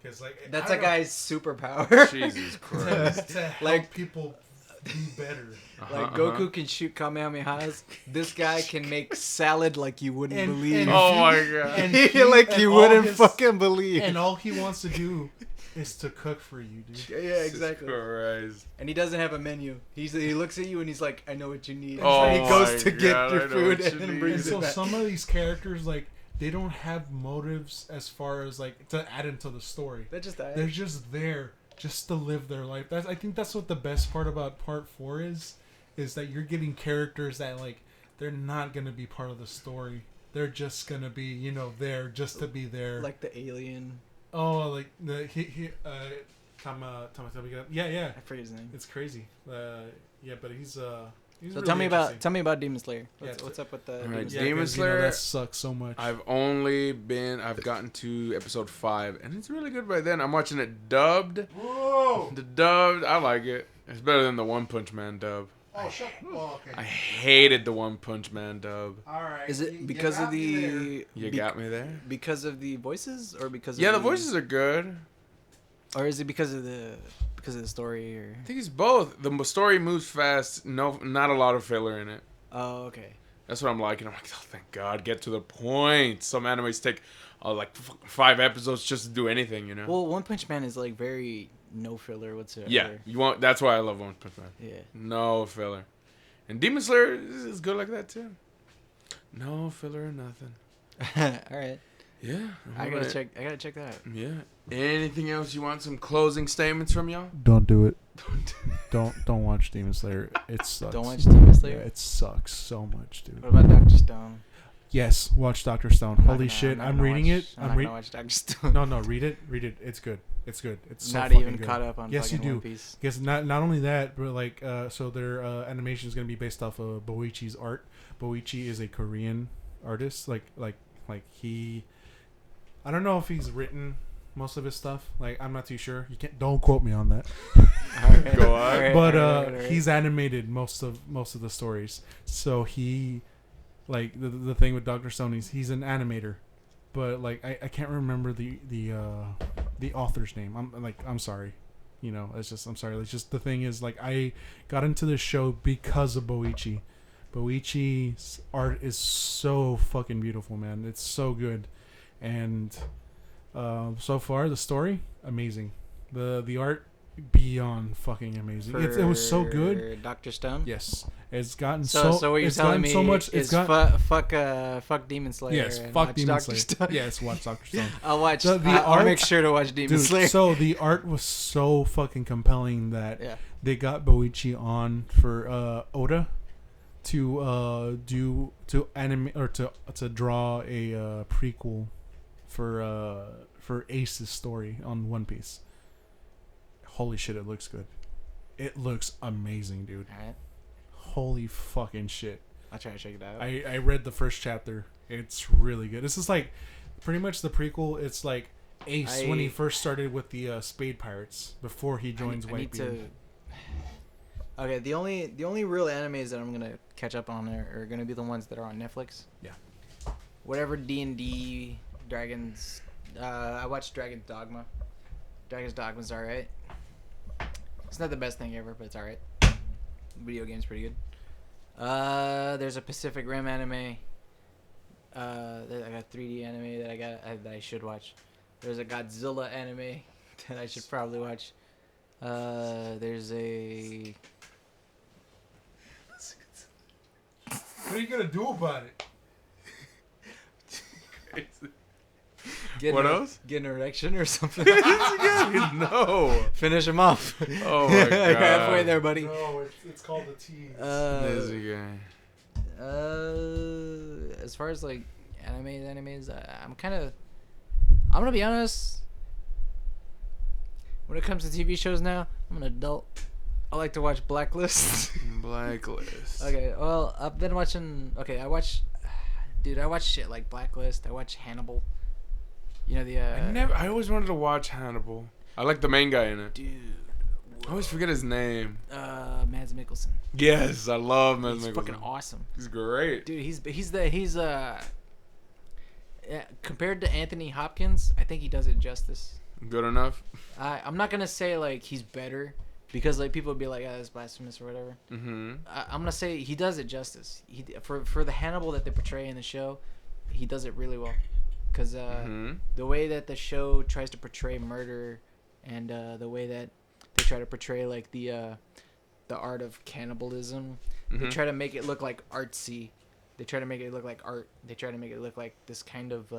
Because like That's a guy's superpower. Jesus Christ. to help Like- people do better. Like Goku can shoot Kamehamehas. This guy can make salad like you wouldn't believe. Oh my God. Like you wouldn't fucking believe. And all he wants to do is to cook for you, dude. Yeah, exactly. Christ. And he doesn't have a menu. He looks at you and he's like, I know what you need. Oh And he goes my to get God, I your know food what and you then need. brings And so it back. some of these characters like they don't have motives as far as like to add into the story. They're just that. They're just there just to live their life. I think that's what the best part about part 4 is that you're getting characters that like they're not gonna be part of the story. They're just gonna be there just to be there. Like the alien. Oh, like the Tama. Yeah. I forget his name. It's crazy. Yeah, but he's So really tell me interesting. about Demon Slayer. Yeah, What's up with the All right, Demon Yeah, Slayer? Demon 'cause, Slayer, that sucks so much. I've gotten to episode 5, and it's really good by then. I'm watching it dubbed. Whoa! The dubbed, I like it. It's better than the One Punch Man dub. Oh, shut. Well, okay. I hated the One Punch Man dub. All right. Is it because of the? You got me there. Because of the voices, or because? Yeah, of the voices are good. Or is it because of the story? Or I think it's both. The story moves fast. No, not a lot of filler in it. oh, okay. That's what I'm liking. I'm like, oh, thank God, get to the point. Some animes take like 5 episodes just to do anything, you know. Well, One Punch Man is like very no filler whatsoever. Yeah, you want. That's why I love One Punch Man. Yeah. No filler, and Demon Slayer is good like that too. No filler or nothing. All right. Yeah, I gotta check that out. Yeah. Anything else you want? Some closing statements from y'all? Don't do it. Don't watch Demon Slayer. It sucks. Don't watch Demon Slayer. Yeah, it sucks so much, dude. What about Dr. Stone? Yes, watch Dr. Stone. Holy shit, I'm reading it. I'm not gonna watch Dr. Stone. No, read it. It's good. It's so not fucking even good. caught up on. Yes, you do. One Piece. Because not only that, but like so their animation is gonna be based off of Boichi's art. Boichi is a Korean artist. Like he, I don't know if he's written most of his stuff. Like I'm not too sure. Don't quote me on that. Right. Go on. Right, But right. he's animated most of the stories. So he, like the thing with Dr. Stone, he's an animator, but like I can't remember the author's name. I'm sorry, you know. I'm sorry. It's just the thing is like I got into this show because of Boichi. Boichi's art is so fucking beautiful, man. It's so good, and so far the story amazing, the art beyond fucking amazing. It was so good. Dr. Stone. Yes, it's gotten So what you're telling me so much. is fuck Demon Slayer. Yes, and fuck watch Demon Dr. Slayer. Stone. Yes, watch Dr. Stone. I'll watch. The I'll art- make sure to watch Demon Dude, Slayer. so the art was so fucking compelling that Yeah. they got Boichi on for Oda to animate or to draw a prequel for Ace's story on One Piece. Holy shit, it looks good. It looks amazing, dude. All right. Holy fucking shit. I'll try to check it out. I read the first chapter. It's really good. This is like pretty much the prequel. It's like Ace when he first started with the Spade Pirates before he joins Whitebeard. Okay, the only real animes that I'm gonna catch up on are gonna be the ones that are on Netflix. Yeah. Whatever D&D, Dragons. I watched Dragon's Dogma. Dragon's Dogma's alright. It's not the best thing ever, but it's alright. Video game's pretty good. There's a Pacific Rim anime. I got 3D anime that I should watch. There's a Godzilla anime that I should probably watch. There's a. What are you gonna do about it? What else? Get an erection or something. No. Finish him off. Oh my God. Halfway there, buddy. No, it's called the tease. Lazy guy. As far as like animes, I'm gonna be honest. When it comes to TV shows now, I'm an adult. I like to watch Blacklist. Blacklist. Okay, well, I've been watching. Okay, I watch shit like Blacklist. I watch Hannibal. You know the. I always wanted to watch Hannibal. I like the main guy in it. Dude. I always forget his name. Mads Mikkelsen. Yes, I love Mads Mikkelsen. He's fucking awesome. He's great. Dude, compared to Anthony Hopkins, I think he does it justice. Good enough. I'm not gonna say like he's better because like people would be like, "Oh, that's blasphemous" or whatever. Mm-hmm. I'm gonna say he does it justice. For the Hannibal that they portray in the show, he does it really well. Because the way that the show tries to portray murder, and the way that they try to portray like the art of cannibalism, they try to make it look like artsy. They try to make it look like art. They try to make it look like this kind of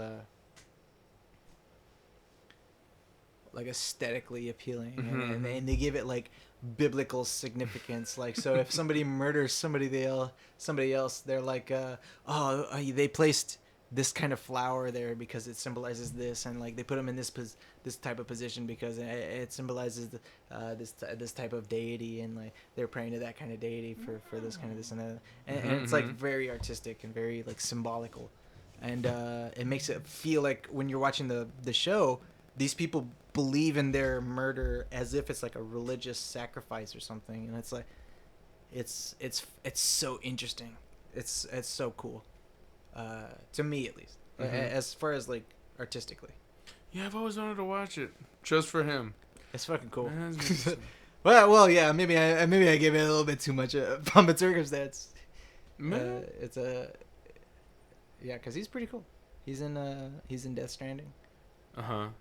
like aesthetically appealing, and they give it like biblical significance. Like, so if somebody murders somebody else, they're like, they placed this kind of flower there because it symbolizes this, and like they put them in this type of position because it symbolizes this type of deity, and like they're praying to that kind of deity for this kind of this and that, and it's like very artistic and very like symbolical, and it makes it feel like when you're watching the show, these people believe in their murder as if it's like a religious sacrifice or something, and it's like, it's so interesting. It's so cool, to me at least, as far as like artistically. Yeah, I've always wanted to watch it just for him. It's fucking cool. Man, well, yeah. Maybe I gave it a little bit too much pomp and circumstance. It's a yeah, because he's pretty cool. He's in Death Stranding.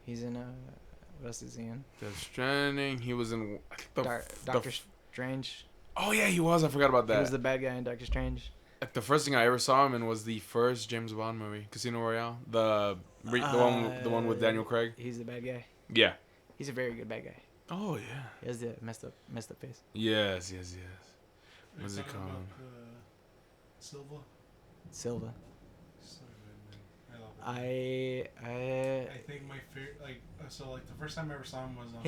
He's in what else is he in? Death Stranding. He was in Doctor Strange. Oh yeah, he was. I forgot about that. He was the bad guy in Doctor Strange. Like the first thing I ever saw him in was the first James Bond movie, Casino Royale. The one with Daniel Craig. He's the bad guy. Yeah. He's a very good bad guy. Oh yeah. He has the messed up face. Yes. What's it called? Silva. Silva. So good, man. I love it. I think my favorite, like the first time I ever saw him was on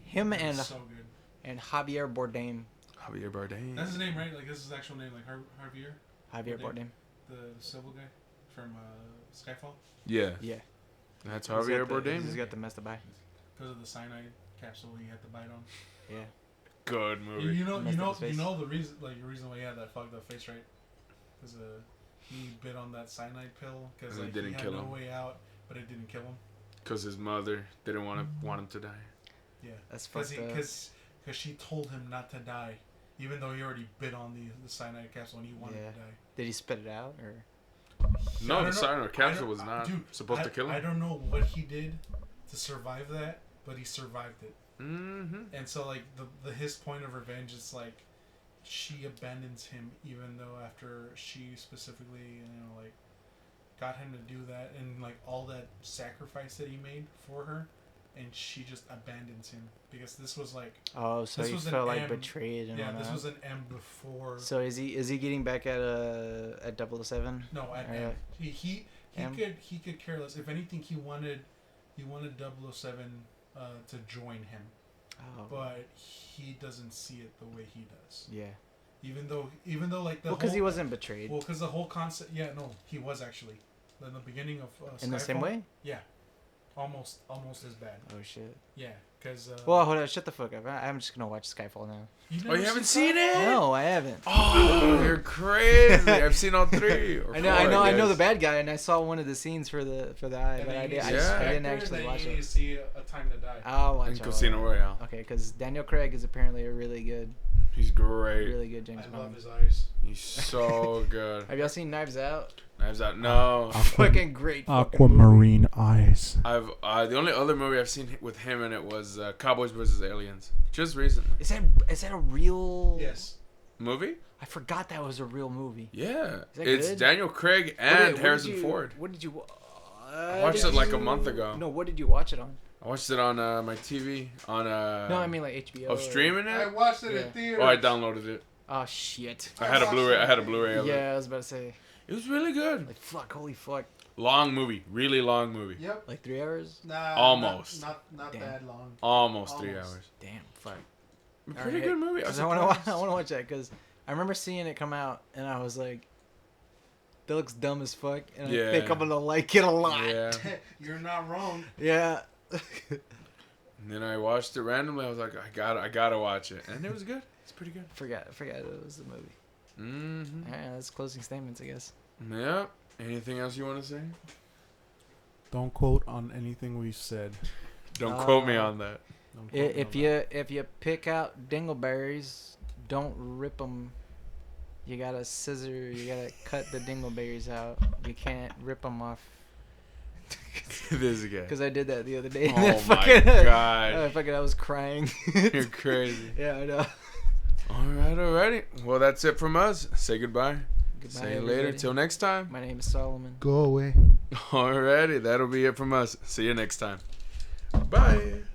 him and so good. And Javier Bardem. Javier Bardem. That's his name, right? Like, this is his actual name, like Javier Bardem. The civil guy from Skyfall? Yeah. Yeah. That's Javier Bardem. He's got the messed up eye. Because of the cyanide capsule he had to bite on. Yeah. Good movie. You know the reason, like, the reason why he had that fucked up face, right? Because he bit on that cyanide pill because like, he had no way out, but it didn't kill him. Because his mother didn't want him to die. Yeah. That's fucked up. Because she told him not to die. Even though he already bit on the cyanide capsule and he wanted to die. Did he spit it out or? No, the cyanide capsule was not supposed to kill him. I don't know what he did to survive that, but he survived it. Mm-hmm. And so like his point of revenge is like she abandons him even though after she specifically like got him to do that and like all that sacrifice that he made for her. And she just abandons him because this was like so he felt like betrayed and this was an M before. So is he getting back at 007? No, at M. He could care less. If anything, he wanted 007 to join him. Oh. But he doesn't see it the way he does. Yeah. Even though like the because he wasn't betrayed. Well, because the whole concept. Yeah, no, he was actually in the beginning of Skyfall. In the same way. Yeah. Almost as bad. Oh shit. Yeah, because. Well, hold on, shut the fuck up. I'm just gonna watch Skyfall now. You haven't seen it? No, I haven't. Oh, you're crazy! I've seen all three. I know the bad guy, and I saw one of the scenes for the eye, but I didn't actually watch it. You need to see A Time to Die. I'll watch it. Casino Royale. Okay, because Daniel Craig is apparently a really good. He's great. Really good James Bond. I love his eyes. He's so good. Have y'all seen Knives Out? Knives Out, no. Fucking great. Aquamarine eyes. I've the only other movie I've seen with him in it was Cowboys vs. Aliens, just recently. Is that a real? Yes. Movie? I forgot that was a real movie. Yeah, it's good? Daniel Craig and Harrison Ford. What did you? I watched it like a month ago. No, what did you watch it on? I watched it on my TV on. No, I mean like HBO. Oh, streaming it? I watched it in theaters. Oh, I downloaded it. Oh shit! I had a Blu-ray of it. Yeah, I was about to say. It was really good. Like fuck, holy fuck. Long movie, really long movie. Yep. Like 3 hours? Nah. Almost. Not that long. Almost 3 hours. Damn, fuck. Pretty good movie. I want to watch that because I remember seeing it come out and I was like, that looks dumb as fuck, and I think I'm gonna like it a lot. Yeah. You're not wrong. Yeah. And then I watched it randomly. I was like, I gotta watch it, and it was good. It's pretty good. Forgot it was a movie. Mm-hmm. Yeah, that's closing statements, I guess. Yeah. Anything else you want to say? Don't quote on anything we've said. Don't quote me on that. If you pick out dingleberries, don't rip them. You gotta you gotta cut the dingleberries out. You can't rip them off. This guy. Because I did that the other day. Oh my god. I was crying. You're crazy. Yeah, I know. Alrighty. Well, that's it from us. Say goodbye. Goodbye, See you everybody. later. Till next time. My name is Solomon. Go away. Alrighty. That'll be it from us. See you next time. Bye.